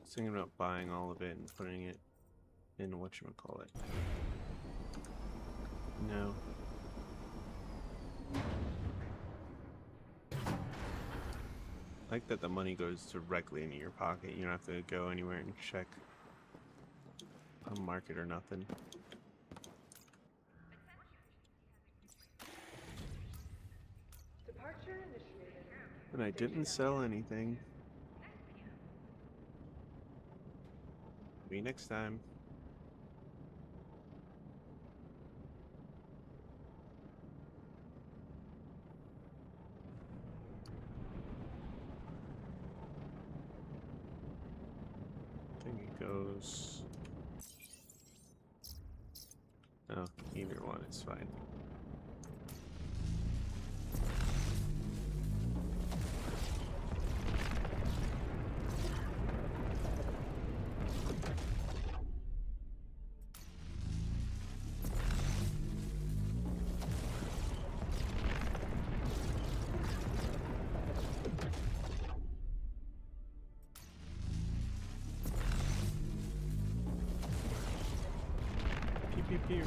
was thinking about buying all of it and putting it in whatchamacallit. No. I like that the money goes directly into your pocket. You don't have to go anywhere and check a market or nothing. Departure initiated. And I didn't sell anything. Maybe next time. those? Oh, either one is fine. Pew pew pew.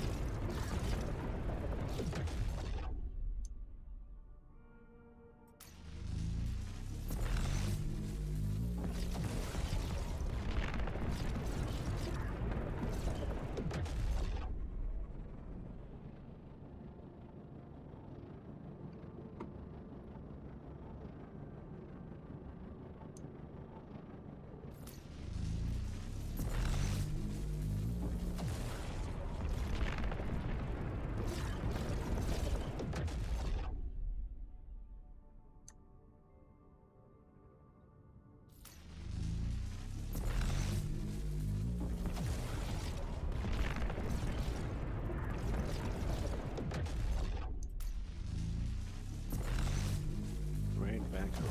Right back home.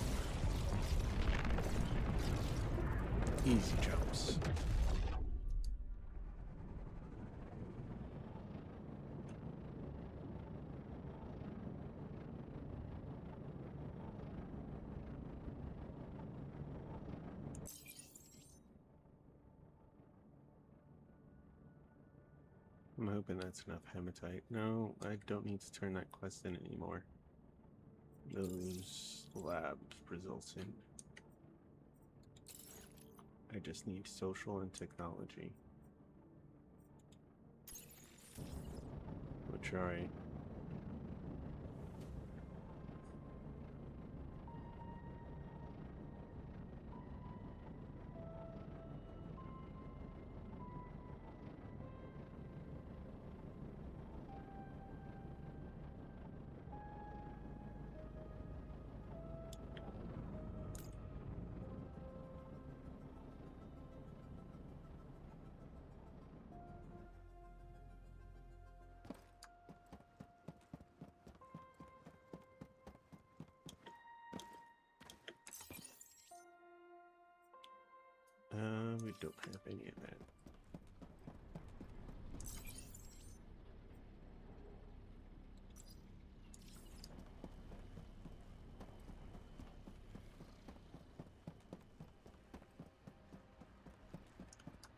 Easy jumps. I'm hoping that's enough hematite. No, I don't need to turn that quest in anymore. Those lab results in. I just need social and technology. Which, alright. We don't have any of that.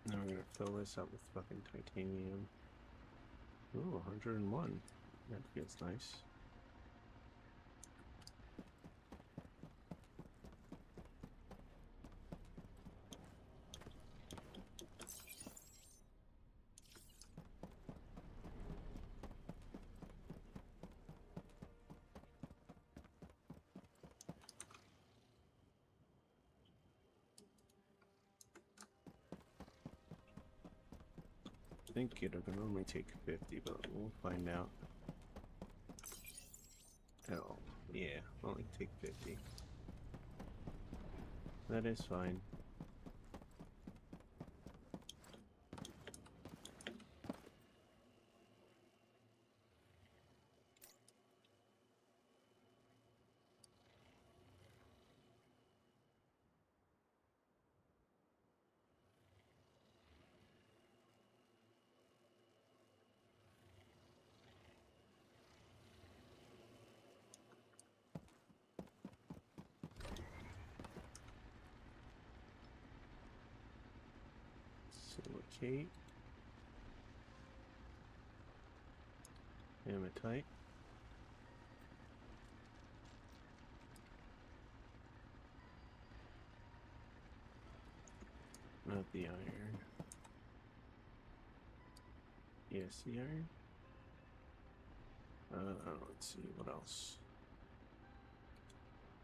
Now we're gonna fill this up with fucking titanium. Ooh, 101. That feels nice. I think it'll only take 50, but we'll find out. Oh, yeah, only take 50. That is fine. Silicate. Hematite. Not the iron. Yes, the iron. Let's see, what else?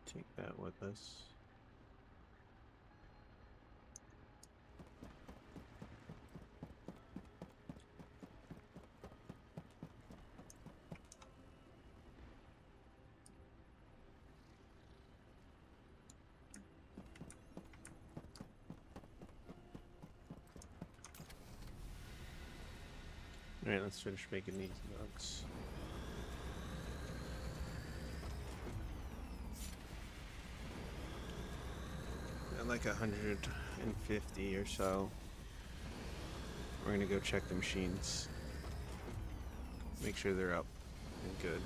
Take that with us. Alright, let's finish making these nugs. At like 150 or so. We're gonna go check the machines. Make sure they're up and good.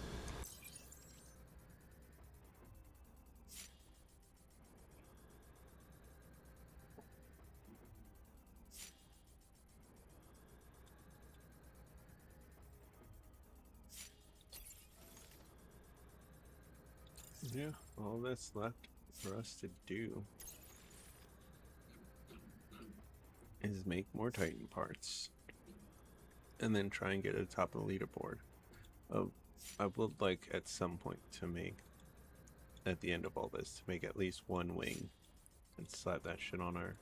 Yeah, all that's left for us to do is make more Titan parts and then try and get to the top of the leaderboard. Oh, I would like at some point to make, at the end of all this, to make at least one wing and slap that shit on our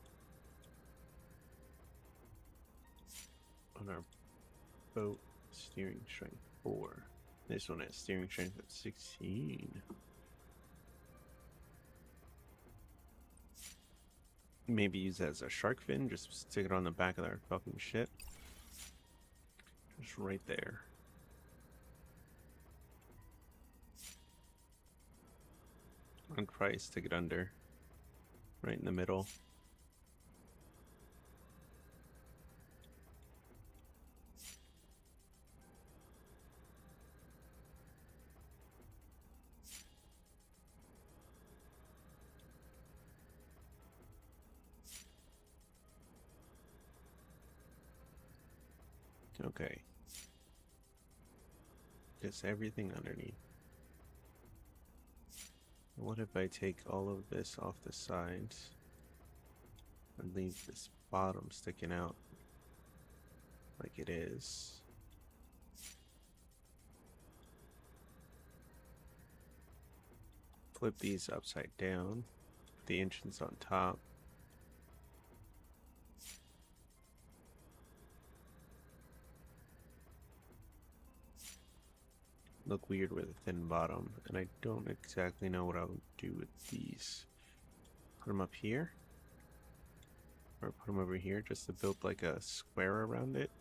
boat. Steering strength 4. This one has steering strength of 16. Maybe use that as a shark fin, just stick it on the back of our fucking ship. Just right there. I'd probably stick it under. Right in the middle. Okay. Just everything underneath. What if I take all of this off the sides and leave this bottom sticking out like it is? Flip these upside down, put the engines on top. Look weird with a thin bottom, and I don't exactly know what I would do with these. Put them up here, or put them over here just to build like a square around it.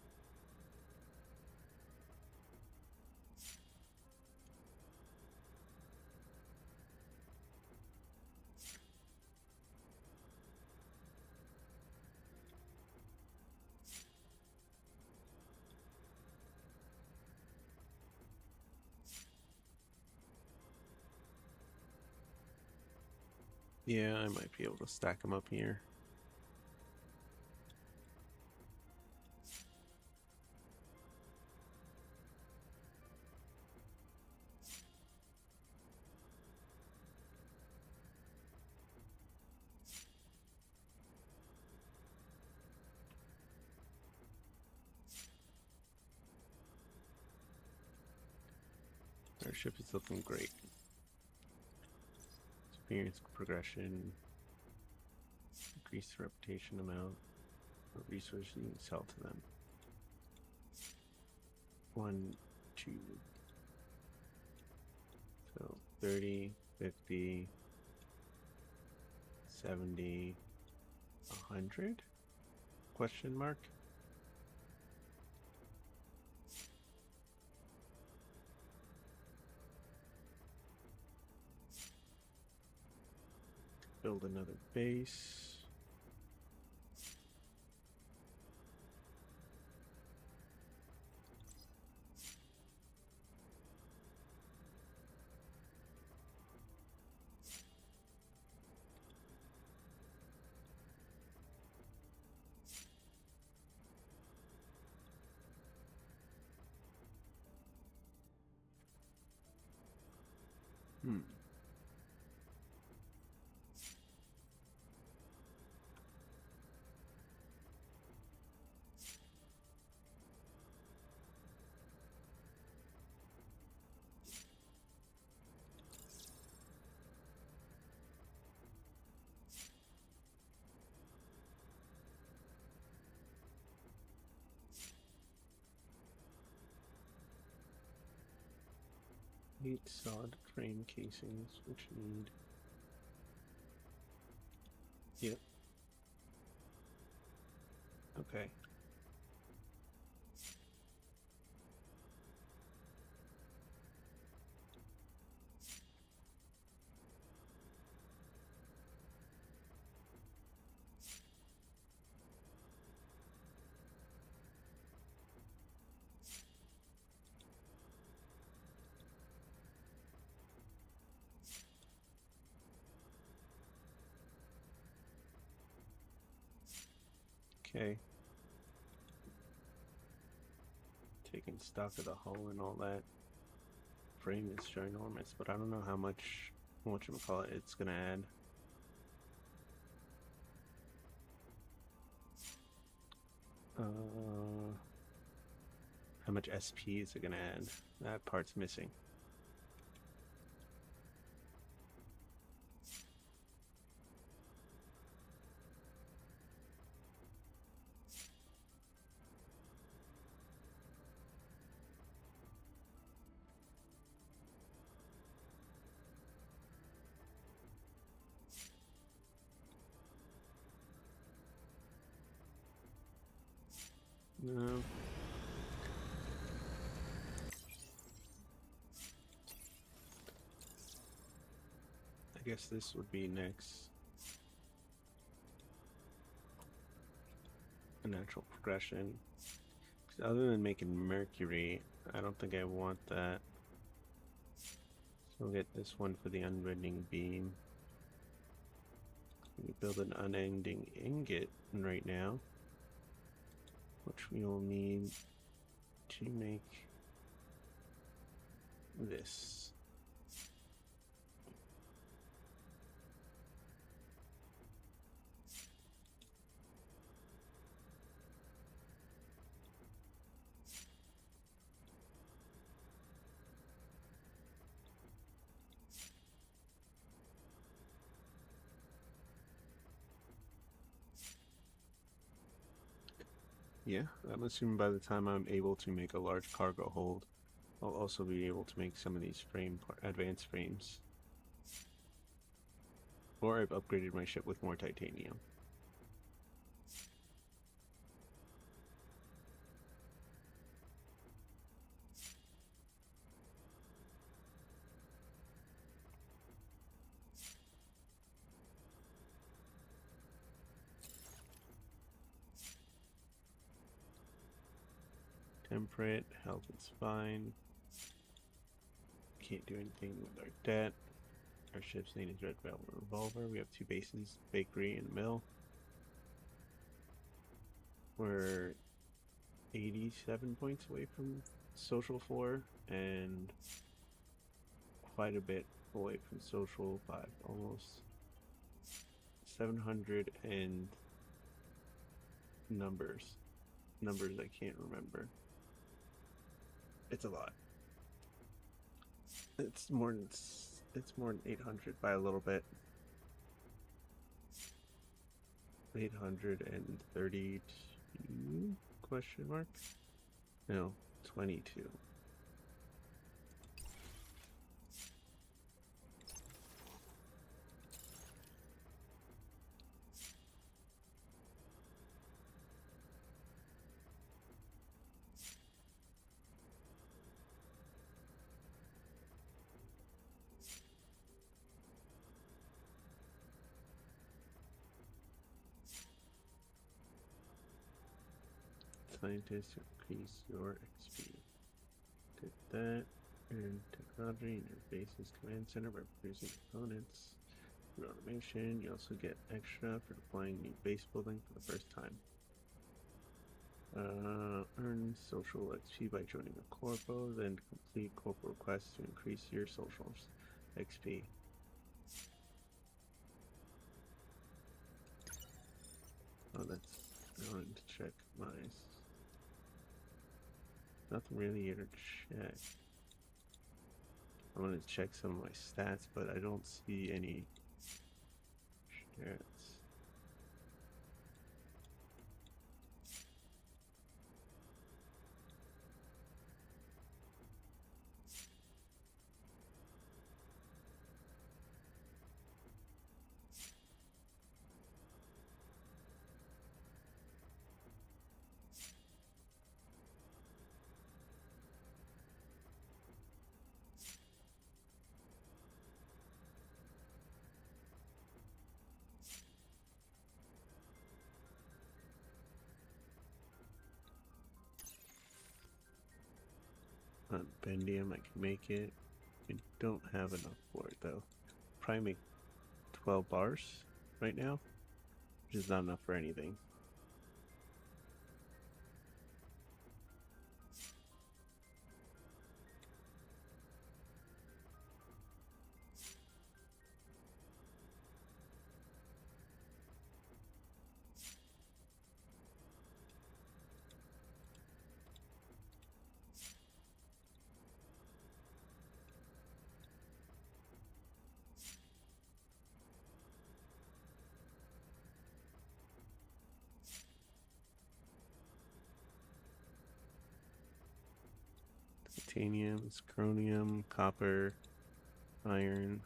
Yeah, I might be able to stack them up here. Our ship is looking great. Experience progression. Increase the reputation amount. What resources you can sell to them. 1, 2. So 30, 50, 70, 100? Question mark? Build another base. Hmm. Eight solid frame casings, which need. Yep. Okay. Okay. Taking stock of the hull and all that. Frame is ginormous, but I don't know how much whatchamacallit it's gonna add. How much SP is it gonna add? That part's missing. No. I guess this would be next. A natural progression. 'Cause other than making Mercury, I don't think I want that. So we'll get this one for the unbending beam. We build an unending ingot right now, which we will need to make this. Yeah, I'm assuming by the time I'm able to make a large cargo hold, I'll also be able to make some of these advanced frames. Or I've upgraded my ship with more titanium. Temperate, health is fine. Can't do anything with our debt. Our ship's name is Red Velvet Revolver. We have 2 bases, bakery and mill. We're 87 points away from social 4 and quite a bit away from social 5, almost 700 and numbers I can't remember. It's a lot. It's more than 800 by a little bit. 832 question mark? No, 22. Scientists increase your XP. Did that. And technology in your base's command center by producing components. Through automation, you also get extra for deploying new base building for the first time. Earn social XP by joining a corpo, then complete corpo requests to increase your socials XP. Oh, that's. I wanted to check my. Nothing really here to check. I want to check some of my stats, but I don't see any stats. On Bendium, I can make it. I don't have enough for it though. Probably make 12 bars right now, which is not enough for anything. titanium, chromium, copper, iron.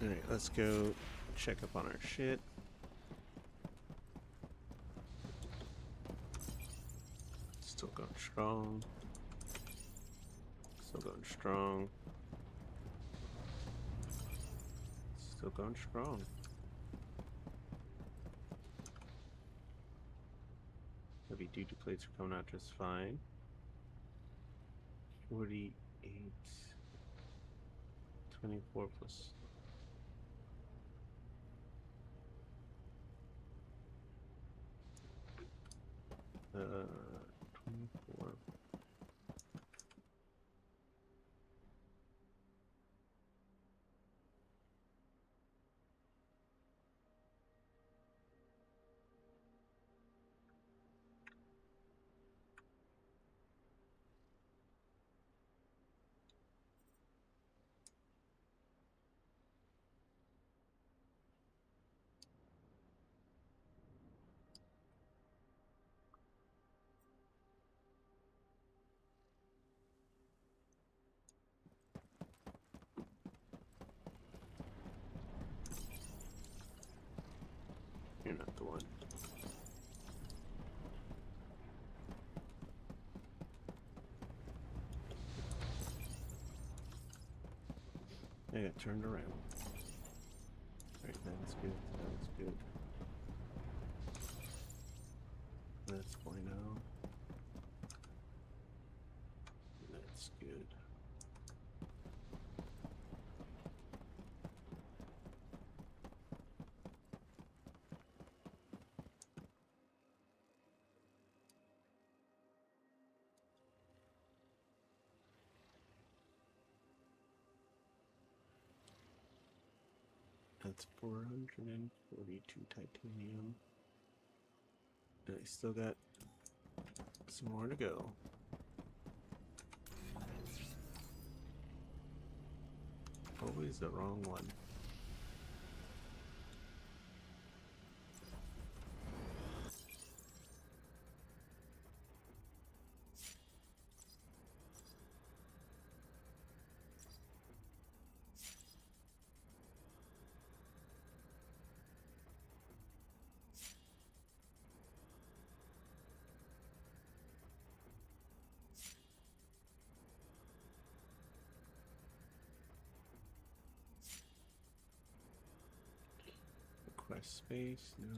Alright, let's go check up on our shit. Still going strong. Still going strong. Still going strong. Heavy duty plates are coming out just fine. 48. 24 plus. Uh, 24. You're not the one. I got turned around. Alright, that's good. That's good. That's bueno. That's good. That's 442 titanium. And I still got some more to go. Always the wrong one. Request space? No.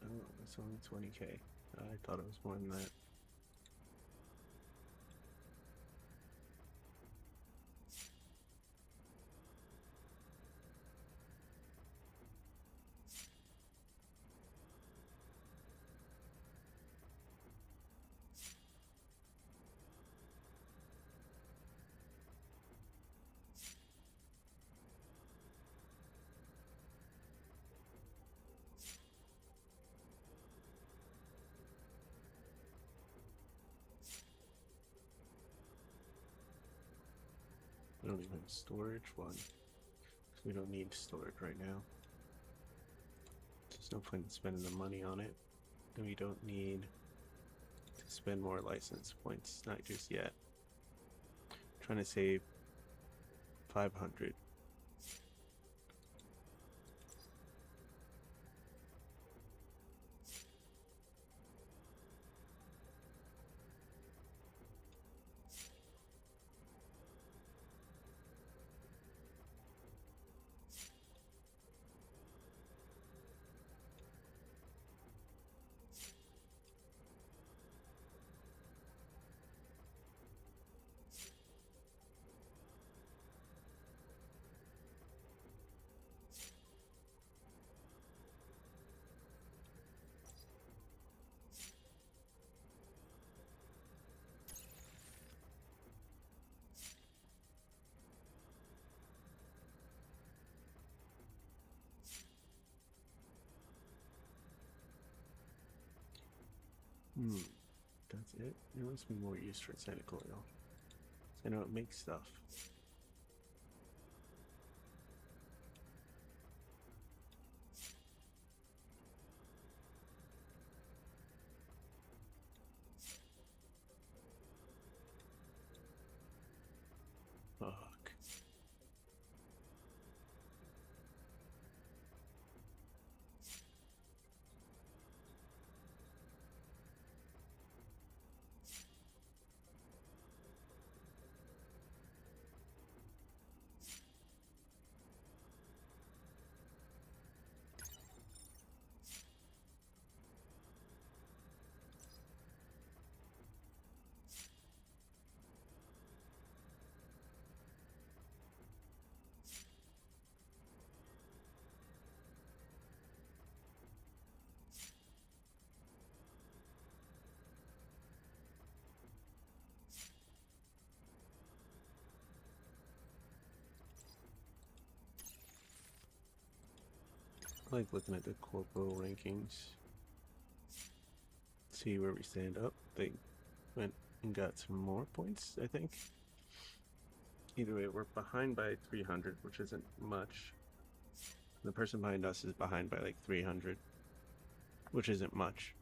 Oh, it's only 20k. I thought it was more than that. I don't even have storage. One. 'Cause we don't need storage right now. There's no point in spending the money on it. And we don't need to spend more license points. Not just yet. Trying to save 500. That's it? There must be more use for synthetic oil. I know it makes stuff. Fuck. I like looking at the corporal rankings. See where we stand up. They went and got some more points, I think. Either way, we're behind by 300, which isn't much. The person behind us is behind by like 300, which isn't much.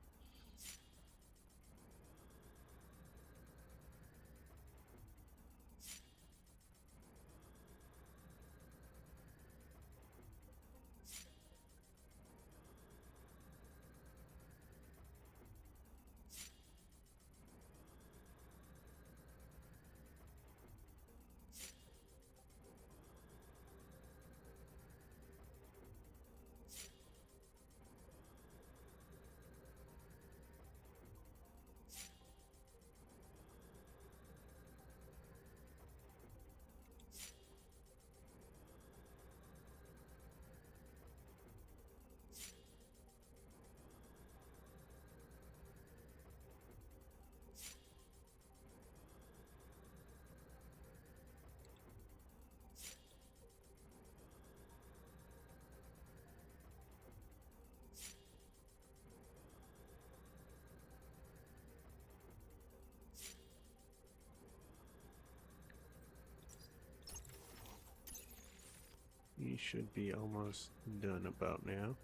We should be almost done about now.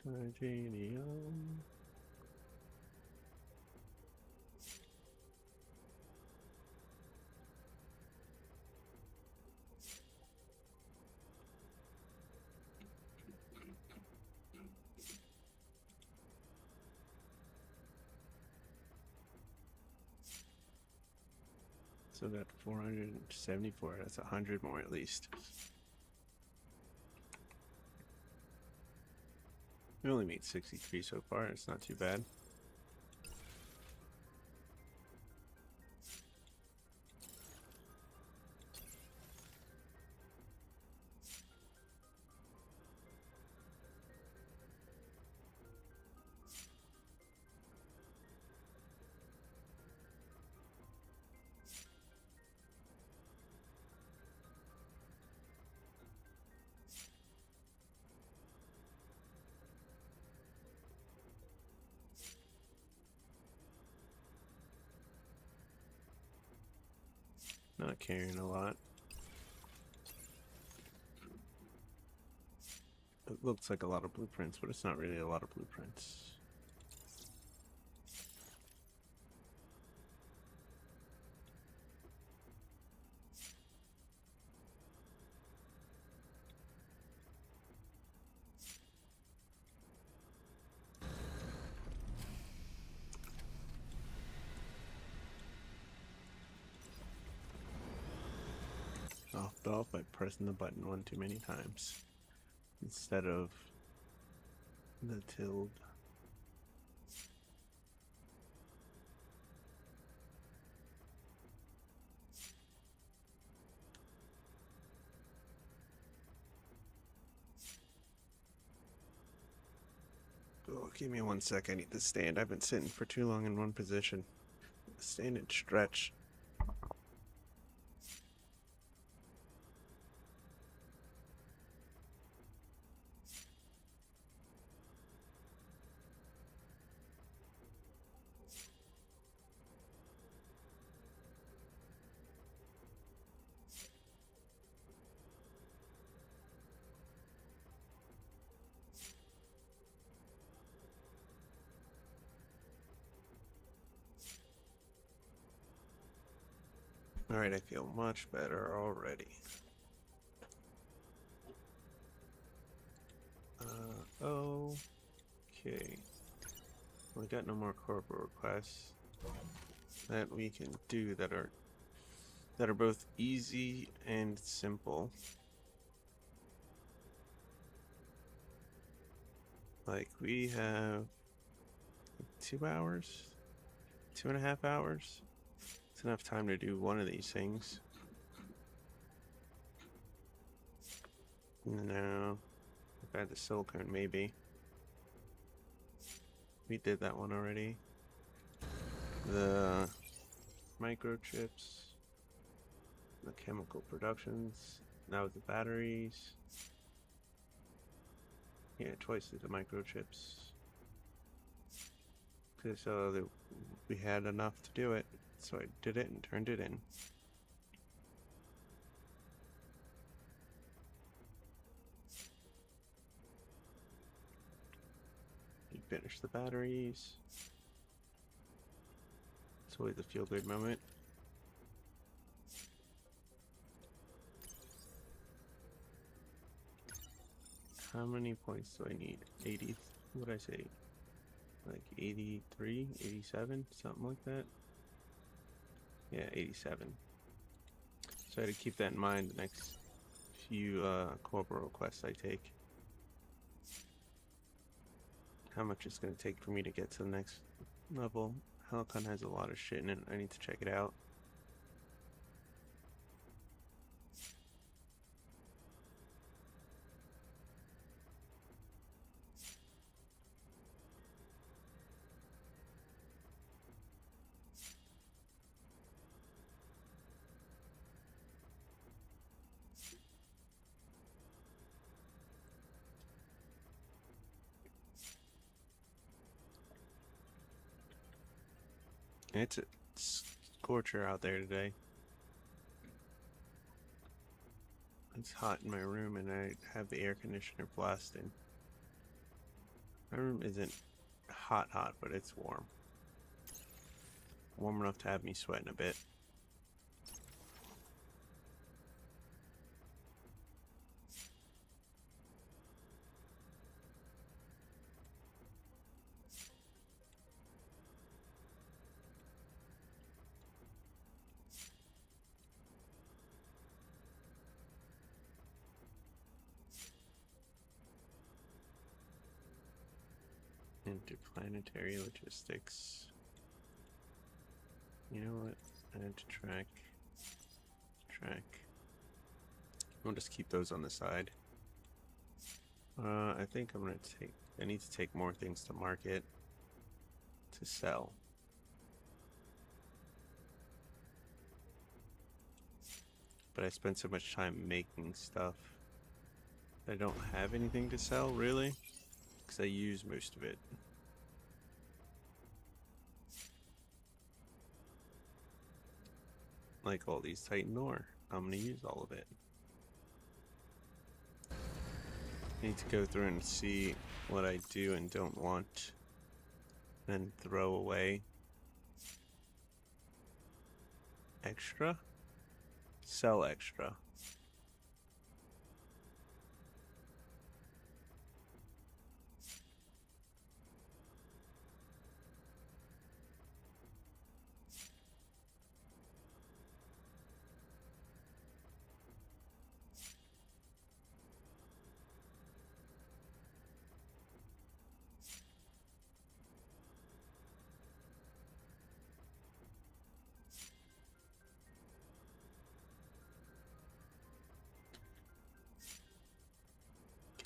Titanium. So that 474, that's 100 more at least. We only made 63 so far, it's not too bad. Not carrying a lot. It looks like a lot of blueprints, but it's not really a lot of blueprints. Off by pressing the button one too many times instead of the tilde. Oh, give me 1 sec. I need to stand. I've been sitting for too long in one position. Stand and stretch. Alright, I feel much better already. Okay. We got no more corporate requests that we can do that are both easy and simple. Like we have 2 hours, 2.5 hours. It's enough time to do one of these things. No, if I had the silicone, maybe. We did that one already. The microchips, the chemical productions. Now with the batteries. Yeah, twice the microchips. So that we had enough to do it, so I did it and turned it in. You finish the batteries. It's always a feel-good moment. How many points do I need? 80. What did I say? Like 83, 87, something like that. Yeah, 87. So I had to keep that in mind the next few corporate requests I take. How much it's going to take for me to get to the next level. Helicon has a lot of shit in it. I need to check it out. It's a scorcher out there today. It's hot in my room and I have the air conditioner blasting. My room isn't hot, but it's warm. Warm enough to have me sweating a bit. Interplanetary logistics. You know what? Add to track. We'll just keep those on the side. I think I'm gonna take. I need to take more things to market to sell. But I spent so much time making stuff that I don't have anything to sell, really, because I use most of it. Like all these Titan ore, I'm gonna use all of it. I need to go through and see what I do and don't want, then throw away. Extra? Sell extra.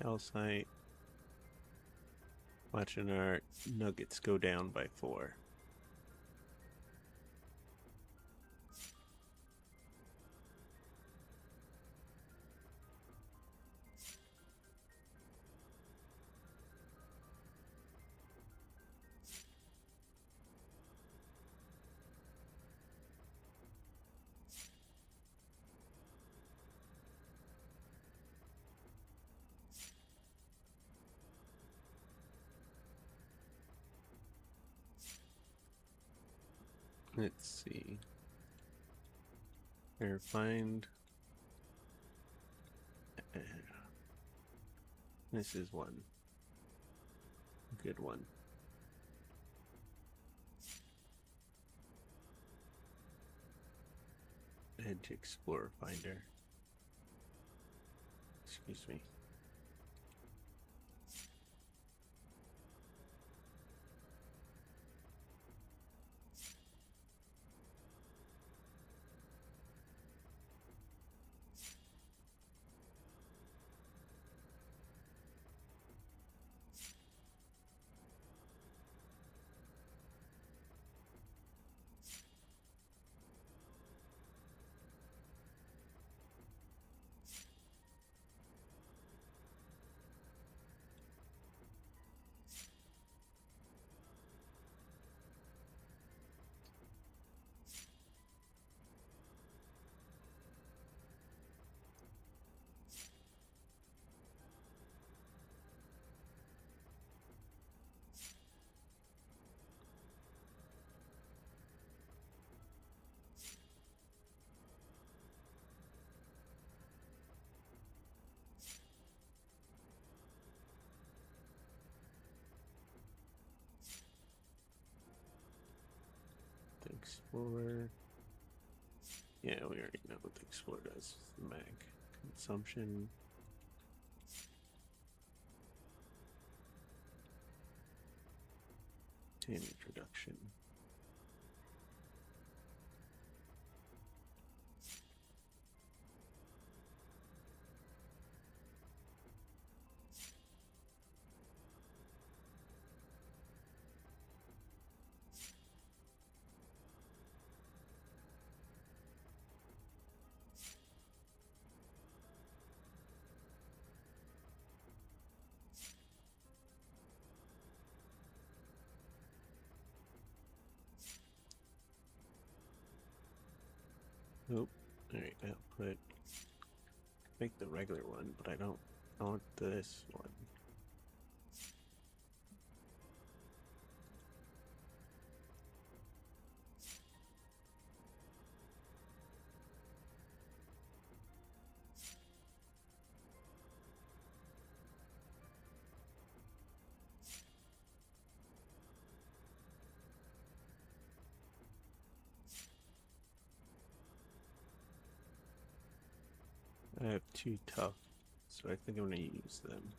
Calcite. Watching our nuggets go down by 4. Let's see. Here, find. This is one. Good one. Edge Explorer Finder. Excuse me. The Explorer. Yeah, we already know what the Explorer does. The mag consumption. Damage reduction. Nope. Alright, output. Make the regular one, but I don't want this one. I have 2 tough, so I think I'm going to use them.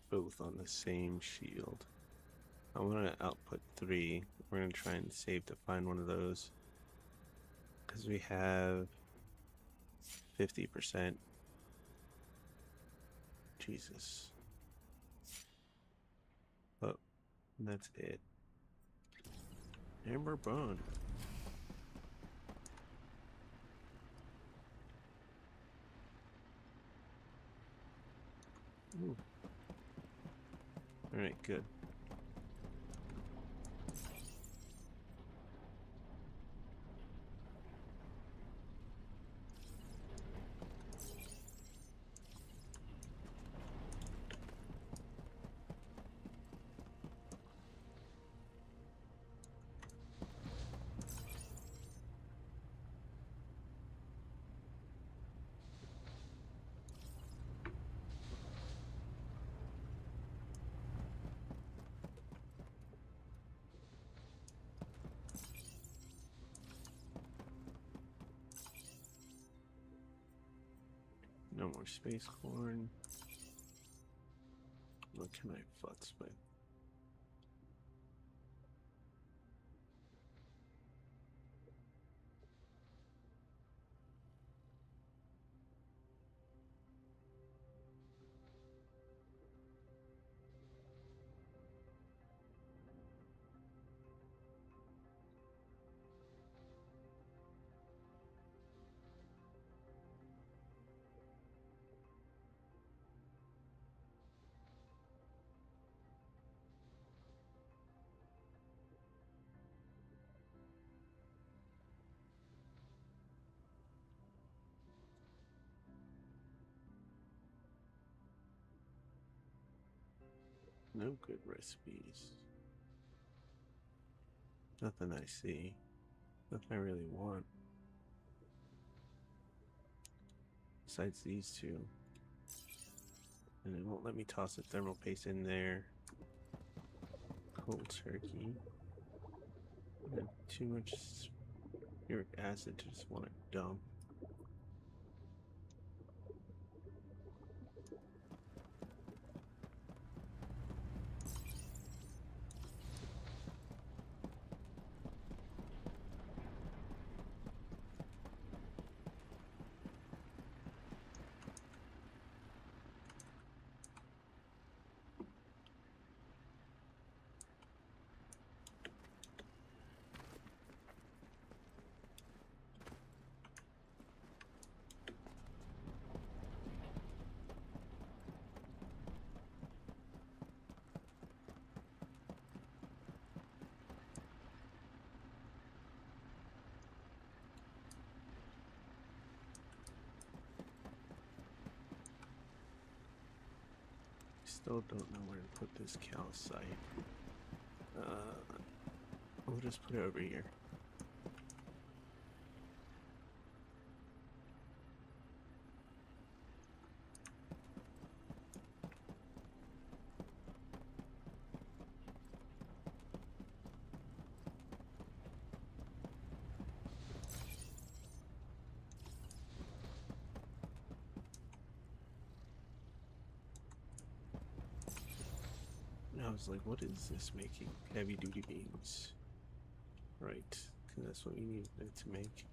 Both on the same shield. I'm going to output 3. We're going to try and save to find one of those. Because we have 50%. Jesus. Oh, that's it. Amber Bone. Ooh. All right, good. No more space corn. What can I futz with? No good recipes. Nothing I see. Nothing I really want. Besides these two. And it won't let me toss the thermal paste in there. Cold turkey. And too much uric acid to just want to dump. Still don't know where to put this calcite. We'll just put it over here. I was like, what is this making? Heavy duty beams. Right, because that's what we need it to make.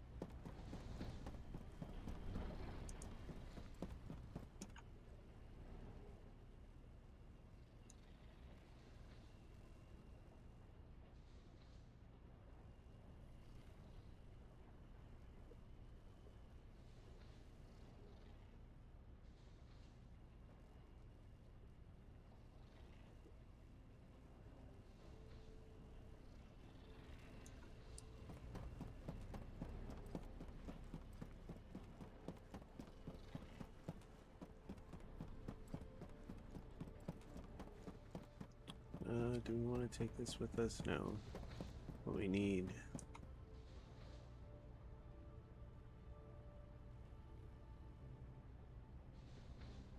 Do we want to take this with us? No. What we need.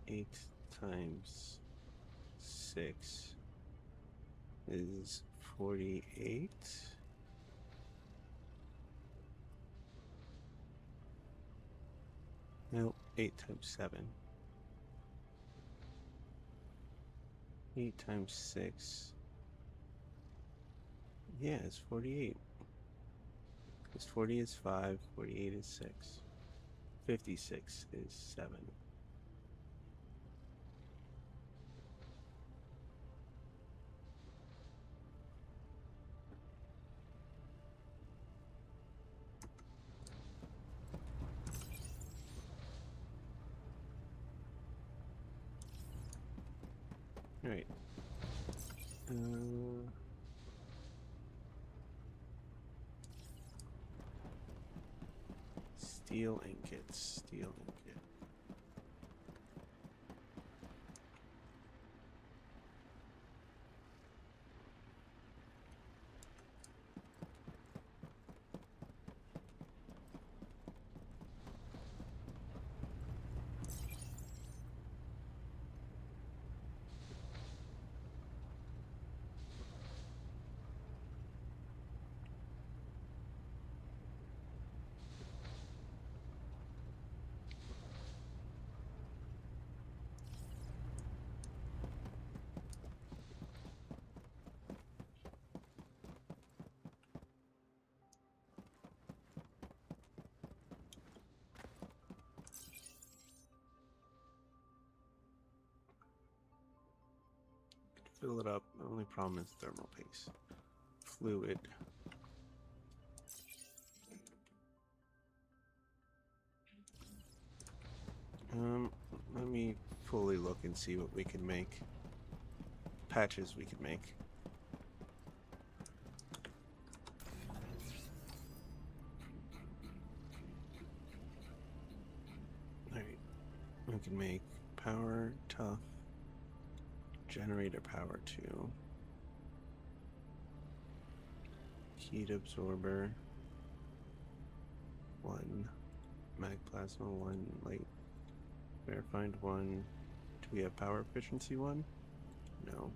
Eight times 6 is 48. No, 8 times 7. 8 times 6. Yeah, it's 48. Because 40 is 5, 48 is 6. 56 is 7. Alright. Steel ingots. Steel ingot. Fill it up. The only problem is thermal paste. Fluid. Let me fully look and see what we can make. Patches we can make. Alright. We can make power, tough, generator power 2, heat absorber, 1. Mag plasma 1. Light verified 1. Do we have power efficiency 1? No.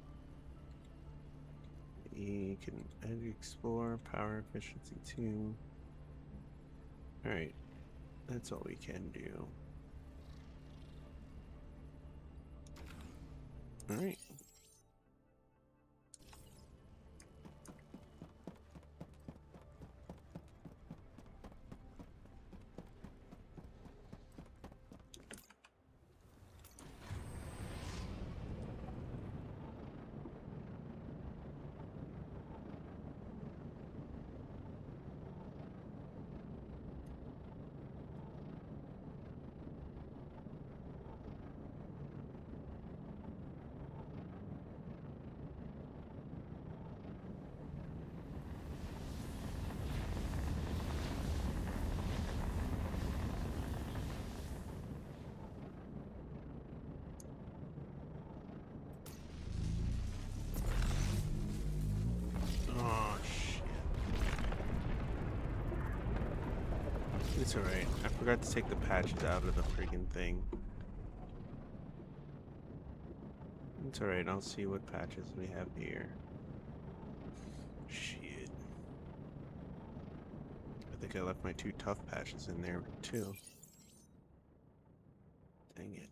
E can edge explore, power efficiency 2. Alright, that's all we can do. Alright. Oh, shit. It's alright. I forgot to take the patches out of the freaking thing. It's alright, I'll see what patches we have here. Shit. I think I left my 2 tough patches in there too. Dang it.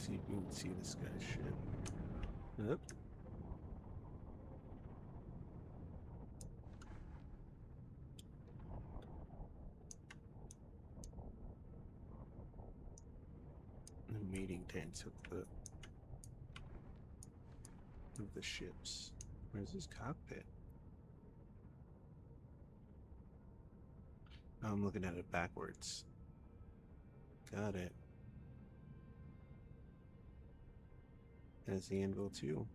See if you can see this guy's shit. Yep. The meeting tanks of the ships. Where's his cockpit? Oh, I'm looking at it backwards. Got it. As the anvil too.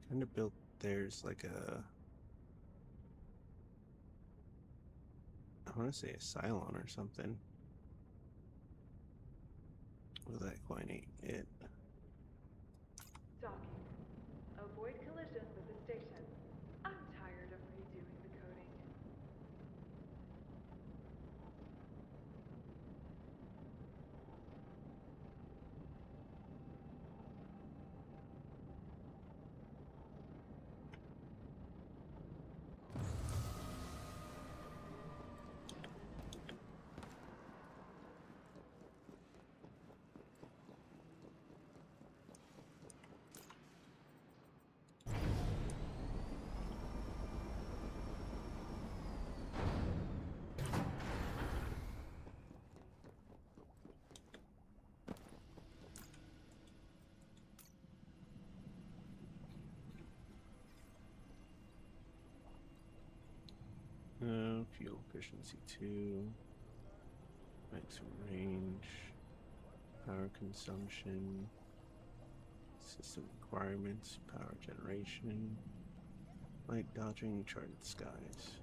Kind of built theirs like a, I want to say a Cylon or something. Well, that quite ain't it. Docking. Avoid collisions with the station. I'm tired of redoing the coding. Fuel efficiency 2. Maximum range. Power consumption. System requirements. Power generation. Light dodging. Charted skies.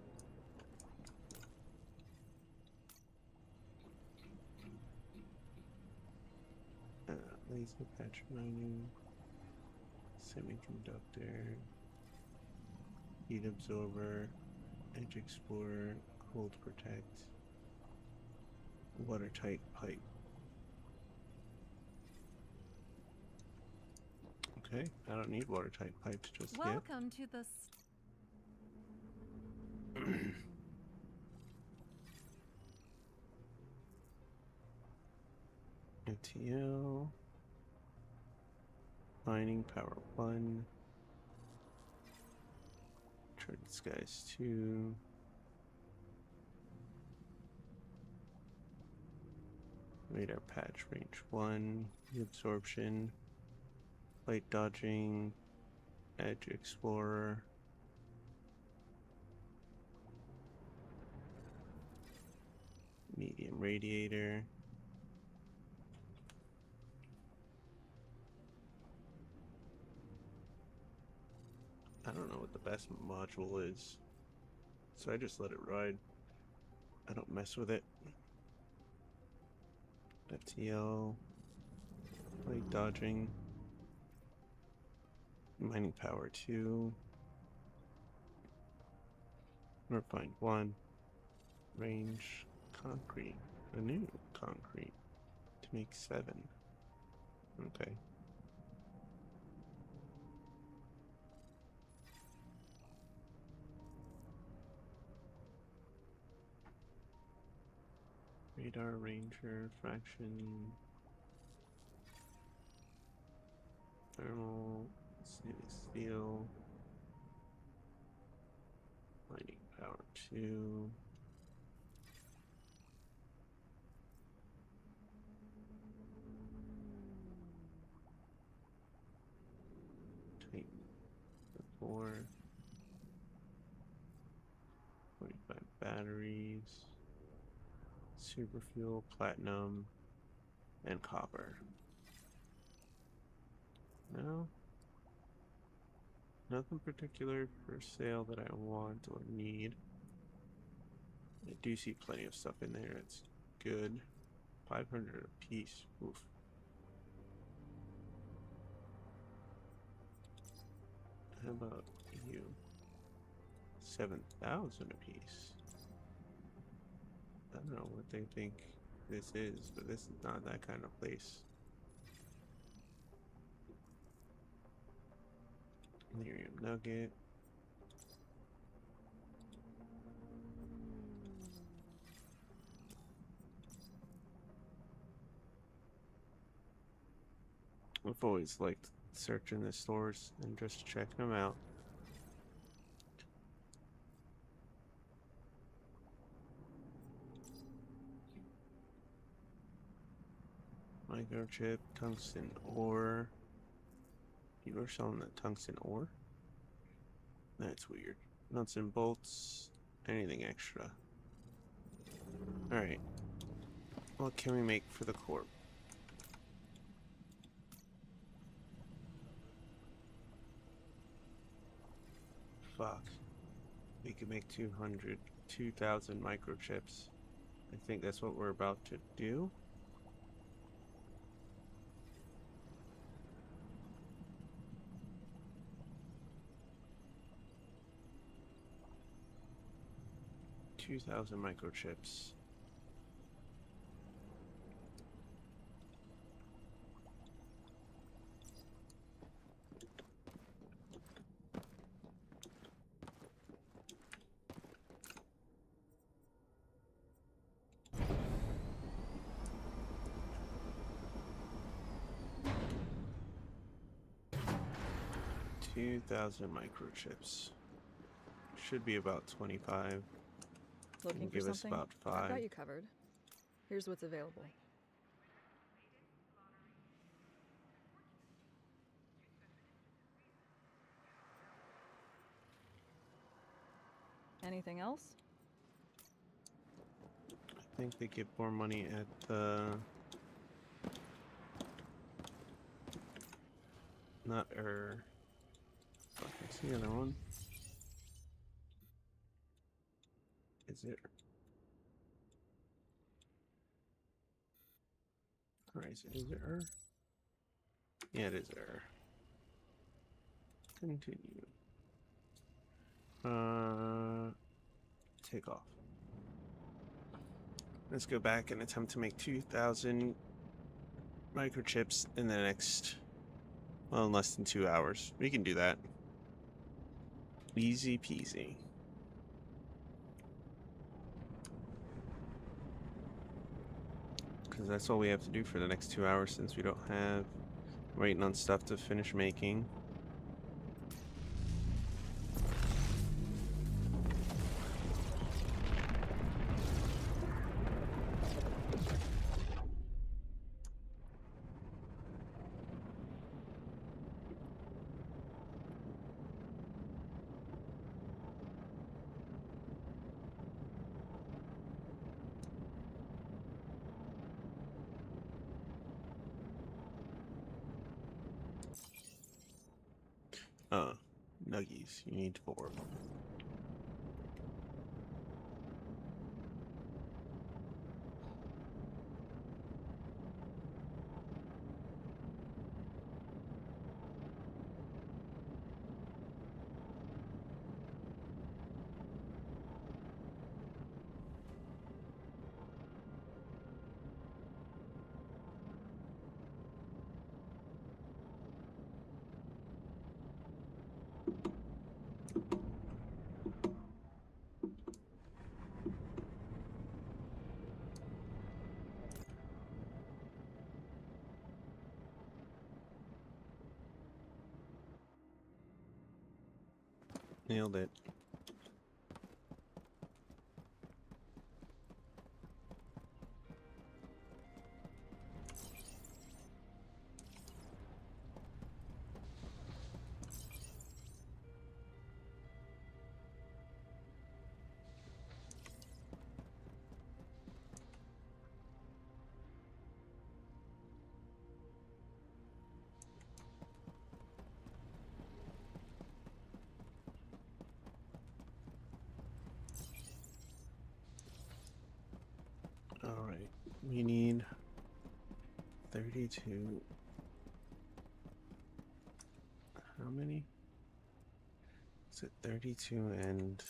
Laser patch mining. Semiconductor. Heat absorber. Edge explorer. Cold protect. Watertight pipe. Okay, I don't need watertight pipes just yet. Welcome to the ATL. Mining power 1. Charted skies 2. Radar patch range 1. Absorption. Light dodging. Edge explorer. Medium radiator. I don't know what the best module is, so I just let it ride. I don't mess with it. FTL, light dodging, mining power 2, refined 1, range concrete, a new concrete to make 7. Okay. Radar ranger, fraction, thermal, stainless steel, mining power 2. Titan 4. 45 batteries. Super fuel, platinum, and copper. No? Nothing particular for sale that I want or need. I do see plenty of stuff in there. It's good. 500 a piece. Oof. How about you? 7,000 a piece. I don't know what they think this is, but this is not that kind of place. Lyrium nugget. I've always liked searching the stores and just checking them out. Microchip, tungsten ore. You are selling the tungsten ore? That's weird. Nuts and bolts. Anything extra. Alright. What can we make for the corp? Fuck. We can make 2,000 microchips. I think that's what we're about to do. $2,000 microchips. $2,000 microchips. Should be about 25. Looking for Give us something? about I've 5. got you covered. Here's what's available. Anything else? I think they get more money at the... Not Fuck, what's the other one? Is it... Horizon, is it Yeah, it is Continue. Take off. Let's go back and attempt to make 2,000 microchips in the next Well, in less than 2 hours. We can do that. Easy peasy. Because that's all we have to do for the next 2 hours since we don't have... Waiting on stuff to finish making. Nuggies. You need 4 of them. Nailed it. Alright, we need 32. How many? Is it 32 and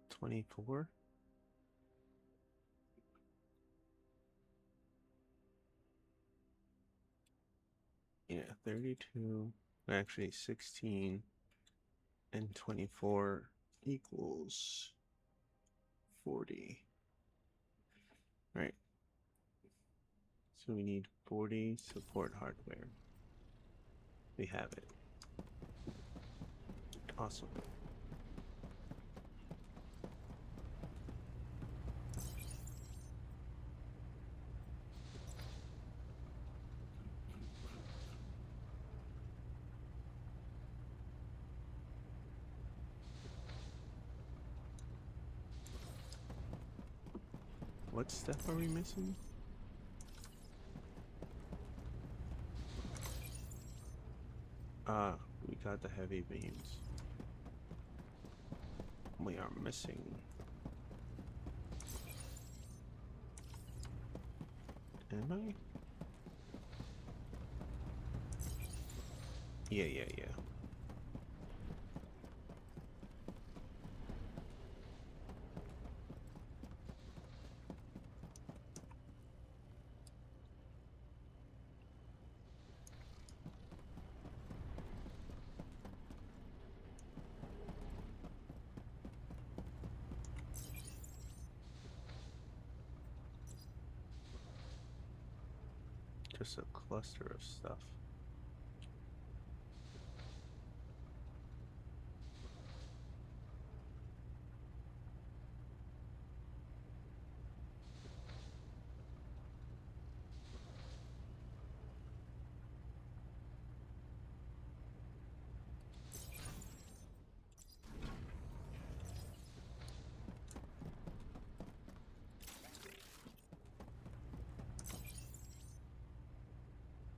24? Yeah, 32, actually 16 and 24 equals 40. Right. So we need 40 support hardware. We have it. Awesome. What step are we missing? Ah, we got the heavy beams. We are missing. Am I? Yeah. Just a cluster of stuff.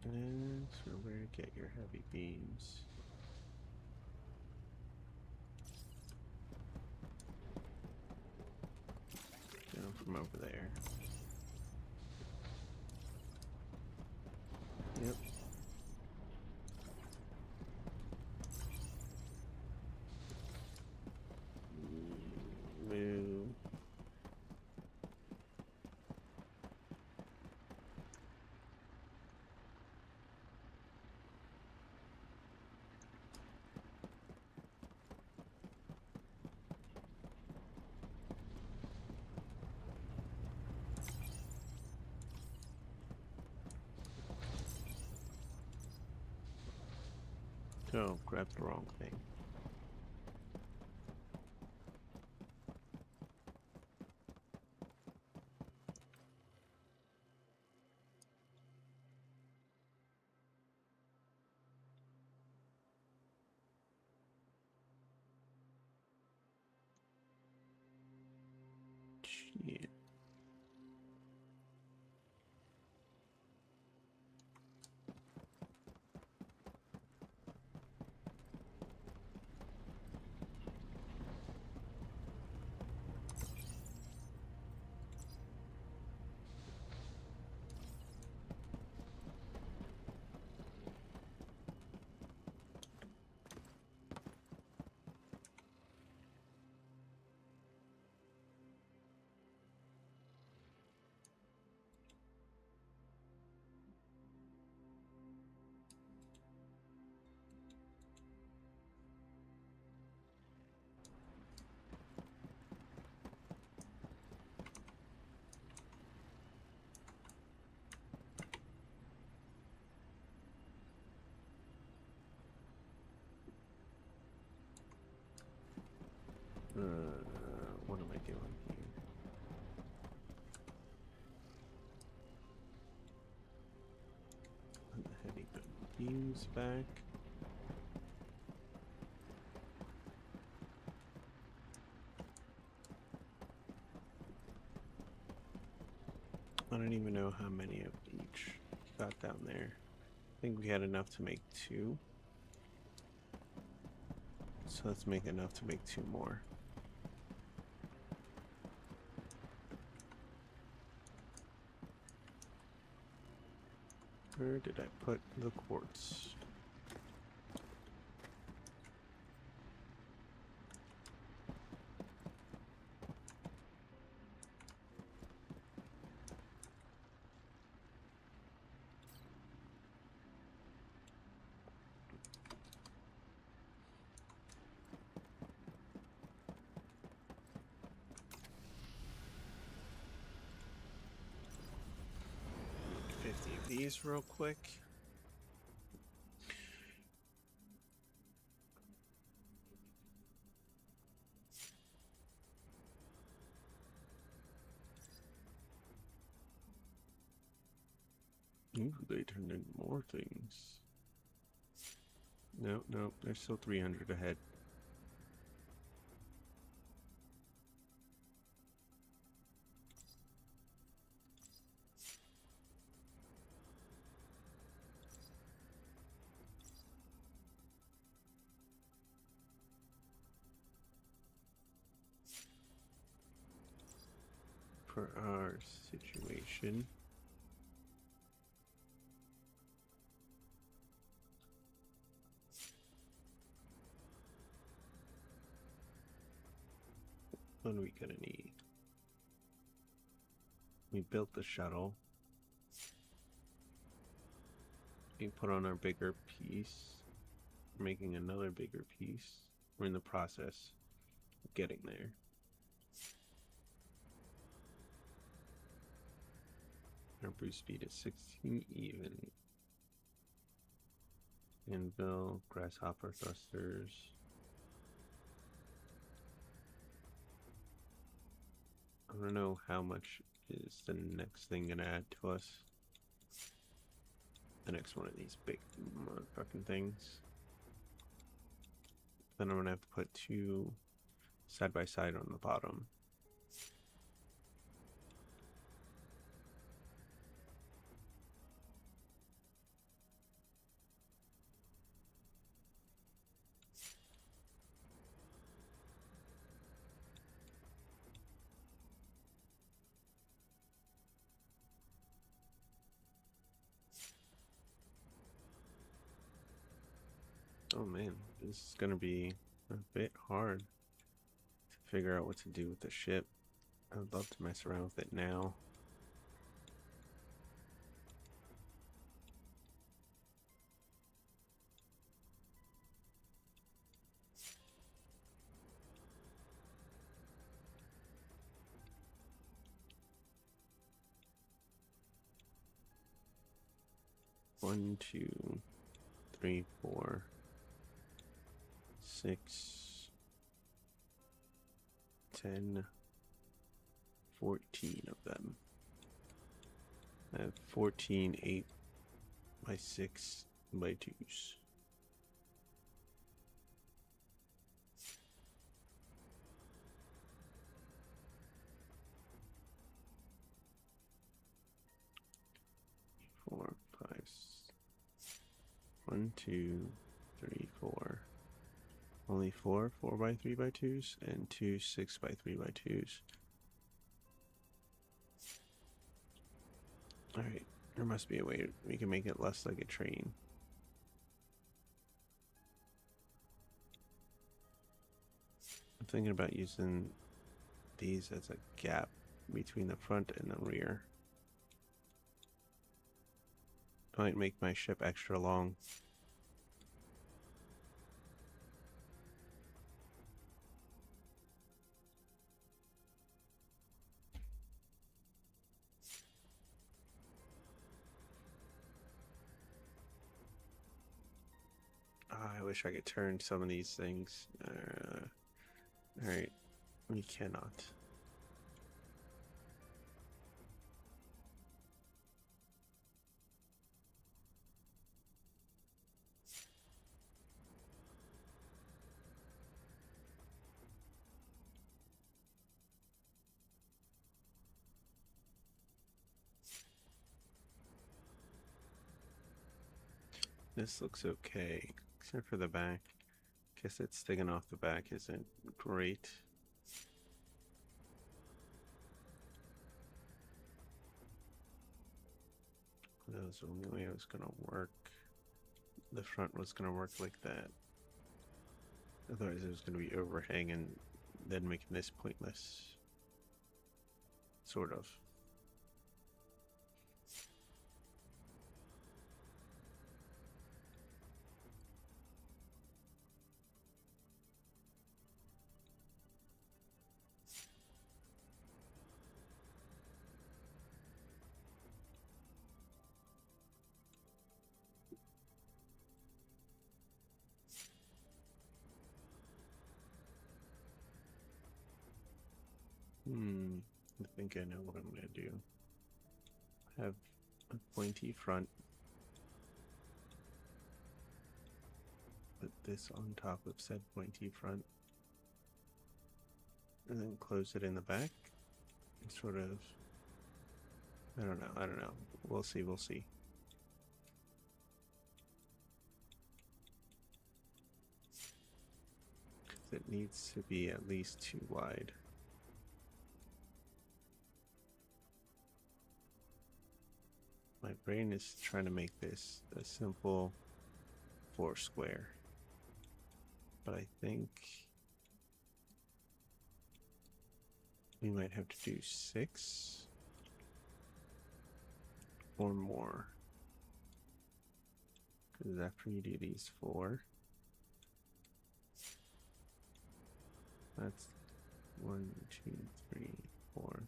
And so where to get your heavy beams? Down from over there. Yep. Move. Oh, grabbed the wrong thing. Shit. What am I doing here? Put the heavy beams back. I don't even know how many of each got down there. I think we had enough to make 2. So let's make enough to make 2 more. Where did I put the quartz? These real quick. Ooh, they turned into more things. No, they're still 300 ahead. For our situation, what are we gonna need? We built the shuttle. We put on our bigger piece. We're making another bigger piece. We're in the process of getting there. Our boost speed is 16 even. Anvil, grasshopper thrusters. I don't know how much is the next thing gonna add to us. The next one of these big motherfucking things. Then I'm gonna have to put 2 side by side on the bottom. Oh man, this is gonna be a bit hard to figure out what to do with the ship. I would love to mess around with it now. One, 2, 3, 4. 6, 10, 14 of them. I have 14 8 by 6 by 2s. Four, five, 1, 2, 3, 4. Only 4 4 by 3 by 2s, and 2 6 by 3 by 2s. Alright, there must be a way we can make it less like a train. I'm thinking about using these as a gap between the front and the rear. Might make my ship extra long. I wish I could turn some of these things. Alright, we cannot. This looks okay, except for the back. Guess it's sticking off the back isn't great. That was the only way it was gonna work. The front was gonna work like that. Otherwise it was gonna be overhanging, then making this pointless. Sort of. I think I know what I'm gonna do. Have a pointy front. Put this on top of said pointy front. And then close it in the back. And sort of... I don't know. We'll see. It needs to be at least 2 wide. My brain is trying to make this a simple 4 square. But I think we might have to do 6 or more. Because after you do these 4, that's 1, 2, 3, 4,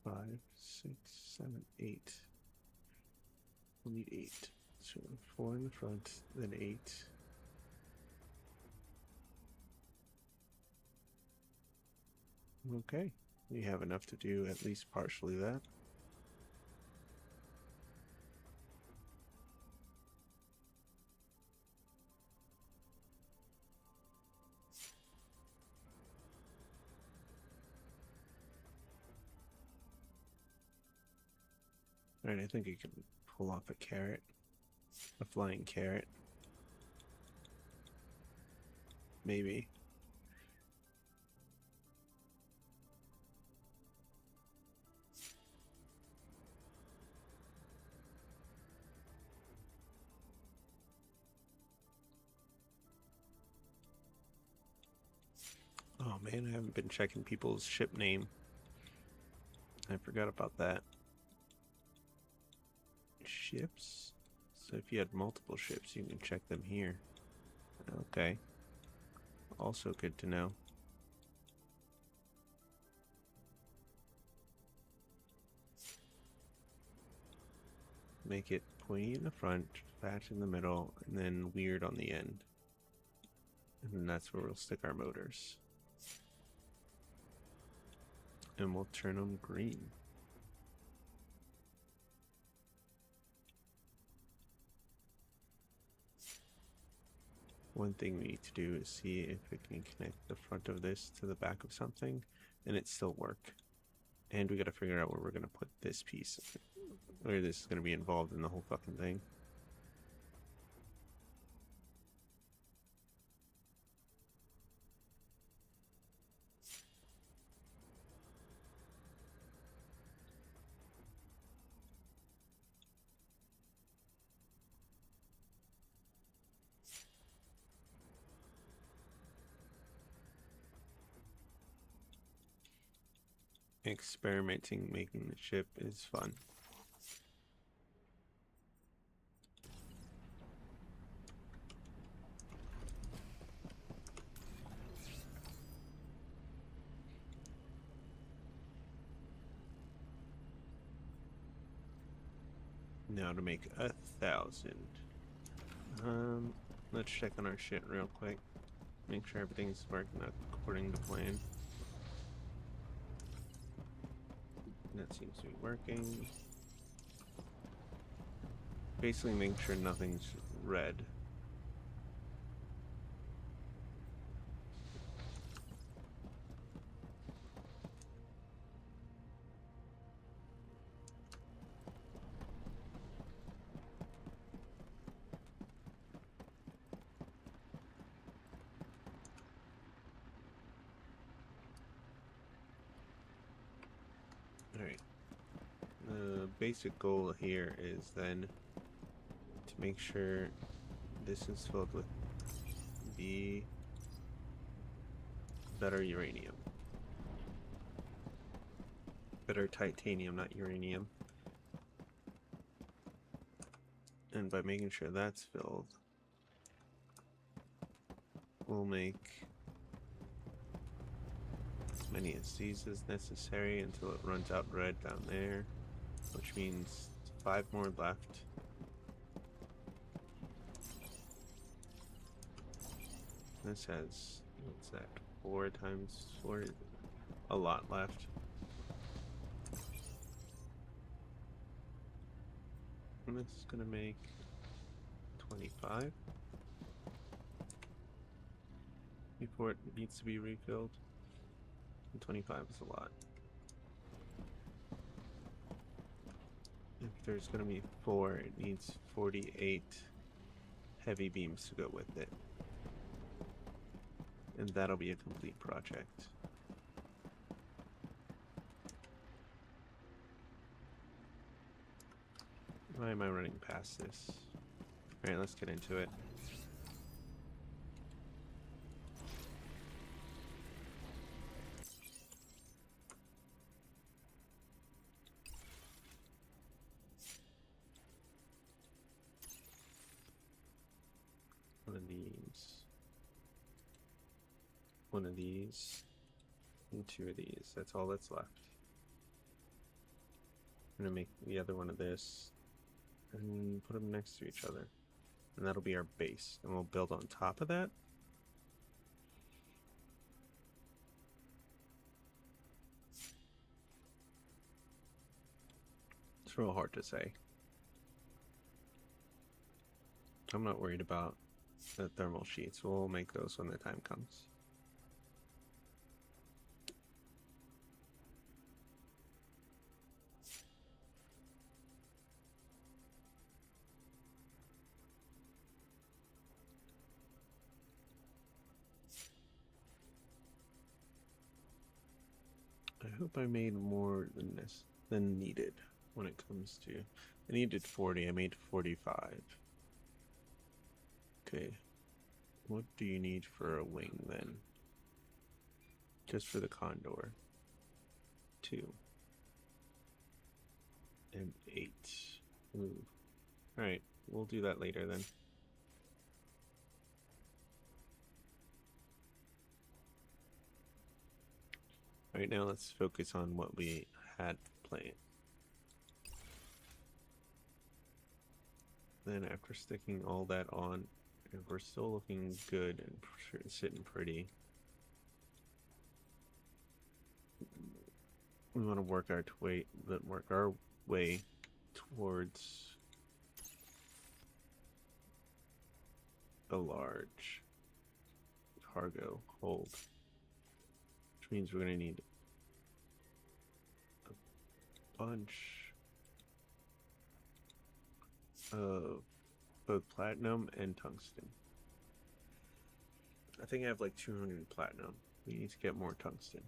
5, 6, 7, 8. We'll need 8. So 4 in the front, then 8. Okay, we have enough to do at least partially that. Alright, I think I can pull off a carrot. A flying carrot. Maybe. Oh man, I haven't been checking people's ship name. I forgot about that. Ships? So if you had multiple ships, you can check them here. Okay. Also good to know. Make it pointy in the front, fat in the middle, and then weird on the end. And that's where we'll stick our motors. And we'll turn them green. One thing we need to do is see if we can connect the front of this to the back of something and it still work. And we gotta figure out where we're gonna put this piece. Where this is gonna be involved in the whole fucking thing. Experimenting making the ship is fun. Now to make 1,000. Let's check on our shit real quick. Make sure everything's working according to plan. That seems to be working. Basically make sure nothing's red. Alright. The basic goal here is then to make sure this is filled with the better uranium. Better titanium, not uranium. And by making sure that's filled, we'll make as many as these as necessary until it runs out red down there, which means 5 more left. This has, what's that, 4 times 4? A lot left. And this is gonna make 25 before it needs to be refilled. And 25 is a lot. If there's gonna be 4, it needs 48 heavy beams to go with it. And that'll be a complete project. Why am I running past this? Alright, let's get into it. One of these. One of these. And 2 of these. That's all that's left. I'm gonna make the other one of this and put them next to each other. And that'll be our base. And we'll build on top of that. It's real hard to say. I'm not worried about the thermal sheets. We'll make those when the time comes. I hope I made more than this than needed when it comes to. I needed 40. I made 45. Okay. What do you need for a wing then? Just for the Condor. 2. And 8. Ooh. Alright, we'll do that later then. Right now, let's focus on what we had planned. Then after sticking all that on If we're still looking good and sitting pretty, we want to work our way towards a large cargo hold, which means we're going to need a bunch of both platinum and tungsten. I think I have like 200 platinum. We need to get more tungsten.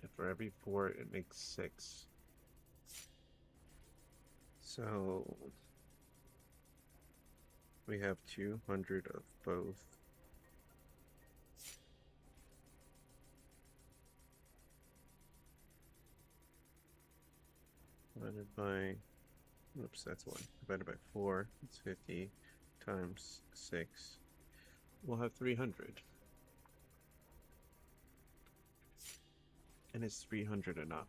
And for every 4, it makes 6. So we have 200 of both. Divided by, oops, that's 1. Divided by 4, it's 50 times 6. We'll have 300. And is 300 enough?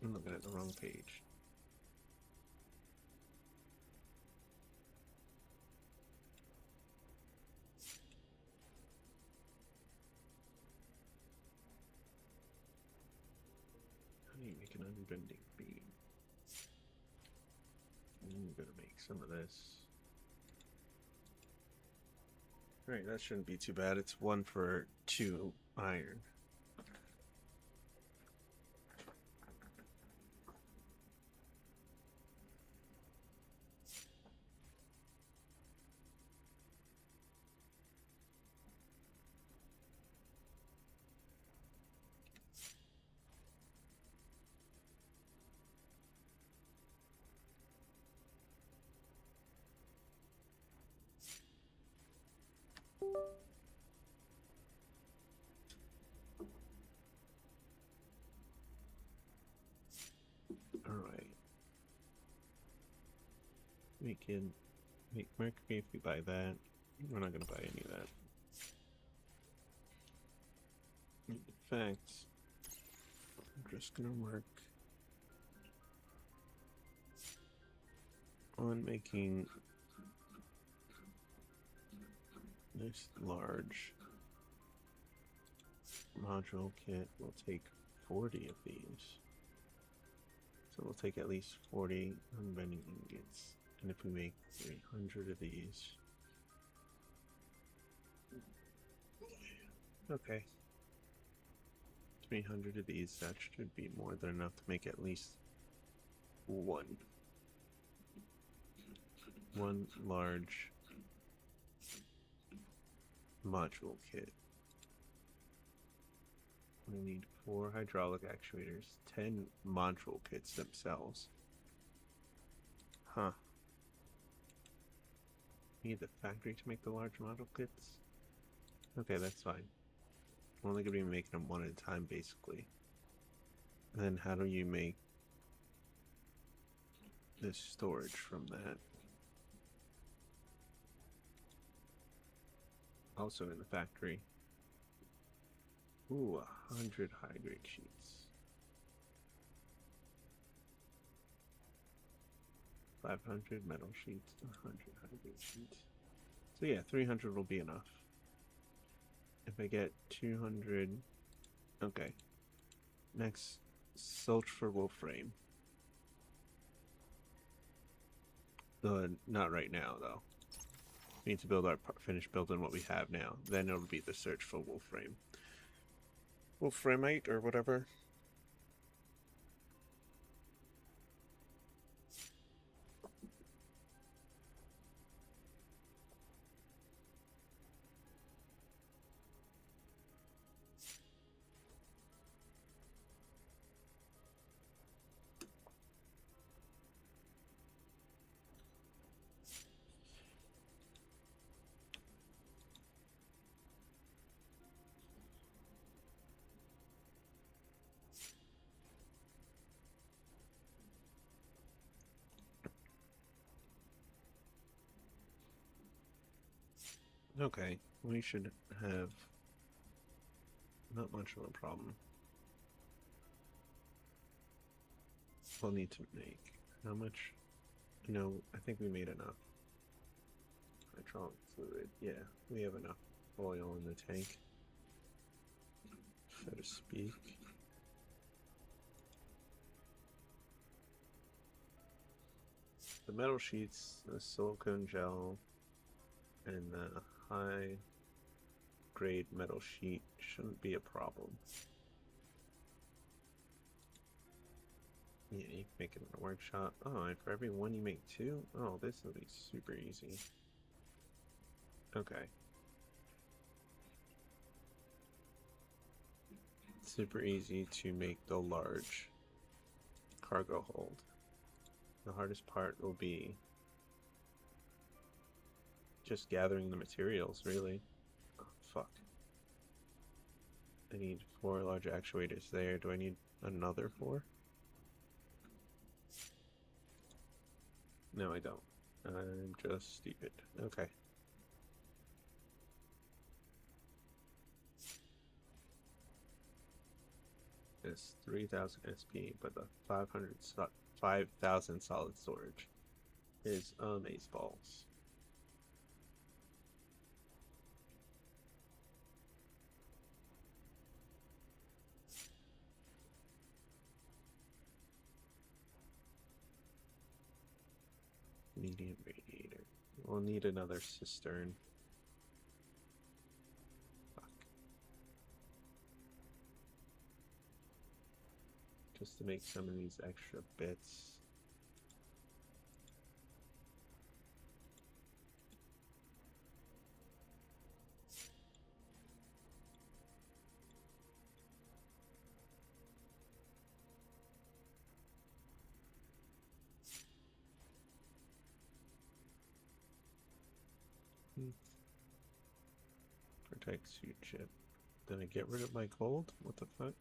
I'm looking at the wrong page. How do you make an unbending beam? I'm gonna make some of this. Alright, that shouldn't be too bad. It's 1 for 2 iron. Alright. We can make mercury if we buy that. We're not gonna buy any of that. In fact, I'm just gonna work on making this large module kit. We'll take 40 of these. So we'll take at least 40 unbending ingots. And if we make 300 of these... Okay. 300 of these, that should be more than enough to make at least one large module kit. We need 4 hydraulic actuators, 10 module kits themselves. Huh. We need the factory to make the large module kits? Okay, that's fine. We're only going to be making them one at a time, basically. And then how do you make this storage from that? Also in the factory. Ooh, 100 high-grade sheets. 500 metal sheets, 100 high-grade sheets. So yeah, 300 will be enough. If I get 200... Okay. Next, sulfur wolfram. Not right now, though. We need to build finish building what we have now. Then it'll be the search for wolfram. Wolframite or whatever. Okay, we should have not much of a problem. We'll need to make how much? No, I think we made enough. Hydraulic fluid, yeah, we have enough oil in the tank, so to speak. The metal sheets, the silicone gel, and the high grade metal sheet shouldn't be a problem. Yeah, you can make it in a workshop. Oh, and for every one you make two? Oh, this will be super easy. Okay. Super easy to make the large cargo hold. The hardest part will be just gathering the materials, really. Oh, fuck. I need 4 large actuators there. Do I need another 4? No, I don't. I'm just stupid. Okay. It's 3,000 SP, but the 5,000 solid storage is amazeballs. Medium radiator. We'll need another cistern. Fuck. Just to make some of these extra bits. Protect suit chip. Did I get rid of my cold? What the fuck?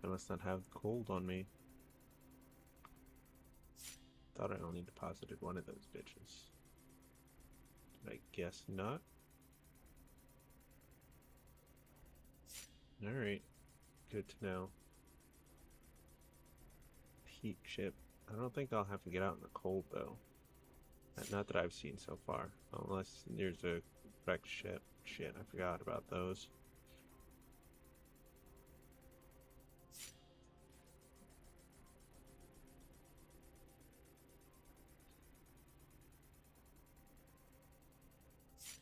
I must not have cold on me. Thought I only deposited one of those bitches. I guess not. Alright. Good to know. Heat chip. I don't think I'll have to get out in the cold though. Not that I've seen so far. Unless there's a wrecked ship. Shit, I forgot about those.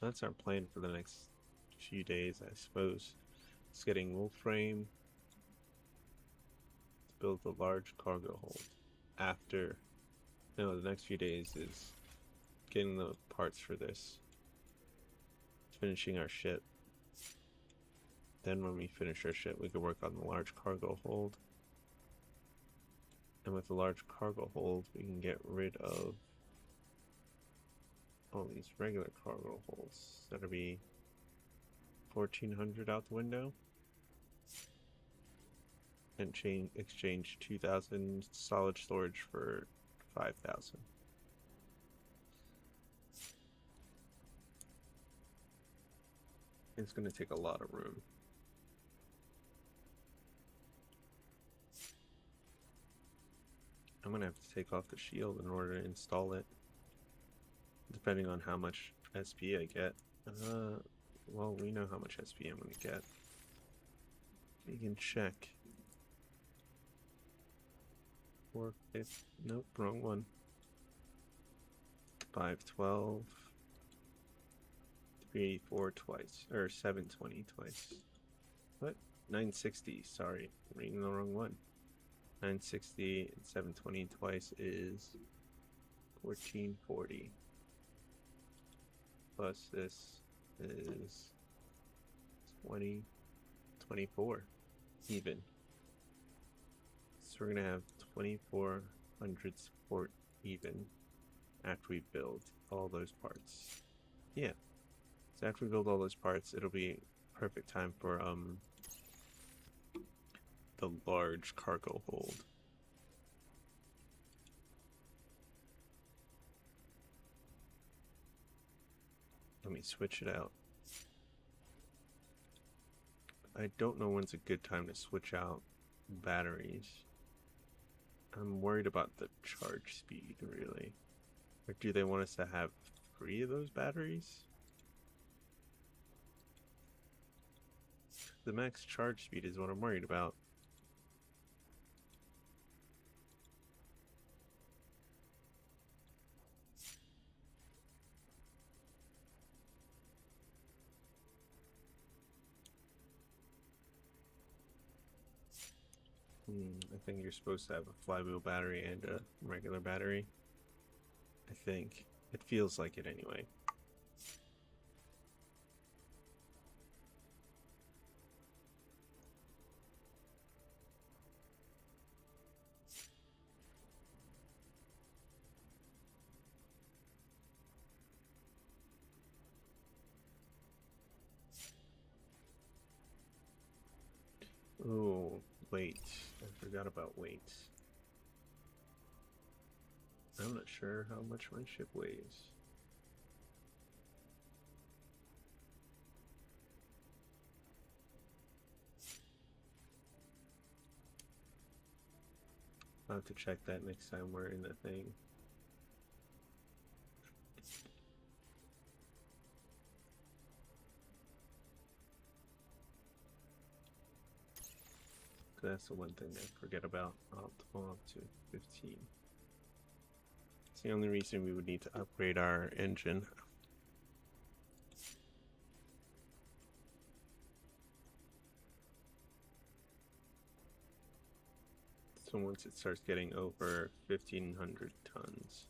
That's our plan for the next few days, I suppose. It's getting wool frame to build the large cargo hold. After, no, the next few days is getting the parts for this. Finishing our ship. Then when we finish our ship, we can work on the large cargo hold. And with the large cargo hold, we can get rid of all these regular cargo holds. That'll be 1,400 out the window. And exchange 2,000 solid storage for 5,000. It's going to take a lot of room. I'm going to have to take off the shield in order to install it. Depending on how much SP I get. Well, we know how much SP I'm going to get. We can check. nope, wrong one. 512. 384 twice. Or 720 twice. What? 960, sorry. I'm reading the wrong one. 960 and 720 twice is 1440. Plus this is 24 even. So we're gonna have 2,400 support even after we build all those parts. Yeah. So after we build all those parts, it'll be perfect time for the large cargo hold. me switch it out. I don't know when's a good time to switch out batteries. I'm worried about the charge speed, really. Or do they want us to have 3 of those batteries? The max charge speed is what I'm worried about. I think you're supposed to have a flywheel battery and a regular battery. I think. It feels like it anyway. Oh, weight. I forgot about weight. I'm not sure how much my ship weighs. I'll have to check that next time we're in the thing. That's the one thing I forget about. Optimal up to 15. It's the only reason we would need to upgrade our engine. So once it starts getting over 1,500 tons.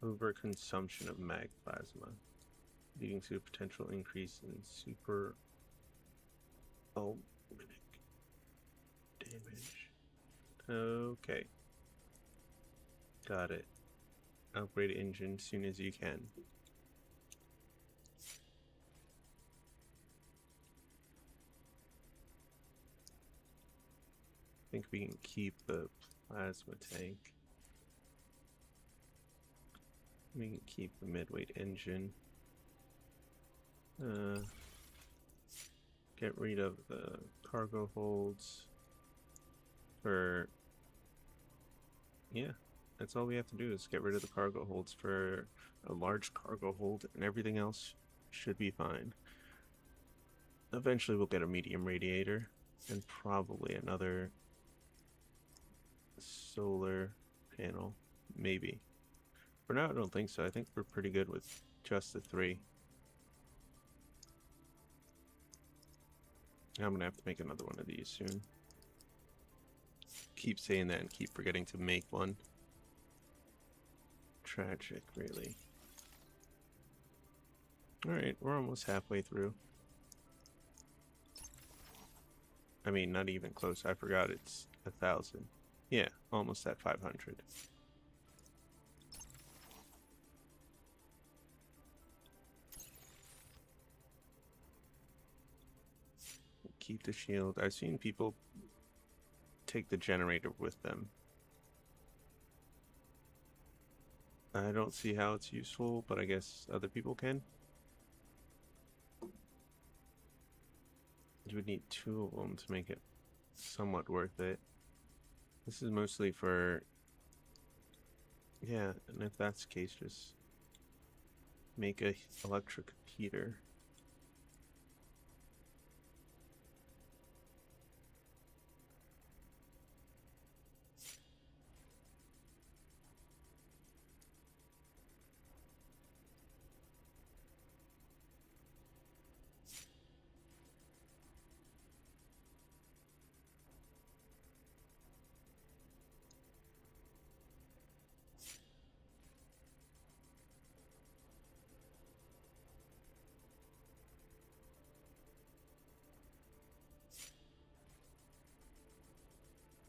Overconsumption of mag plasma, leading to a potential increase in super fulminic damage. Okay. Got it. Upgrade engine soon as you can. I think we can keep the plasma tank. We can keep the midweight engine. Get rid of the cargo holds. Yeah, that's all we have to do is get rid of the cargo holds for a large cargo hold, and everything else should be fine. Eventually we'll get a medium radiator and probably another solar panel, maybe. For now, I don't think so. I think we're pretty good with just the 3. I'm gonna have to make another one of these soon. Keep saying that and keep forgetting to make one. Tragic, really. Alright, we're almost halfway through. I mean, not even close. I forgot it's 1,000. Yeah, almost at 500. Keep the shield. I've seen people take the generator with them. I don't see how it's useful, but I guess other people can. You would need 2 of them to make it somewhat worth it. This is mostly for... Yeah, and if that's the case, just make a electric heater.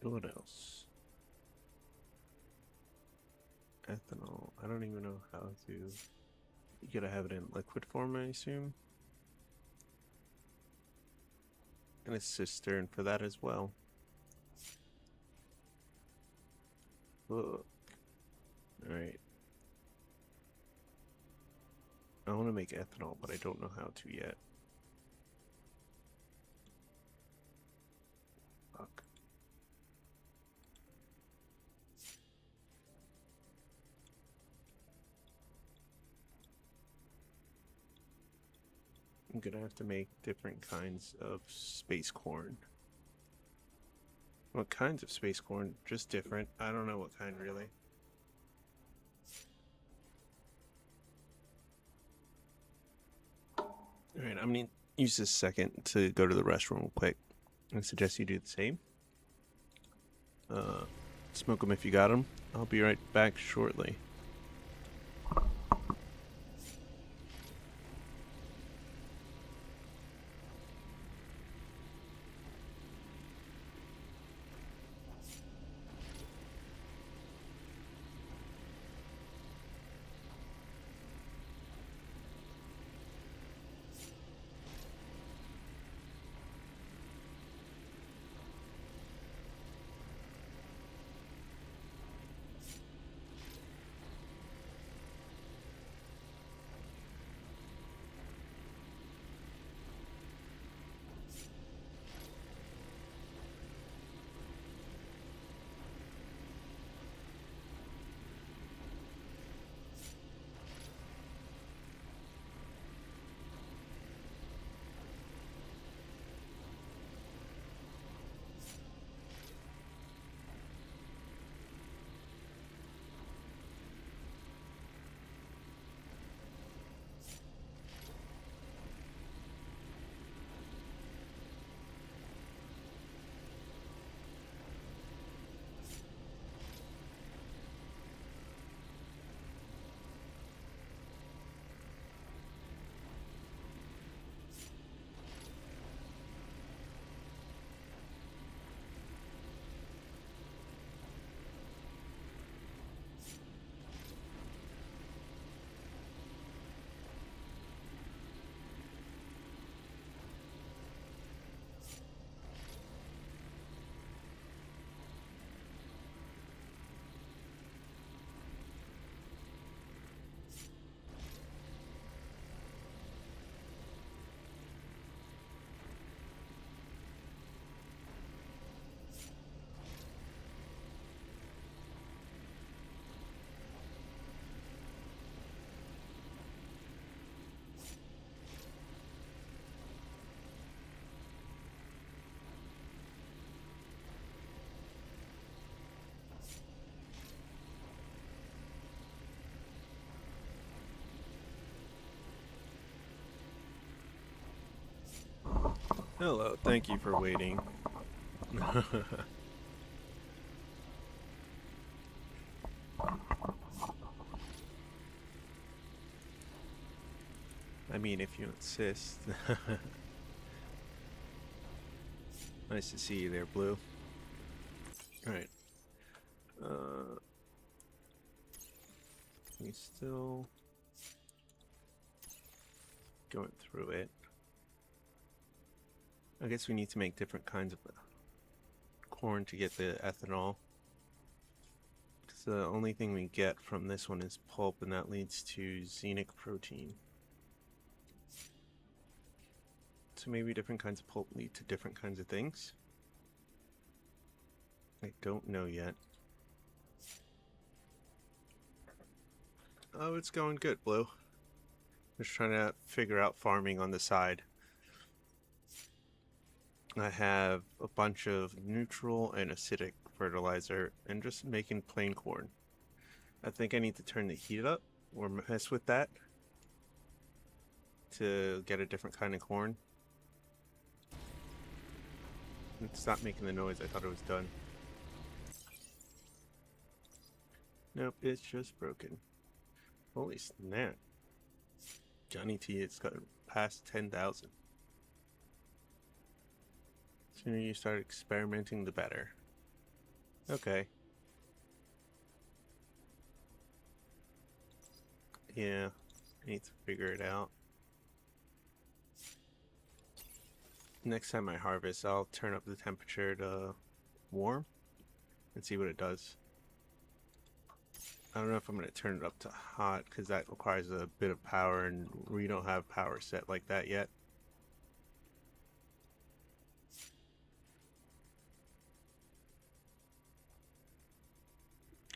What else? Ethanol. I don't even know how to... You gotta have it in liquid form, I assume? And a cistern for that as well. Look. Alright. I want to make ethanol, but I don't know how to yet. Fuck. I'm gonna have to make different kinds of space corn. What kinds of space corn? Just different. I don't know what kind really. Alright, I'm gonna use this second to go to the restroom real quick. I suggest you do the same. Smoke them if you got them. I'll be right back shortly. Hello, thank you for waiting. I mean, if you insist. Nice to see you there, Blue. Alright. We still going through it. I guess we need to make different kinds of corn to get the ethanol. Because the only thing we get from this one is pulp, and that leads to xenic protein. So maybe different kinds of pulp lead to different kinds of things? I don't know yet. Oh, it's going good, Blue. Just trying to figure out farming on the side. I have a bunch of neutral and acidic fertilizer and just making plain corn. I think I need to turn the heat up or mess with that to get a different kind of corn. It stopped making the noise. I thought it was done. Nope, it's just broken. Holy snap. Johnny T, it's got past 10,000. The sooner you start experimenting, the better. Okay. Yeah, I need to figure it out. Next time I harvest, I'll turn up the temperature to warm and see what it does. I don't know if I'm going to turn it up to hot because that requires a bit of power and we don't have power set like that yet.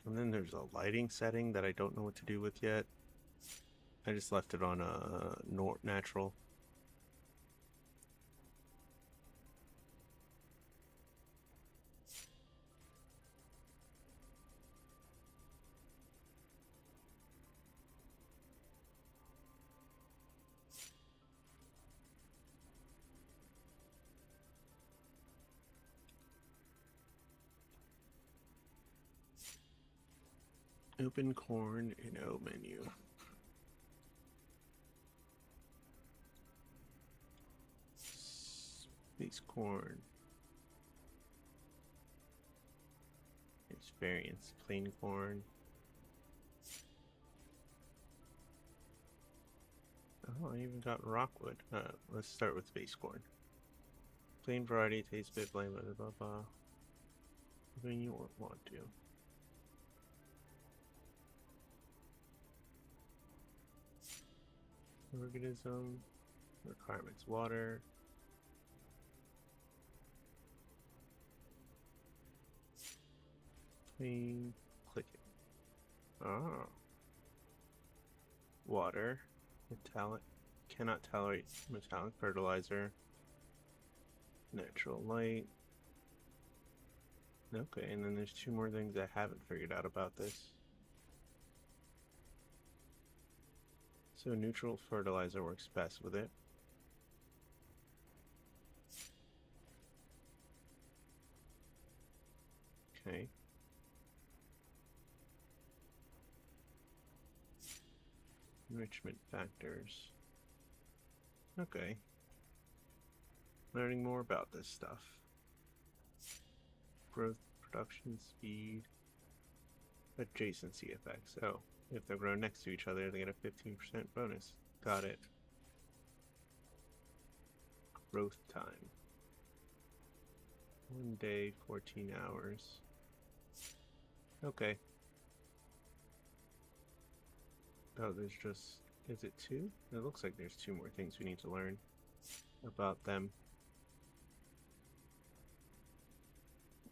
And then there's a lighting setting that I don't know what to do with yet. I just left it on a natural. Open corn in O menu. Space corn. Experience. Plain corn. Oh, I even got rockwood. Let's start with space corn. Plain variety, tastes bit bland, blah blah blah. When you want to. Organism. Requirements: water. Plain. Click it. Ah. Water. Metallic. Cannot tolerate metallic fertilizer. Natural light. Okay, and then there's two more things I haven't figured out about this. So neutral fertilizer works best with it. Okay. Enrichment factors. Okay. Learning more about this stuff. Growth, production, speed, adjacency effects. Oh, if they grow next to each other, they get a 15% bonus. Got it. Growth time. 1 day, 14 hours. Okay. Oh, there's just... Is it 2? It looks like there's 2 more things we need to learn about them.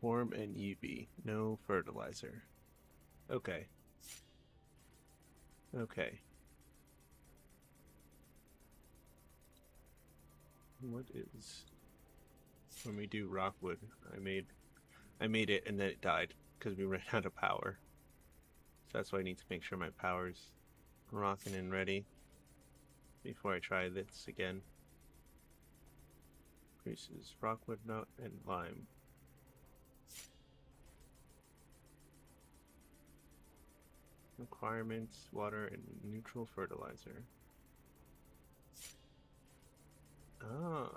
Warm and UV. No fertilizer. Okay. Okay. What is... When we do rockwood, I made it and then it died because we ran out of power. So that's why I need to make sure my power's rocking and ready before I try this again. Increases rockwood nut and lime. Requirements: water and neutral fertilizer. Ah.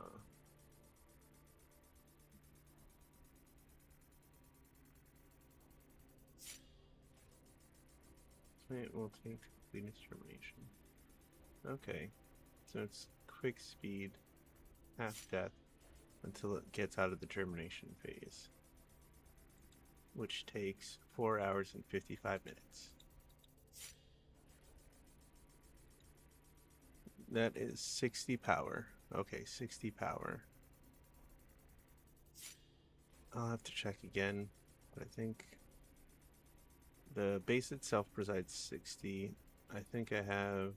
Plant will take complete termination. Okay. So it's quick speed, half death, until it gets out of the germination phase, which takes 4 hours and 55 minutes. That is 60 power. Okay, 60 power. I'll have to check again, but I think the base itself provides 60. I think I have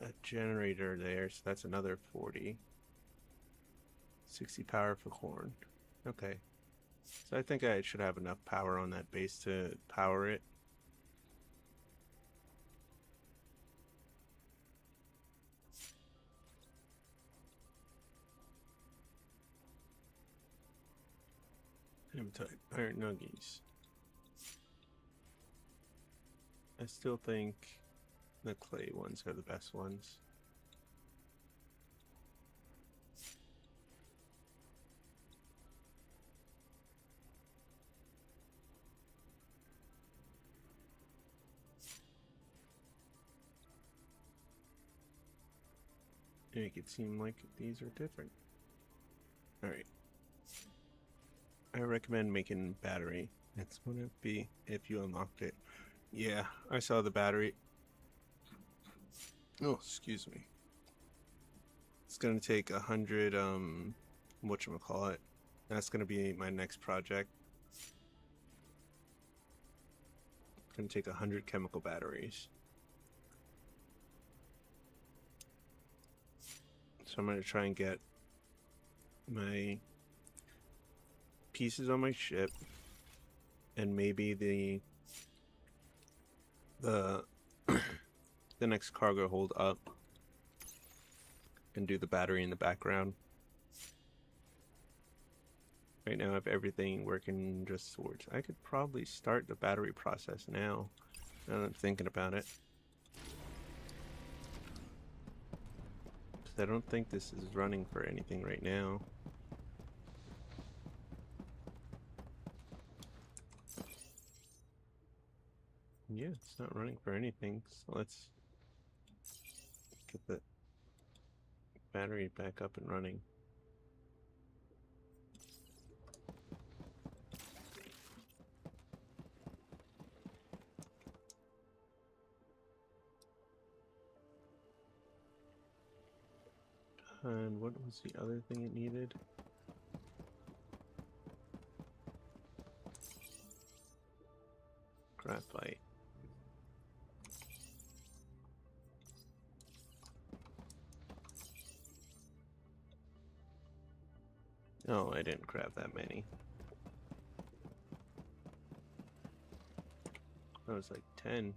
a generator there, so that's another 40. 60 power for corn. Okay. So I think I should have enough power on that base to power it. Hematite, iron nuggies. I still think the clay ones are the best ones. Make it seem like these are different. Alright. I recommend making battery It's gonna be if you unlocked it. Yeah, I saw the battery. Oh, excuse me. It's gonna take 100 whatchamacallit. That's gonna be my next project. It's gonna take 100 chemical batteries. So I'm gonna try and get my pieces on my ship and maybe the the next cargo hold up and do the battery in the background. Right now I have everything working just towards. I could probably start the battery process now that I'm thinking about it. I don't think this is running for anything right now. Yeah, it's not running for anything, so let's get the battery back up and running. And what was the other thing it needed? Graphite. Oh, I didn't grab that many. That was like 10.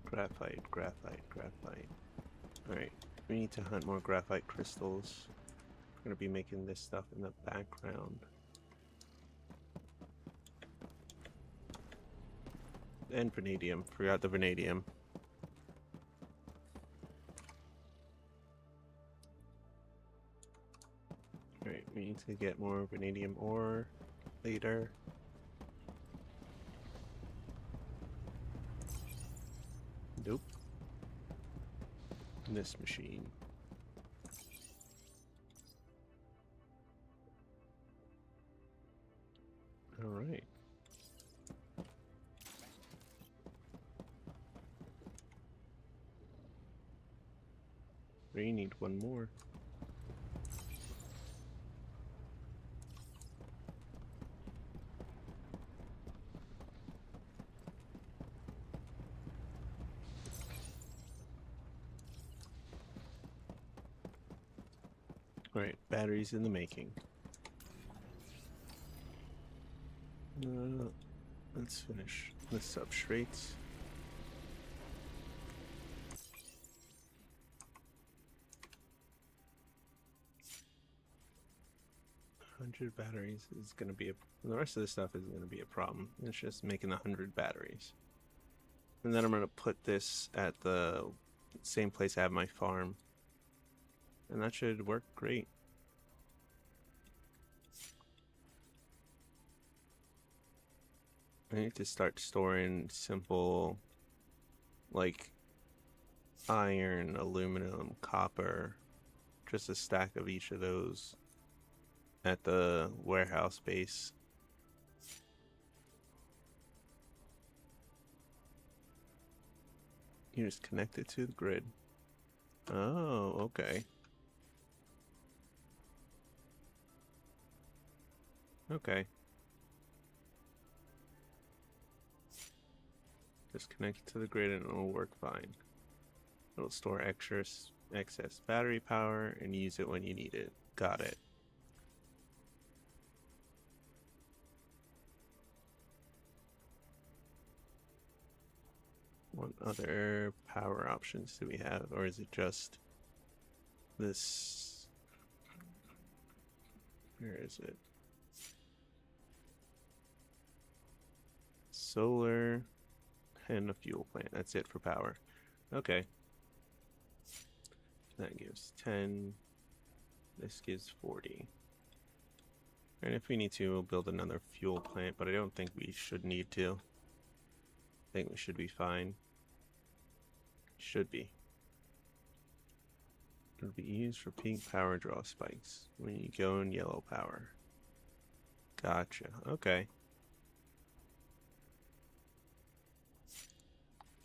Graphite, graphite, graphite. Alright, we need to hunt more graphite crystals. We're gonna be making this stuff in the background. And vanadium. Forgot the vanadium. Alright, we need to get more vanadium ore later. Nope. This machine. Alright. We need one more. Alright, batteries in the making. Let's finish the substrates. $100 batteries is going to be the rest of this stuff isn't going to be a problem. It's just making 100 batteries. And then I'm going to put this at the same place I have my farm. And that should work great. I need to start storing simple, like iron, aluminum, copper, just a stack of each of those at the warehouse base. You just connect it to the grid. Oh, okay. Okay. Just connect it to the grid and it'll work fine. It'll store excess battery power and use it when you need it. Got it. What other power options do we have? Or is it just this? Where is it? Solar and a fuel plant. That's it for power. Okay. That gives 10. This gives 40. And if we need to, we'll build another fuel plant, but I don't think we should need to. I think we should be fine. Should be. It'll be used for pink power draw spikes when you go in yellow power. Gotcha. Okay.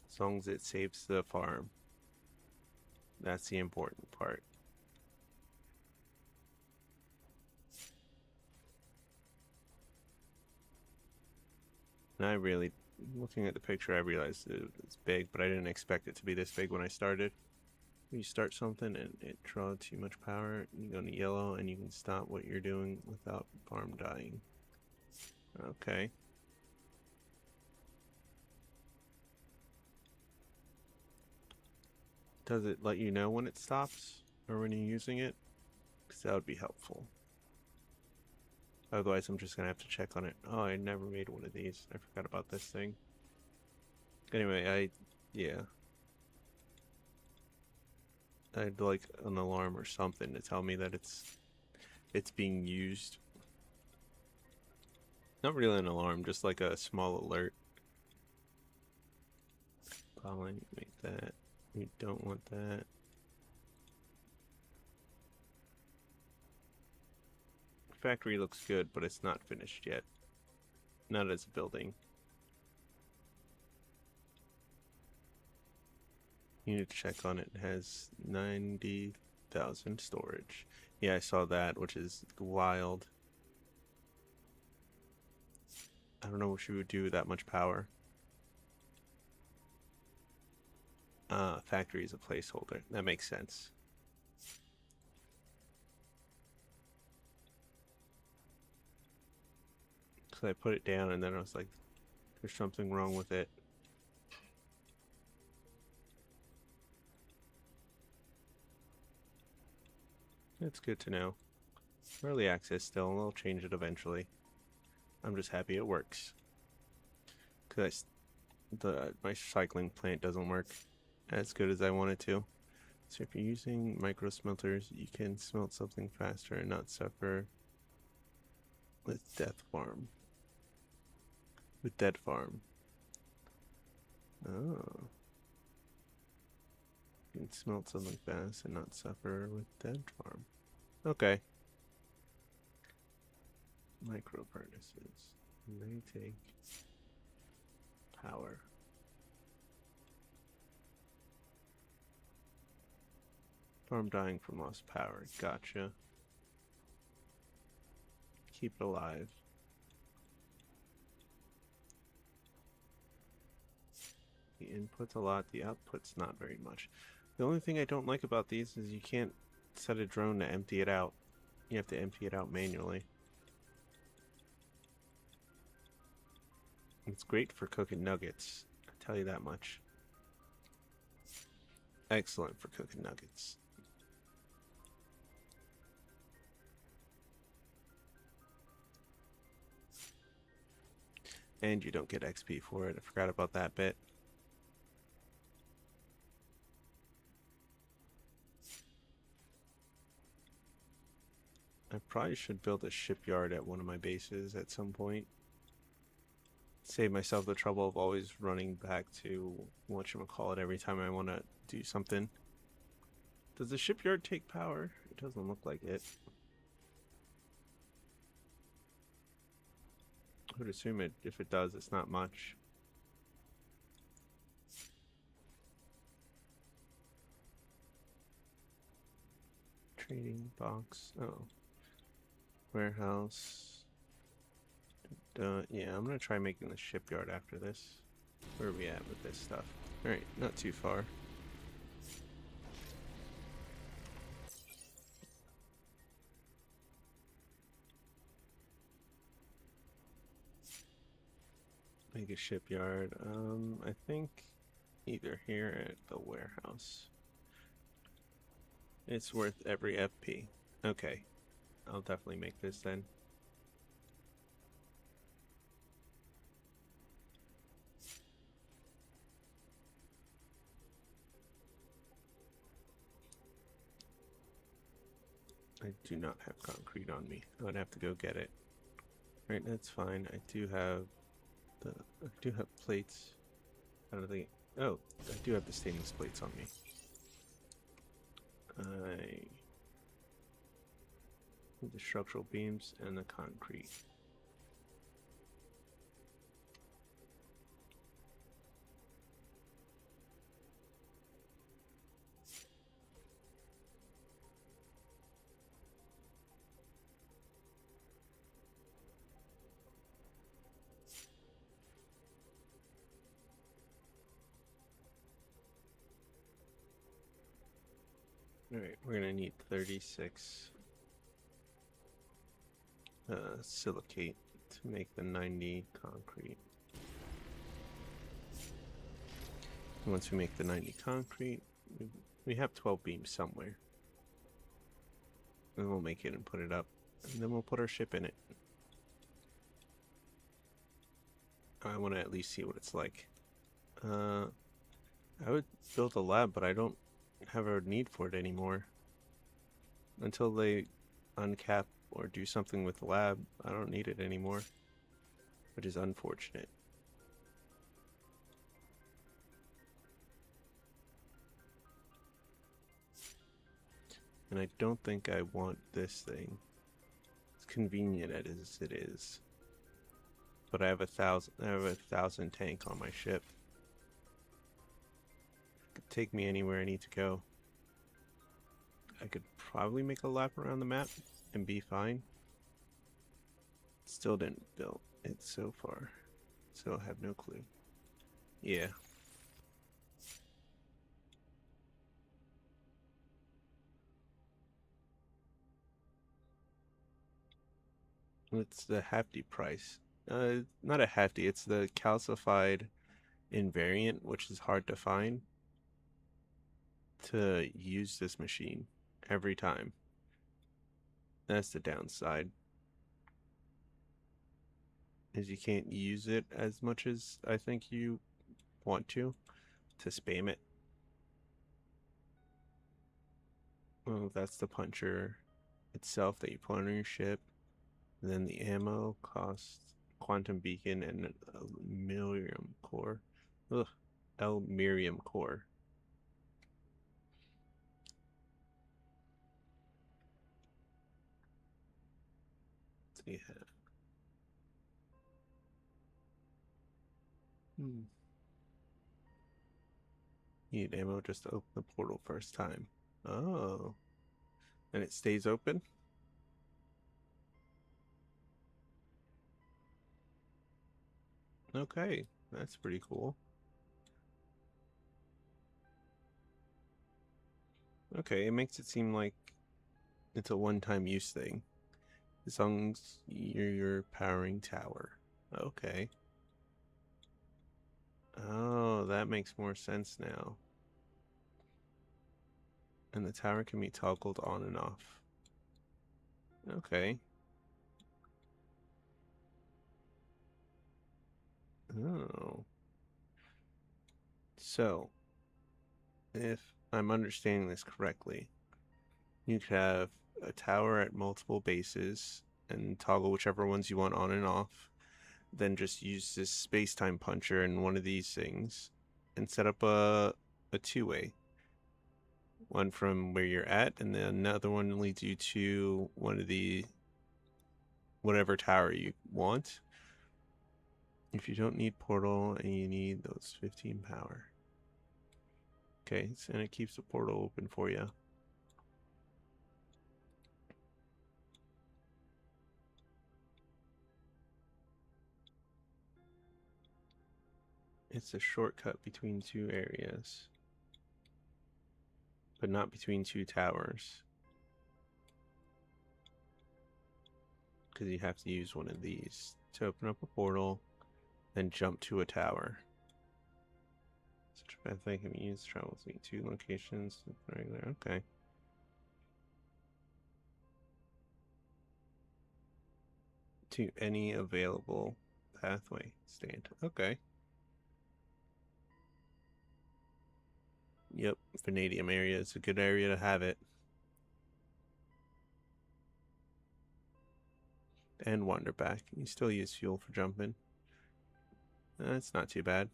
As long as it saves the farm. That's the important part. And I really, looking at the picture, I realized it's big, but I didn't expect it to be this big when I started. You start something and it draws too much power, you go into yellow and you can stop what you're doing without farm dying. Okay. Does it let you know when it stops or when you're using it? Because that would be helpful. Otherwise, I'm just going to have to check on it. Oh, I never made one of these. I forgot about this thing. Anyway, yeah. I'd like an alarm or something to tell me that it's being used. Not really an alarm, just like a small alert. Pollen, make that. You don't want that. Factory looks good, but it's not finished yet. Not as a building. You need to check on it. It has 90,000 storage. Yeah, I saw that, which is wild. I don't know what you would do with that much power. Factory is a placeholder. That makes sense. So I put it down and then I was like, there's something wrong with it. It's good to know. Early access still, and I'll change it eventually. I'm just happy it works. Because my cycling plant doesn't work as good as I want it to. So if you're using micro smelters, you can smelt something faster and not suffer with dead farm. Oh. You can smelt something fast and not suffer with dead farm. Okay. Micro furnaces. They take power. Farm dying from lost power. Gotcha. Keep it alive. The input's a lot, the output's not very much. The only thing I don't like about these is you can't set a drone to empty it out. You have to empty it out manually. It's great for cooking nuggets, I tell you that much. Excellent for cooking nuggets. And you don't get XP for it. I forgot about that bit. I probably should build a shipyard at one of my bases at some point. Save myself the trouble of always running back to whatchamacallit every time I want to do something. Does the shipyard take power? It doesn't look like it. I would assume it, if it does, it's not much. Trading box. Oh. Warehouse. Yeah, I'm gonna try making the shipyard after this. Where are we at with this stuff? Alright, not too far. Make a shipyard. I think either here at the warehouse. It's worth every FP. Okay. I'll definitely make this then. I do not have concrete on me. I would have to go get it. Right, that's fine. I do have plates. I don't think. Oh, I do have the stainless plates on me. The structural beams and the concrete. Alright, we're gonna need 36 silicate to make the 90 concrete. Once we make the 90 concrete, we have 12 beams somewhere. Then we'll make it and put it up. And then we'll put our ship in it. I want to at least see what it's like. I would build a lab, but I don't have a need for it anymore. Until they uncap or do something with the lab, I don't need it anymore. Which is unfortunate. And I don't think I want this thing. It's convenient as it is. But I have a thousand tank on my ship. It could take me anywhere I need to go. I could probably make a lap around the map and be fine. Still didn't build it so far. So I have no clue. Yeah. It's the hefty price. Not a hefty, it's the calcified invariant, which is hard to find to use this machine every time. That's the downside. Is you can't use it as much as I think you want to spam it. Oh, that's the puncher itself that you put on your ship. And then the ammo cost, quantum beacon, and Elmirium core. Ugh, Elmirium core. Yeah. Need ammo just to open the portal first time. Oh. And it stays open? Okay, that's pretty cool. Okay, it makes it seem like it's a one-time use thing. As long as you're powering tower. Okay. Oh, that makes more sense now. And the tower can be toggled on and off. Okay. Oh. So, if I'm understanding this correctly, you could have a tower at multiple bases and toggle whichever ones you want on and off. Then just use this space-time puncher in one of these things and set up a two-way. One from where you're at, and then another one leads you to one of the whatever tower you want. If you don't need portal and you need those 15 power. Okay, and it keeps the portal open for you. It's a shortcut between two areas, but not between two towers. Because you have to use one of these to open up a portal, then jump to a tower. Such a bad thing can be used to travel between two locations. Regular, okay. To any available pathway stand. Okay. Yep, vanadium area is a good area to have it. And wander back. You still use fuel for jumping. That's not too bad.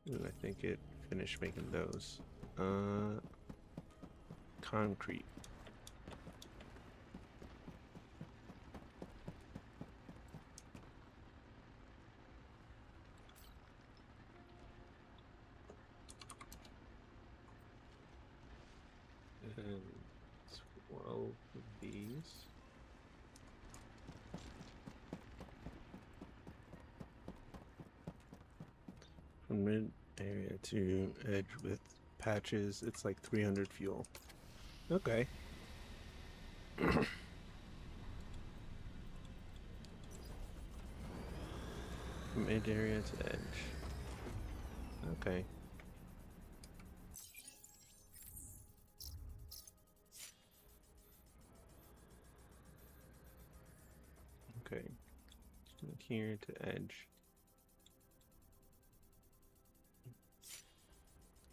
Ooh, I think it finish making those. Concrete. And 12 of these. From mid area to edge with patches, it's like 300 fuel. Okay. Mid area to edge. Okay. Okay. Here to edge.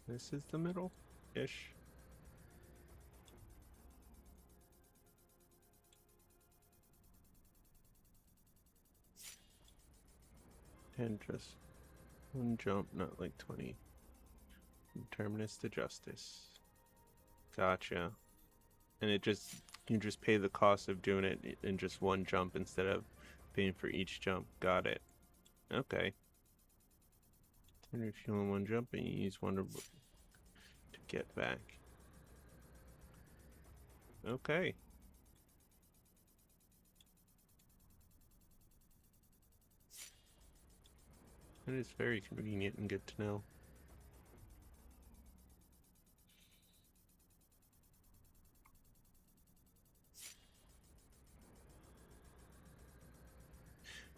This is the middle-ish. And just one jump, not like 20. From terminus to justice. Gotcha. And you just pay the cost of doing it in just one jump instead of paying for each jump. Got it. Okay. 10 fuel in one jump, and you use one to get back. Okay. That is very convenient and good to know.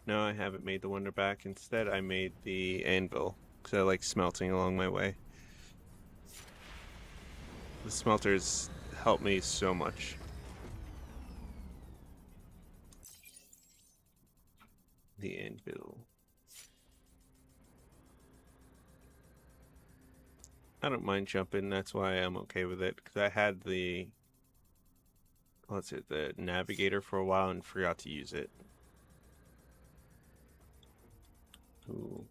No, I haven't made the Wonder back. Instead, I made the anvil because I like smelting along my way. The smelters help me so much. The anvil. I don't mind jumping. That's why I'm okay with it. Because I had the the navigator for a while and forgot to use it. Ooh.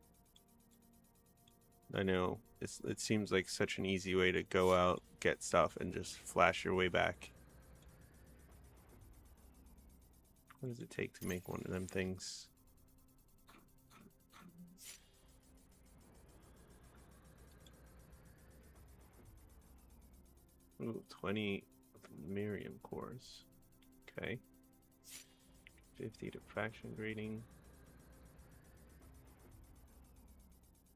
I know. It seems like such an easy way to go out, get stuff, and just flash your way back. What does it take to make one of them things? Ooh, 20 Miriam cores. Okay. 50 diffraction grading.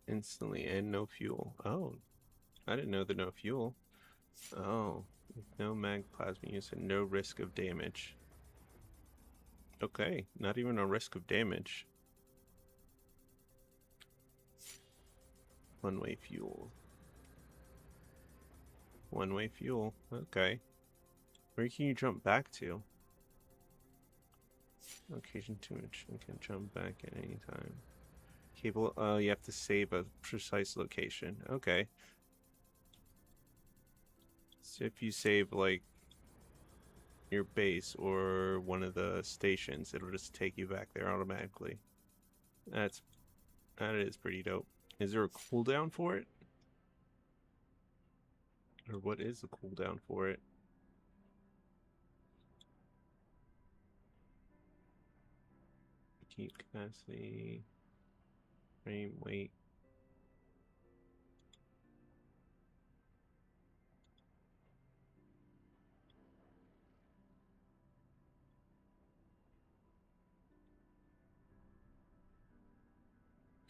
Instantly and no fuel. Oh, I didn't know the no fuel. Oh, no mag plasma use and no risk of damage. Okay, not even a risk of damage. One-way fuel. One-way fuel. Okay. Where can you jump back to? Location too much. You can jump back at any time. Cable. You have to save a precise location. Okay. So if you save like your base or one of the stations, it'll just take you back there automatically. That is pretty dope. Is there a cooldown for it? Or what is the cooldown for it? Keep capacity, frame, weight.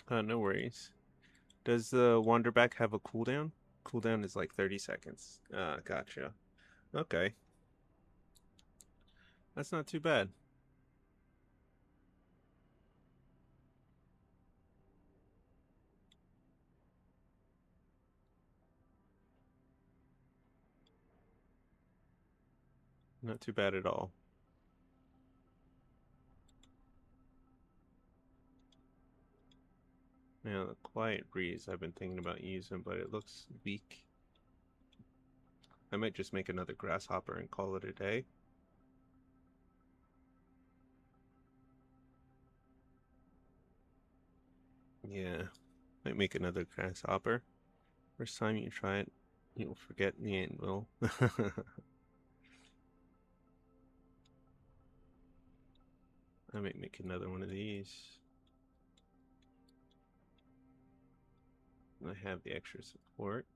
No worries. Does the Wanderback have a cooldown? Cooldown is like 30 seconds. Gotcha. Okay. That's not too bad. Not too bad at all. Now, the Quiet Breeze I've been thinking about using, but it looks weak. I might just make another Grasshopper and call it a day. Yeah, might make another Grasshopper. First time you try it, you'll forget in the end, Will. I might make another one of these. I have the extra support.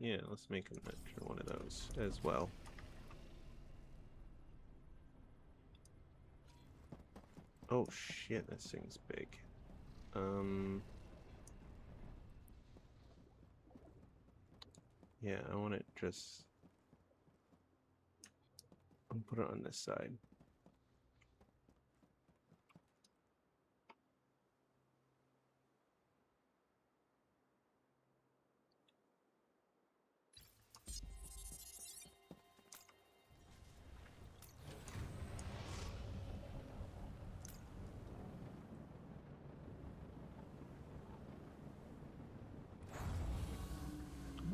Yeah, let's make an extra one of those as well. Oh shit, this thing's big. Yeah, I want it just... I'll put it on this side.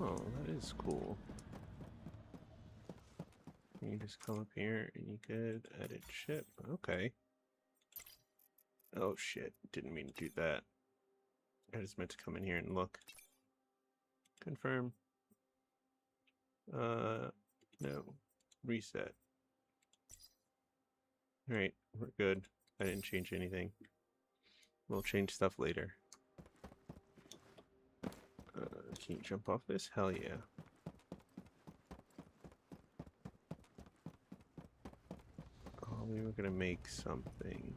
Oh, that is cool. You just come up here and you could edit ship. Okay. Oh shit, didn't mean to do that. I just meant to come in here and look. Confirm. No. Reset. Alright, we're good. I didn't change anything. We'll change stuff later. Can you jump off this? Hell yeah. Oh, we were gonna make something.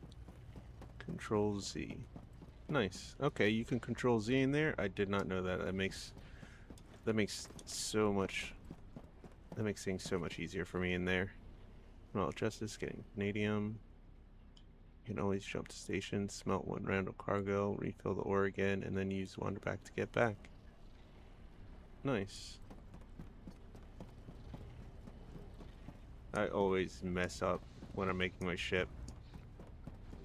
Control Z. Nice. Okay, you can control Z in there. I did not know that. That makes so much. That makes things so much easier for me in there. Well, justice, getting vanadium. You can always jump to station, smelt one round of cargo, refill the ore again, and then use wander back to get back. Nice. I always mess up when I'm making my ship.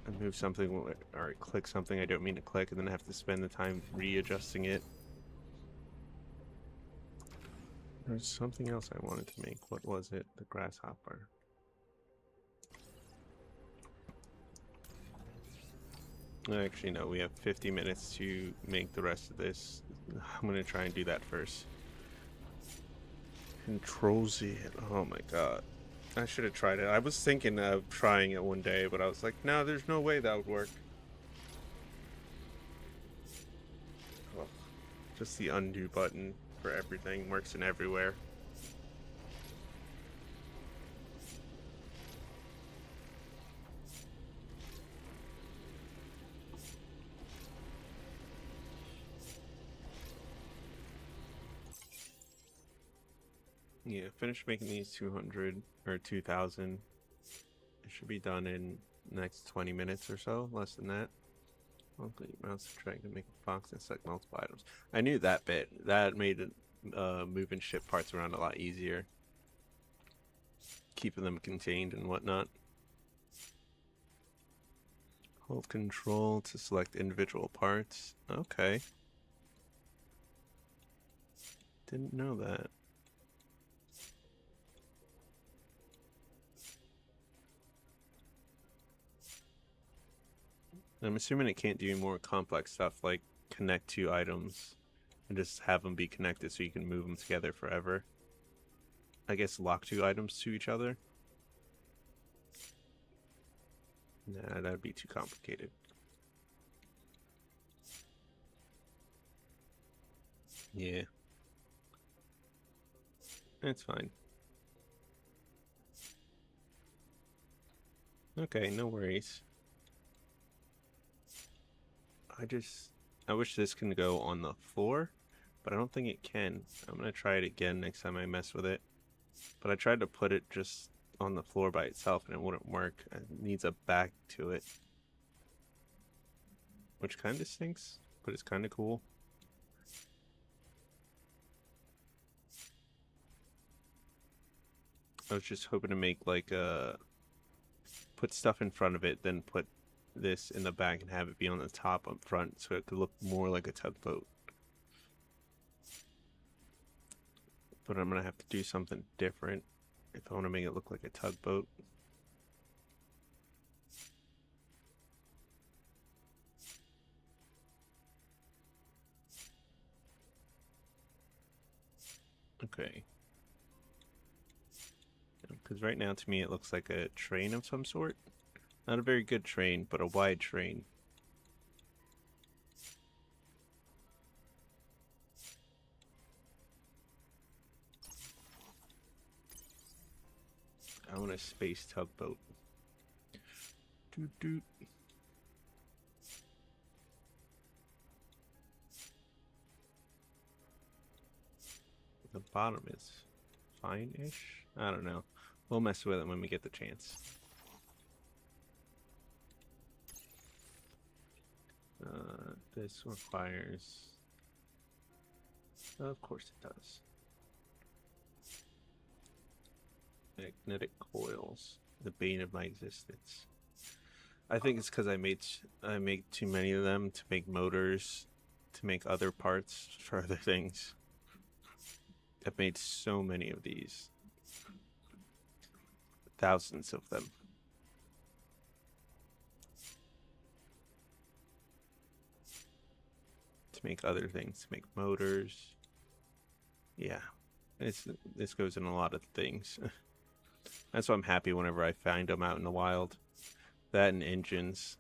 I move something or click something I don't mean to click, and then I have to spend the time readjusting it. There's something else I wanted to make. What was it? The grasshopper. Actually, no, we have 50 minutes to make the rest of this. I'm gonna try and do that first. Control Z. Oh my god. I should have tried it. I was thinking of trying it one day, but I was like, no, there's no way that would work. Oh, just the undo button for everything works in everywhere. Yeah, finish making these 200 or 2,000. It should be done in the next 20 minutes or so, less than that. Locally mouse trying to make a box and select multiple items. I knew that bit. That made it, moving ship parts around a lot easier. Keeping them contained and whatnot. Hold control to select individual parts. Okay. Didn't know that. I'm assuming it can't do more complex stuff like connect two items and just have them be connected so you can move them together forever. I guess lock two items to each other. Nah, that'd be too complicated. Yeah. It's fine. Okay, no worries. I wish this can go on the floor, but I don't think it can. I'm gonna try it again next time I mess with it. But I tried to put it just on the floor by itself and it wouldn't work. It needs a back to it. Which kind of stinks, but it's kind of cool. I was just hoping to make like put stuff in front of it, then put this in the back and have it be on the top up front so it could look more like a tugboat. But I'm gonna have to do something different if I want to make it look like a tugboat. Okay. Because right now, to me, it looks like a train of some sort. Not a very good train, but a wide train. I want a space tugboat. Doot doot. The bottom is fine-ish. I don't know. We'll mess with it when we get the chance. This requires... Of course it does. Magnetic coils. The bane of my existence. I think it's because I make too many of them to make motors, to make other parts for other things. I've made so many of these. Thousands of them. To make other things, to make motors. Yeah. This goes in a lot of things. That's why I'm happy whenever I find them out in the wild. That and engines.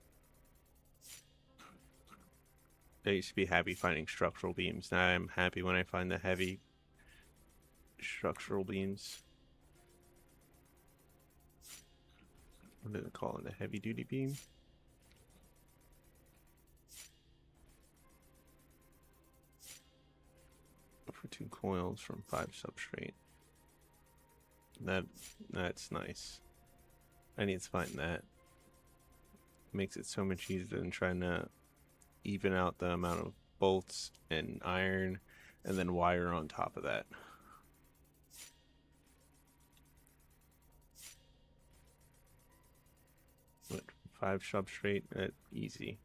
I used to be happy finding structural beams. Now I'm happy when I find the heavy structural beams. What do they call it? A heavy duty beam? For 2 coils from 5 substrate. That's nice. I need to find that. Makes it so much easier than trying to even out the amount of bolts and iron and then wire on top of that. What, 5 substrate? Easy.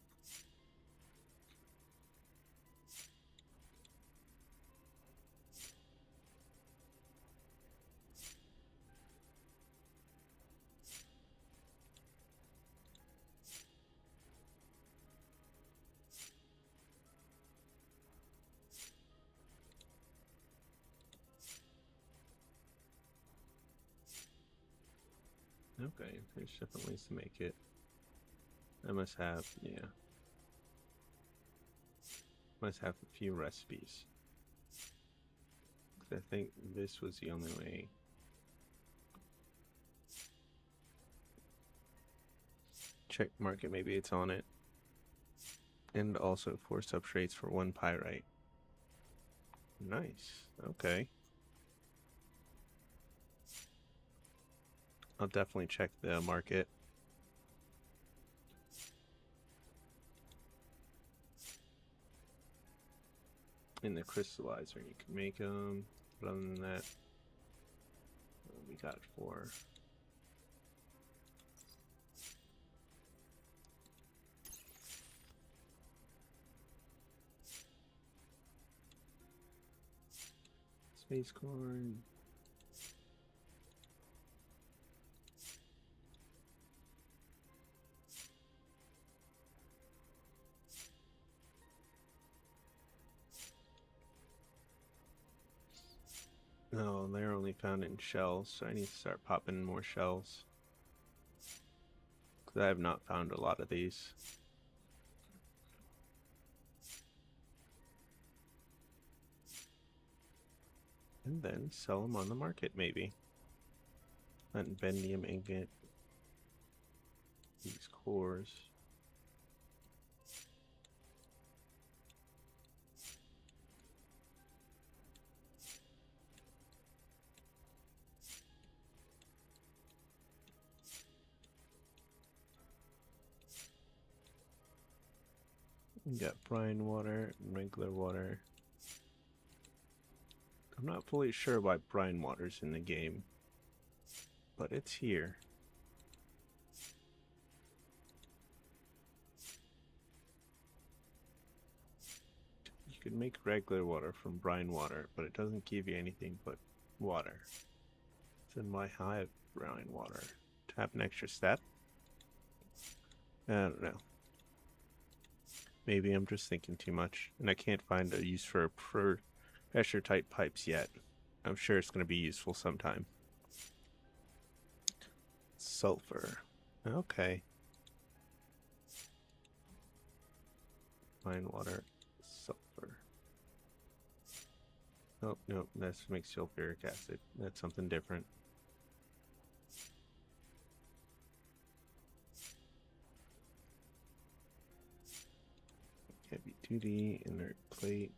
Okay, there's different ways to make it. I must have, yeah. Must have a few recipes. 'Cause I think this was the only way. Check market, maybe it's on it. And also 4 substrates for 1 pyrite. Nice, okay. I'll definitely check the market. In the crystallizer, you can make them. But other than that, we got 4. Space corn. No, they're only found in shells, so I need to start popping more shells. Because I have not found a lot of these. And then sell them on the market, maybe. And bendium ingot. These cores. We got brine water and regular water. I'm not fully sure why brine water's in the game, but it's here. You can make regular water from brine water, but it doesn't give you anything but water. Then why have brine water? To have an extra step? I don't know. Maybe I'm just thinking too much, and I can't find a use for pressure tight pipes yet. I'm sure it's going to be useful sometime. Sulfur. Okay. Fine water. Sulfur. Oh, no, that makes sulfuric acid. That's something different. Heavy duty, inert plate.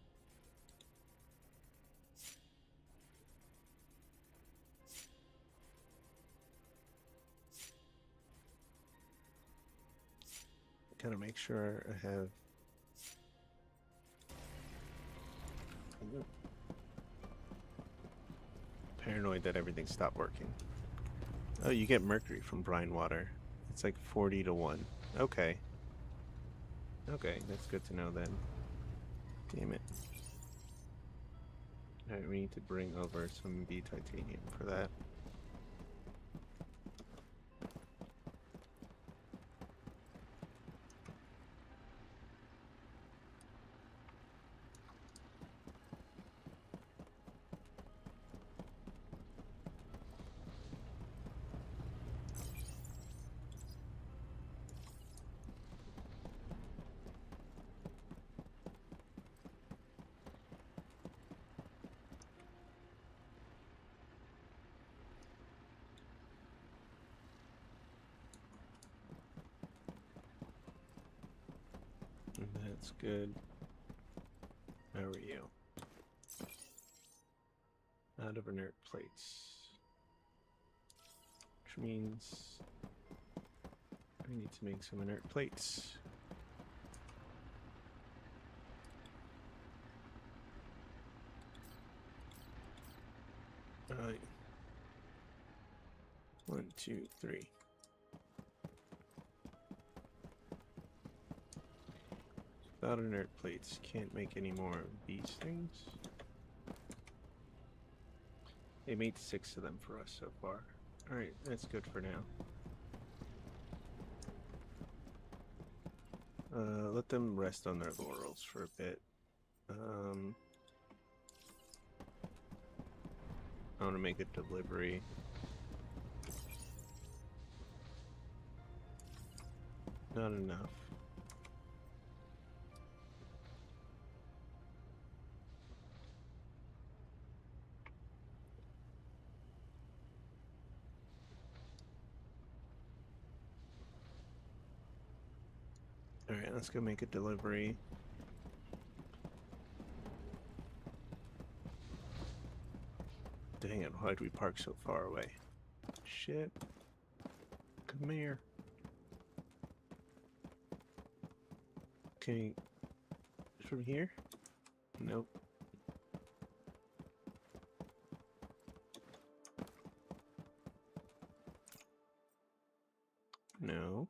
Gotta make sure I have. Paranoid that everything stopped working. Oh, you get mercury from brine water. It's like 40 to 1. Okay. Okay, that's good to know then. Damn it. Alright, we need to bring over some B titanium for that. That's good. How are you? Out of inert plates. Which means I need to make some inert plates. Alright. 1, 2, 3. Without inert plates, can't make any more of these things. They made 6 of them for us so far. Alright, that's good for now. Let them rest on their laurels for a bit. I want to make a delivery. Not enough. Alright, let's go make a delivery. Dang it, why'd we park so far away? Shit. Come here. Okay. From here? Nope. No.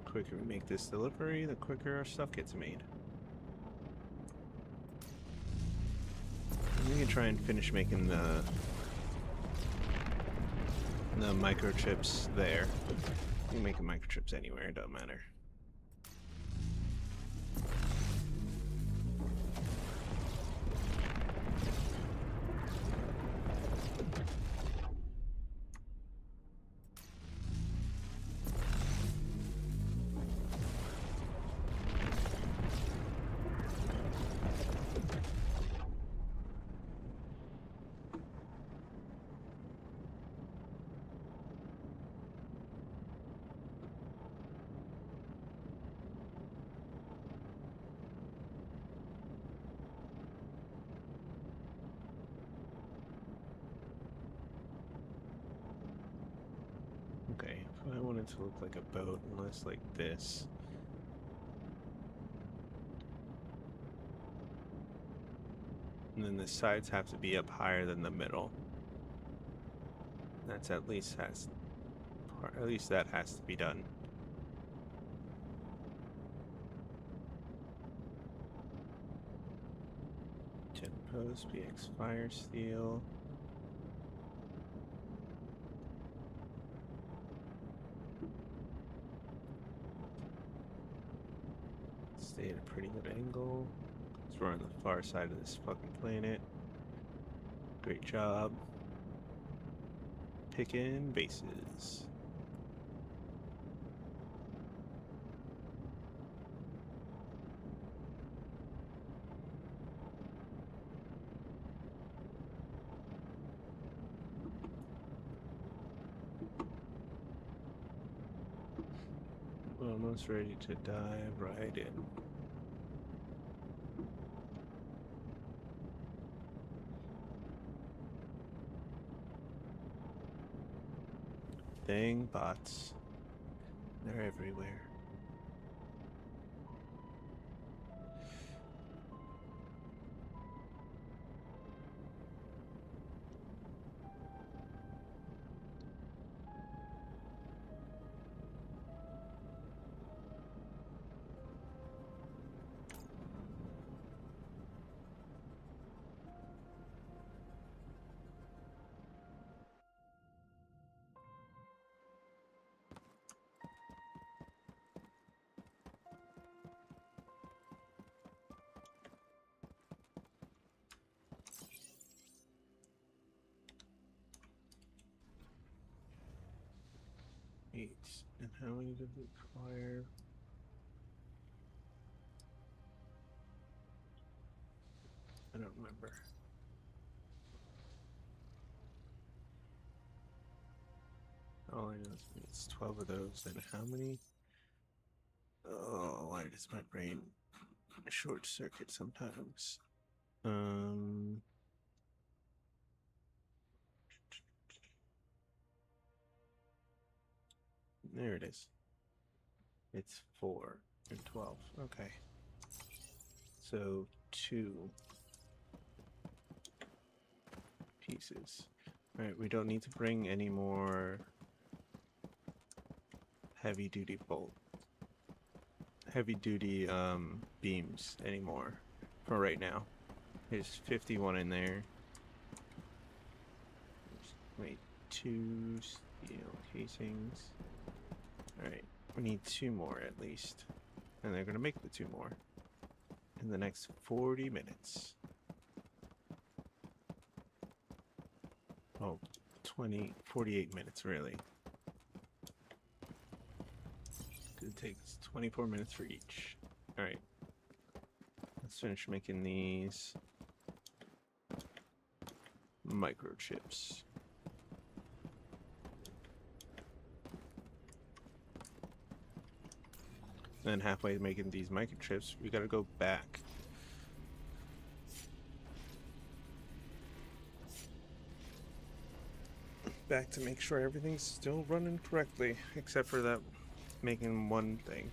Quicker we make this delivery, the quicker our stuff gets made. And we can try and finish making the microchips there. You can make the microchips anywhere, it don't matter. Okay, if I want it to look like a boat, unless like this. And then the sides have to be up higher than the middle. That's at least that has to be done. Jet post, PX fire steel. Stay at a pretty good angle. Because we're on the far side of this fucking planet. Great job. Picking bases. Almost ready to dive right in. Dang bots. They're everywhere. Eight. And how many does it require? I don't remember. All I know is it's 12 of those. And how many? Oh, why does my brain short circuit sometimes? There it is. It's 4 and 12. Okay. So 2 pieces. Alright, we don't need to bring any more heavy duty beams anymore for right now. There's 51 in there. Wait, 2 steel casings. Alright, we need 2 more at least. And they're gonna make the 2 more in the next 40 minutes. Oh, 48 minutes really. It takes 24 minutes for each. Alright. Let's finish making these microchips. Then halfway making these microchips, we gotta go back. Back to make sure everything's still running correctly, except for that making one thing.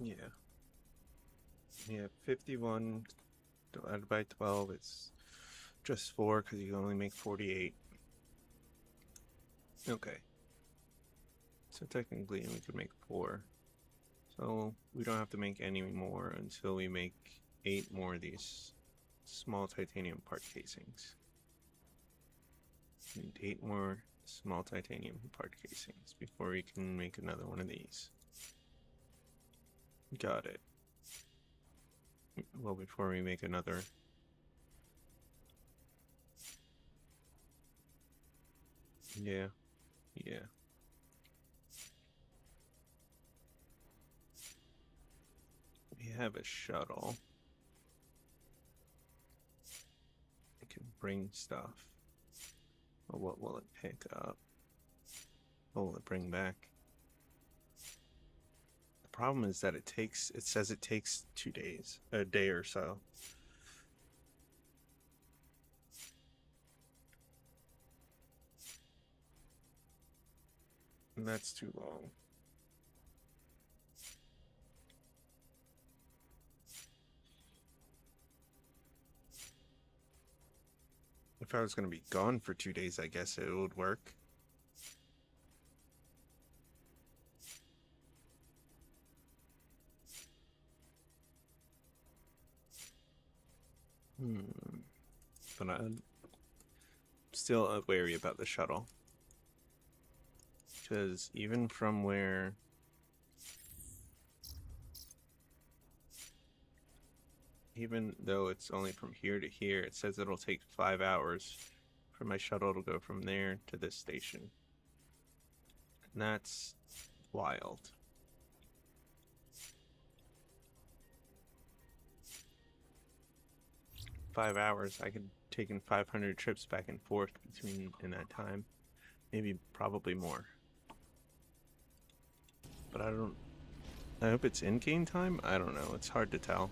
Yeah. Yeah, 51 divided by 12, it's just 4 because you can only make 48. Okay. So technically we could make 4. So we don't have to make any more until we make 8 more of these small titanium part casings. We need 8 more small titanium part casings before we can make another one of these. Got it. Well, before we make another. Yeah. Yeah. We have a shuttle. It can bring stuff. But what will it pick up? Oh, bring back. The problem is that it says it takes 2 days, a day or so. And that's too long. If I was going to be gone for 2 days, I guess it would work. But I'm still wary about the shuttle. Because even from where... Even though it's only from here to here, it says it'll take 5 hours for my shuttle to go from there to this station. And that's wild. Five hours, I could take in 500 trips back and forth between in that time. Maybe, probably more. But I hope it's in-game time? I don't know, it's hard to tell.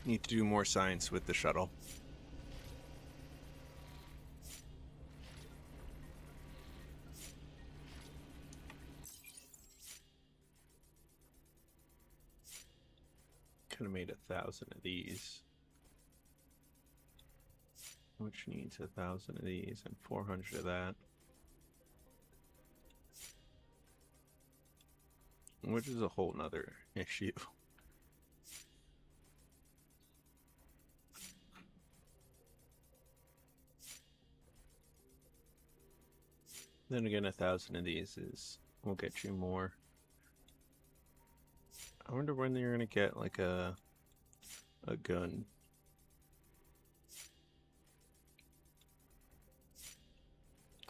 Need to do more science with the shuttle. Could have made 1,000 of these. Which needs 1,000 of these and 400 of that. Which is a whole nother issue. Then again, 1,000 of these will get you more. I wonder when you're gonna get like a gun.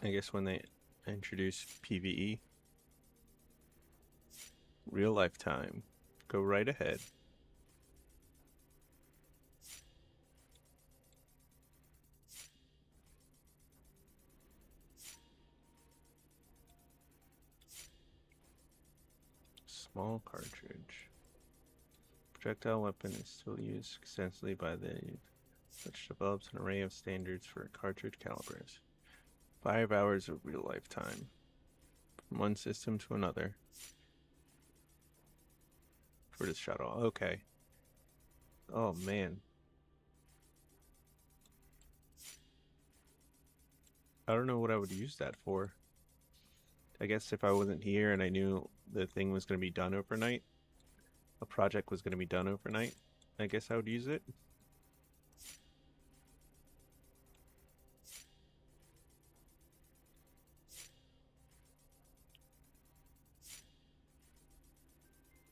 I guess when they introduce PvE. Real lifetime. Go right ahead. Small cartridge. Projectile weapon is still used extensively by the which develops an array of standards for cartridge calibers. 5 hours of real lifetime. From one system to another. For this shuttle. Okay. Oh man. I don't know what I would use that for. I guess if I wasn't here and I knew the thing was going to be done overnight, a project was going to be done overnight, I guess I would use it.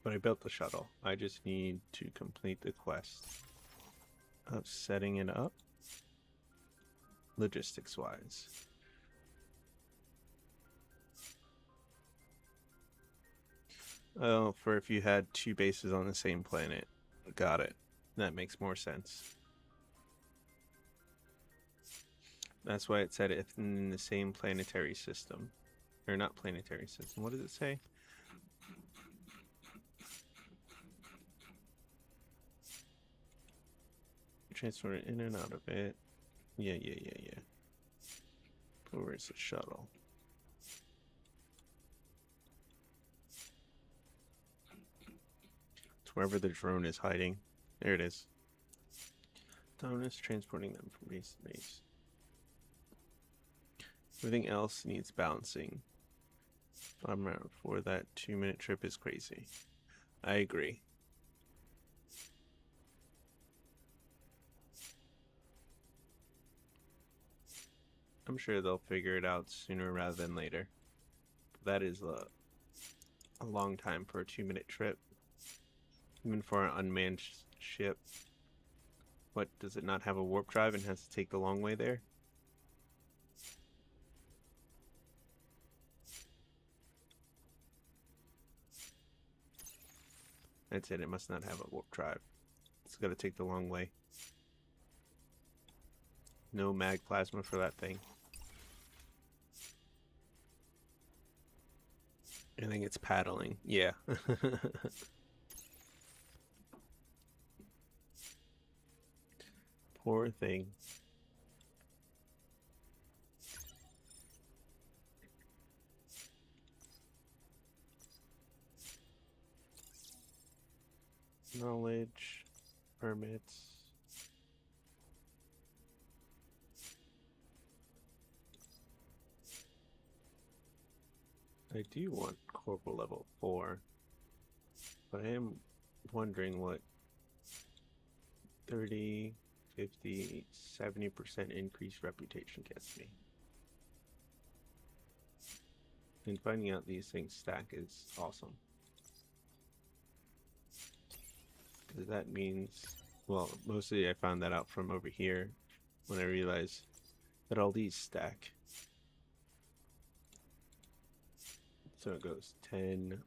But I built the shuttle. I just need to complete the quest of setting it up logistics wise. Oh, for if you had 2 bases on the same planet. Got it. That makes more sense. That's why it said it in the same planetary system. Or not planetary system. What does it say? Transfer it in and out of it. Yeah. But where's the shuttle? It's wherever the drone is hiding. There it is. Drone is transporting them from base to base. Everything else needs balancing. For that 2-minute trip is crazy. I agree. I'm sure they'll figure it out sooner rather than later. That is a long time for a 2-minute trip. Even for an unmanned ship. What, does it not have a warp drive and has to take the long way there? That's it, it must not have a warp drive. It's gotta take the long way. No mag plasma for that thing. I think it's paddling. Yeah. Poor thing. Knowledge, permits. I do want corporal level 4, but I am wondering what 30, 50, 70% increased reputation gets me. And finding out these things stack is awesome. Because that means, well, mostly I found that out from over here when I realized that all these stack. So it goes 10,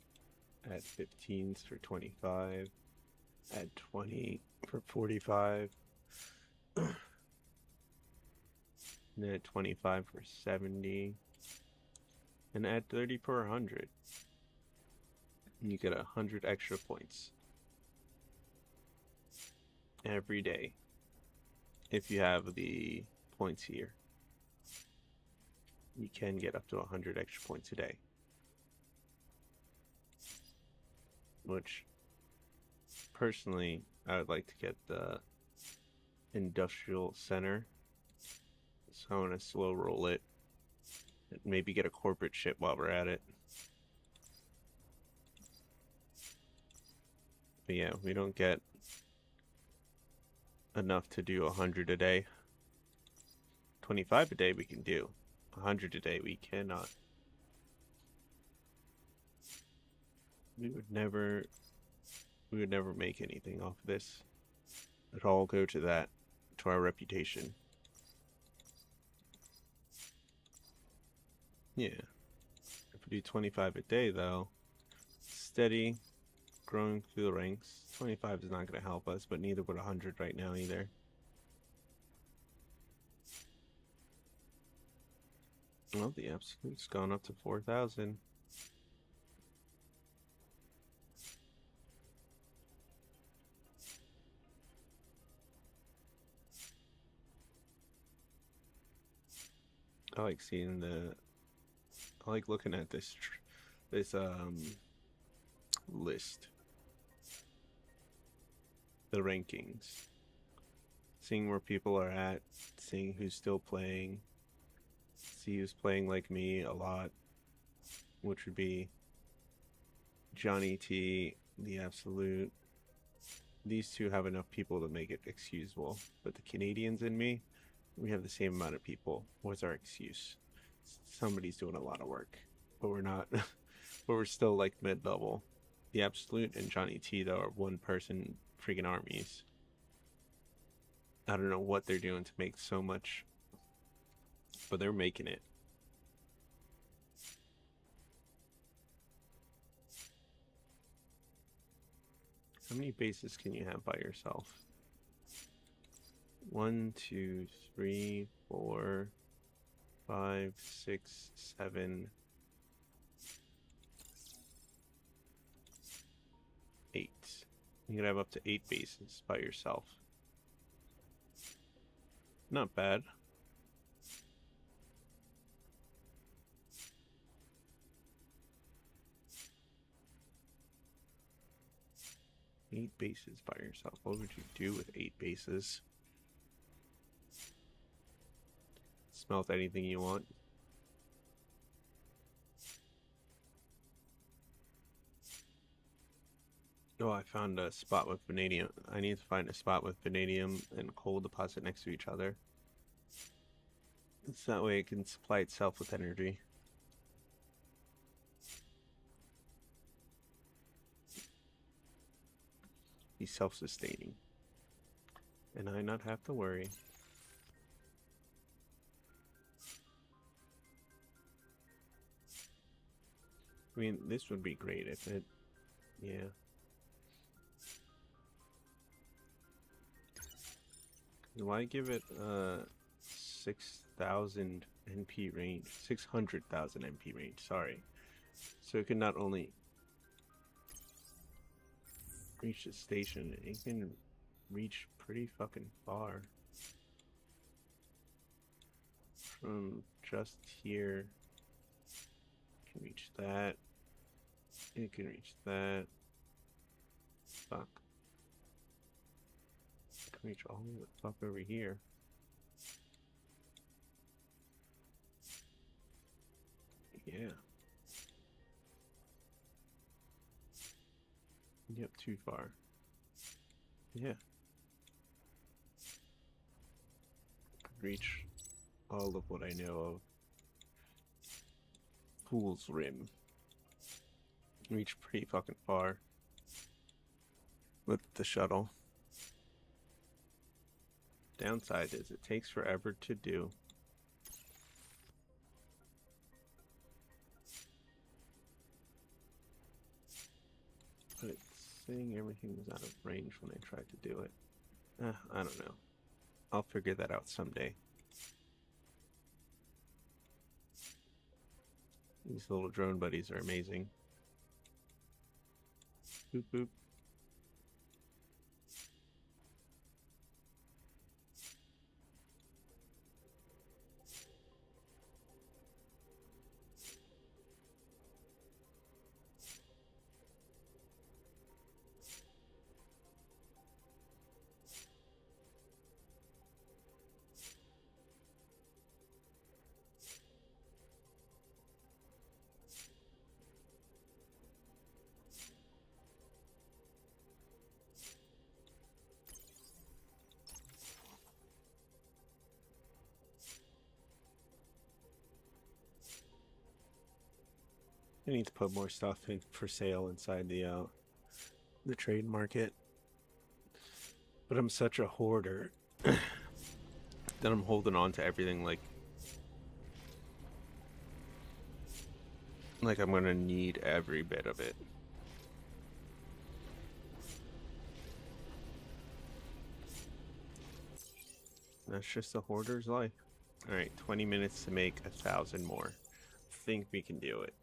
add 15s for 25, add 20 for 45, and then add 25 for 70, and add 30 per 100. And you get 100 extra points every day if you have the points here. You can get up to 100 extra points a day, which personally I would like to get the industrial center, so I want to slow roll it and maybe get a corporate ship while we're at it. But yeah, we don't get enough to do 100 a day. 25 a day we can do. 100 a day we cannot. We would never make anything off of this. It'd all go to that, to our reputation. Yeah. If we do 25 a day though, steady, growing through the ranks. 25 is not going to help us, but neither would 100 right now either. Well, the absolute's gone up to 4,000. I like seeing I like looking at this list. The rankings. Seeing where people are at, seeing who's still playing. See who's playing like me a lot, which would be Johnny T, the Absolute. These two have enough people to make it excusable, but the Canadians and me, we have the same amount of people. What's our excuse? Somebody's doing a lot of work, but we're not. But we're still like mid-level. The Absolute and Johnny T though are one-person freaking armies. I don't know what they're doing to make so much, but they're making it. How many bases can you have by yourself? 1, 2, 3, 4, 5, 6, 7, 8. You can have up to 8 bases by yourself. Not bad. Eight bases by yourself. What would you do with 8 bases? Smelt anything you want. Oh, I found a spot with vanadium. I need to find a spot with vanadium and coal deposit next to each other. So that way it can supply itself with energy. Be self-sustaining. And I not have to worry. I mean, this would be great if it... Yeah. Why give it 6,000 NP range. 600,000 NP range, sorry. So it can not only reach the station, it can reach pretty fucking far. From just here, it can reach that. It can reach that. Fuck. It can reach all the fuck over here. Yeah. Yep, too far. Yeah. Reach all of what I know of. Fool's Rim. Reach pretty fucking far with the shuttle. Downside is it takes forever to do. But it's saying everything was out of range when I tried to do it. I don't know. I'll figure that out someday. These little drone buddies are amazing. Boop boop. I need to put more stuff in for sale inside the trade market. But I'm such a hoarder that I'm holding on to everything like I'm gonna need every bit of it. That's just a hoarder's life. Alright, 20 minutes to make 1,000 more. Think we can do it.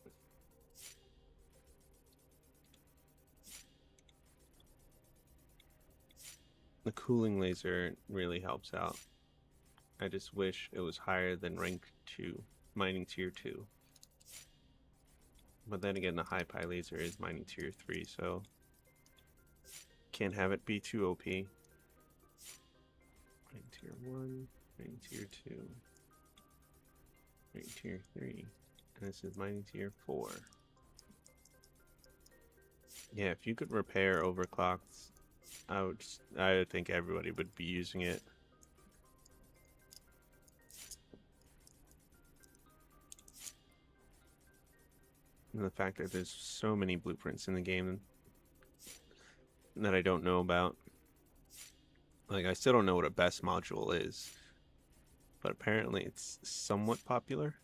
The cooling laser really helps out. I just wish it was higher than rank 2, mining tier 2. But then again, the high pi laser is mining tier 3, so can't have it be too OP. Mining tier 1, mining tier 2, mining tier 3, and this is mining tier 4. Yeah, if you could repair overclocks, I would think everybody would be using it. And the fact that there's so many blueprints in the game that I don't know about. Like, I still don't know what a best module is, but apparently it's somewhat popular.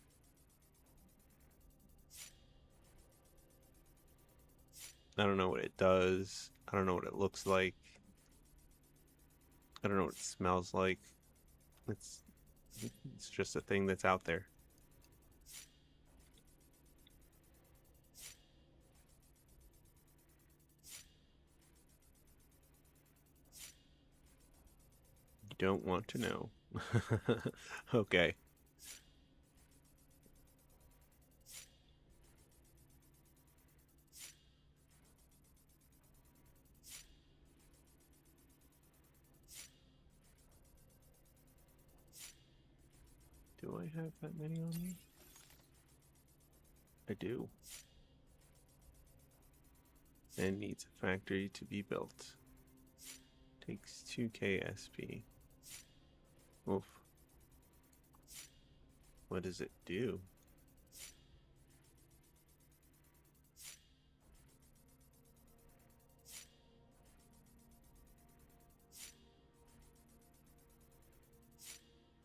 I don't know what it does. I don't know what it looks like. I don't know what it smells like. It's just a thing that's out there. You don't want to know. Okay. Do I have that many on me? I do. And needs a factory to be built. Takes 2k SP. Oof. What does it do?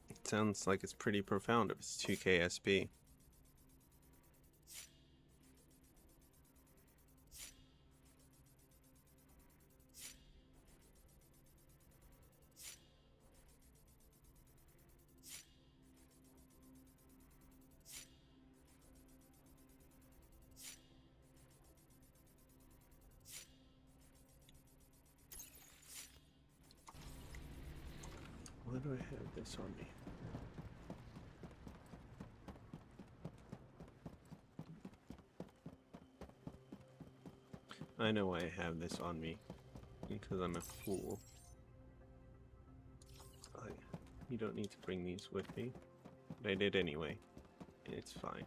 It sounds like it's pretty profound if it's 2k SP. do I have this on me? I know why I have this on me. Because I'm a fool. You don't need to bring these with me. But I did anyway. It's fine.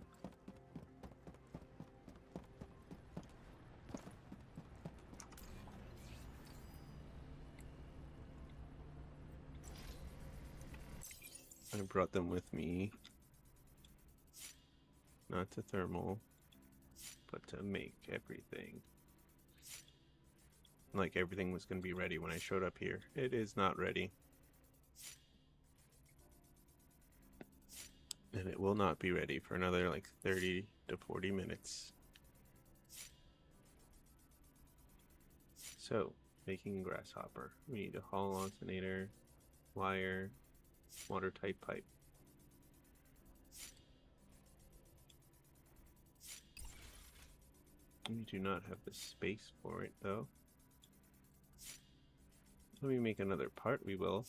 I brought them with me. Not to thermal, but to make everything. Like everything was going to be ready when I showed up here. It is not ready. And it will not be ready for another like 30 to 40 minutes. So, making grasshopper. We need a hollow alternator, wire, watertight pipe. We do not have the space for it though. Let me make another part, we will.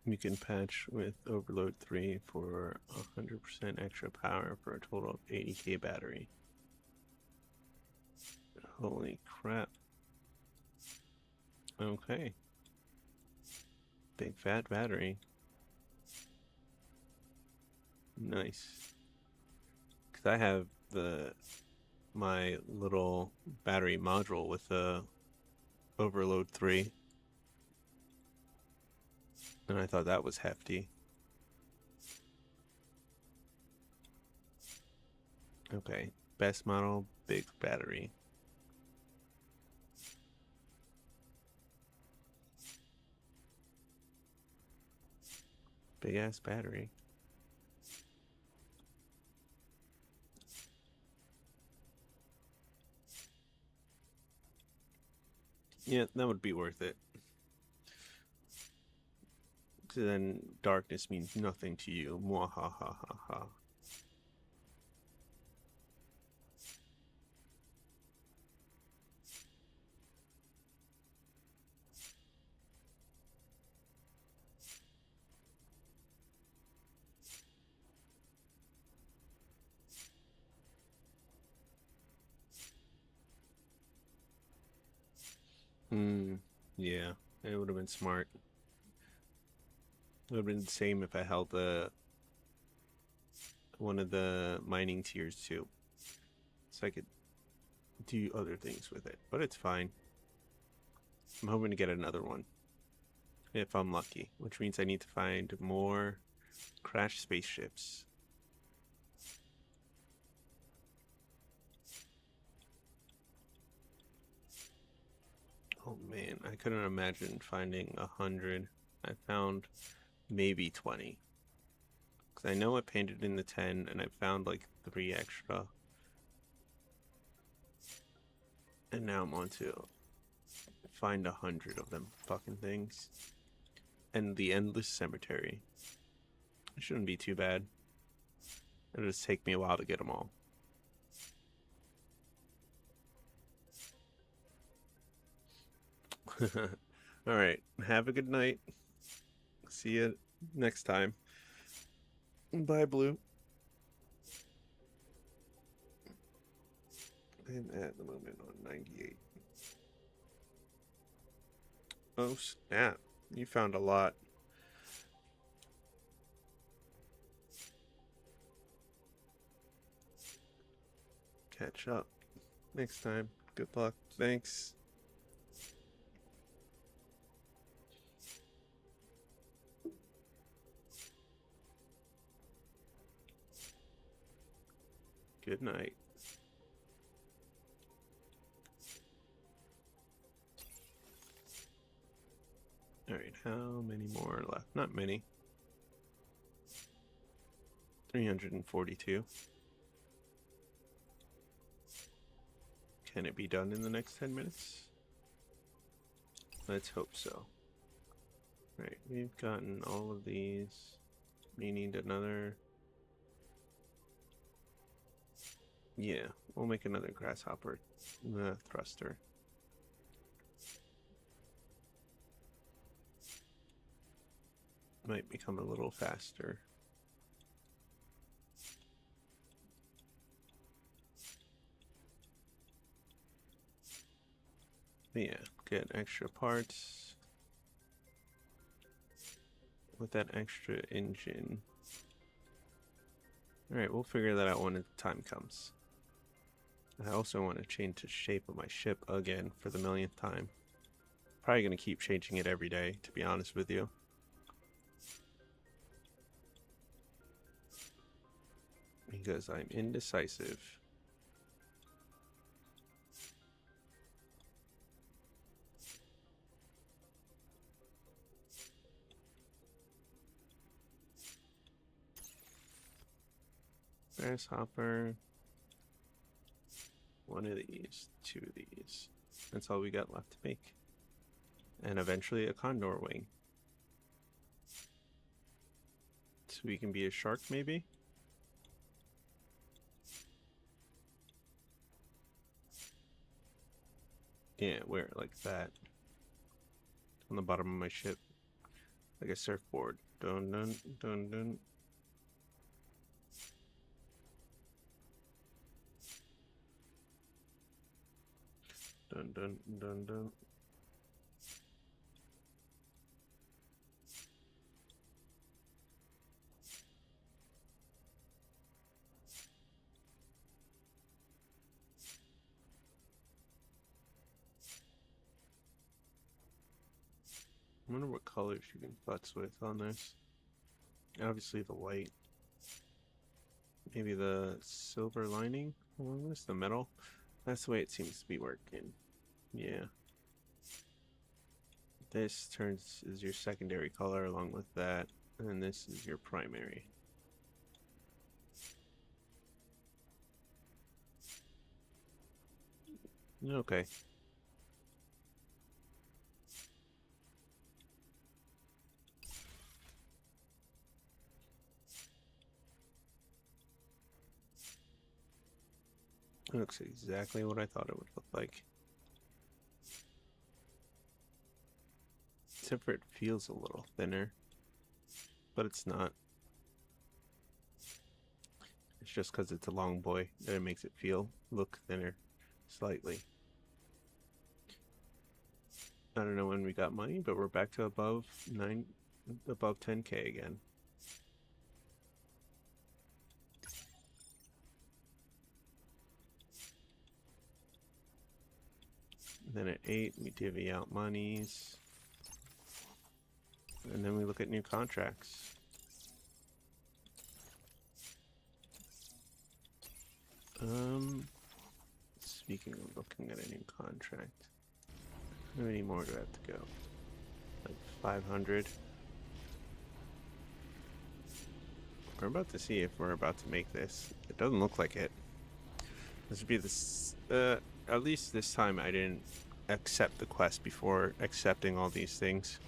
You can patch with Overload 3 for 100% extra power for a total of 80k battery. Holy crap. Okay. Big fat battery. Nice. Cause I have my little battery module with the Overload 3. And I thought that was hefty. Okay. Best model, big battery. Big ass battery. Yeah, that would be worth it. Then darkness means nothing to you. Mwahahaha. Yeah, it would have been smart. It would have been the same if I held one of the mining tiers too. So I could do other things with it. But it's fine. I'm hoping to get another one. If I'm lucky. Which means I need to find more crashed spaceships. Oh man, I couldn't imagine finding 100. I found maybe 20. Because I know I painted in the 10 and I found like 3 extra. And now I'm on to find 100 of them fucking things. And the endless cemetery. It shouldn't be too bad. It'll just take me a while to get them all. Alright, have a good night. See you next time. Bye, Blue. I'm at the moment on 98. Oh, snap. You found a lot. Catch up next time. Good luck. Thanks. Good night. Alright, how many more are left? Not many. 342. Can it be done in the next 10 minutes? Let's hope so. We've gotten all of these. We need another. Yeah, we'll make another grasshopper thruster. Might become a little faster. But yeah, get extra parts with that extra engine. Alright, we'll figure that out when the time comes. I also want to change the shape of my ship again for the millionth time. Probably going to keep changing it every day, to be honest with you. Because I'm indecisive. Grasshopper. One of these, two of these. That's all we got left to make. And eventually a condor wing. So we can be a shark, maybe? Yeah, wear it like that. On the bottom of my ship. Like a surfboard. Dun dun dun dun. Dun dun dun dun. I wonder what colors you can futz with on this. Obviously the white. Maybe the silver lining along this, the metal. That's the way it seems to be working. Yeah. This is your secondary color along with that, and this is your primary. Okay. It looks exactly what I thought it would look like. Except for it feels a little thinner. But it's not. It's just because it's a long boy that it makes it look thinner. Slightly. I don't know when we got money, but we're back to above 10K again. Then at 8, we divvy out monies. And then we look at new contracts. Speaking of looking at a new contract, how many more do I have to go? Like 500. We're about to see if we're about to make this. It doesn't look like it. This would be this, at least this time I didn't accept the quest before accepting all these things.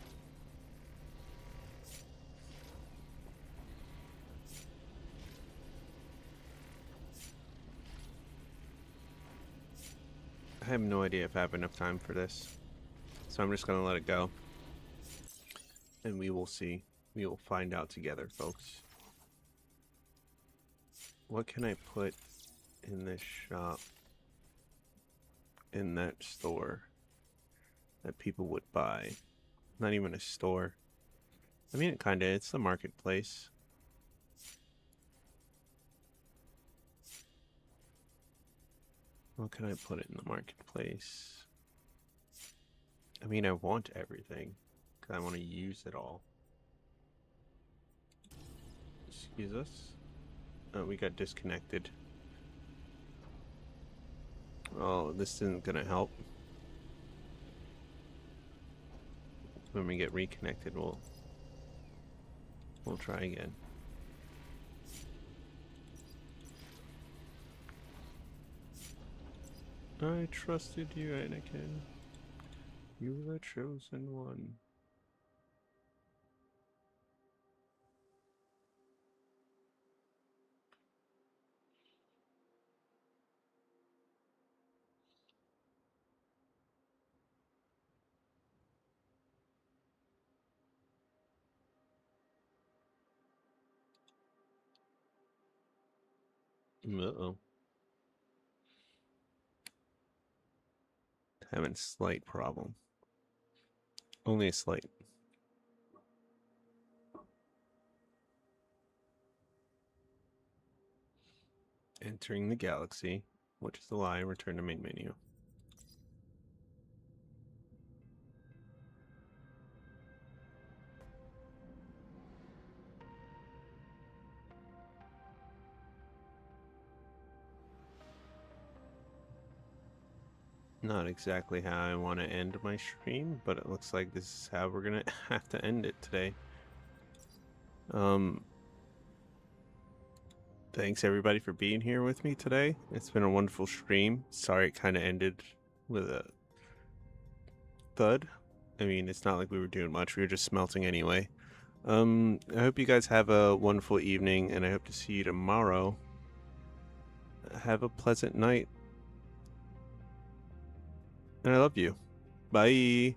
I have no idea if I have enough time for this. So I'm just gonna let it go. And we will see. We will find out together, folks. What can I put in this shop? In that store that people would buy? Not even a store. I mean, it kinda is. It's the marketplace. What can I put in the marketplace? I mean, I want everything. Because I want to use it all. Excuse us. Oh, we got disconnected. Oh, this isn't gonna help. When we get reconnected, we'll try again. I trusted you, Anakin. You were the chosen one. Uh-oh. Having slight problem. Only a slight. Entering the galaxy, which is a lie. Return to main menu. Not exactly how I want to end my stream, but it looks like this is how we're gonna have to end it today. Thanks everybody for being here with me today. It's been a wonderful stream. Sorry it kind of ended with a thud. I mean, it's not like we were doing much. We were just smelting anyway. I hope you guys have a wonderful evening, and I hope to see you tomorrow. Have a pleasant night. And I love you. Bye.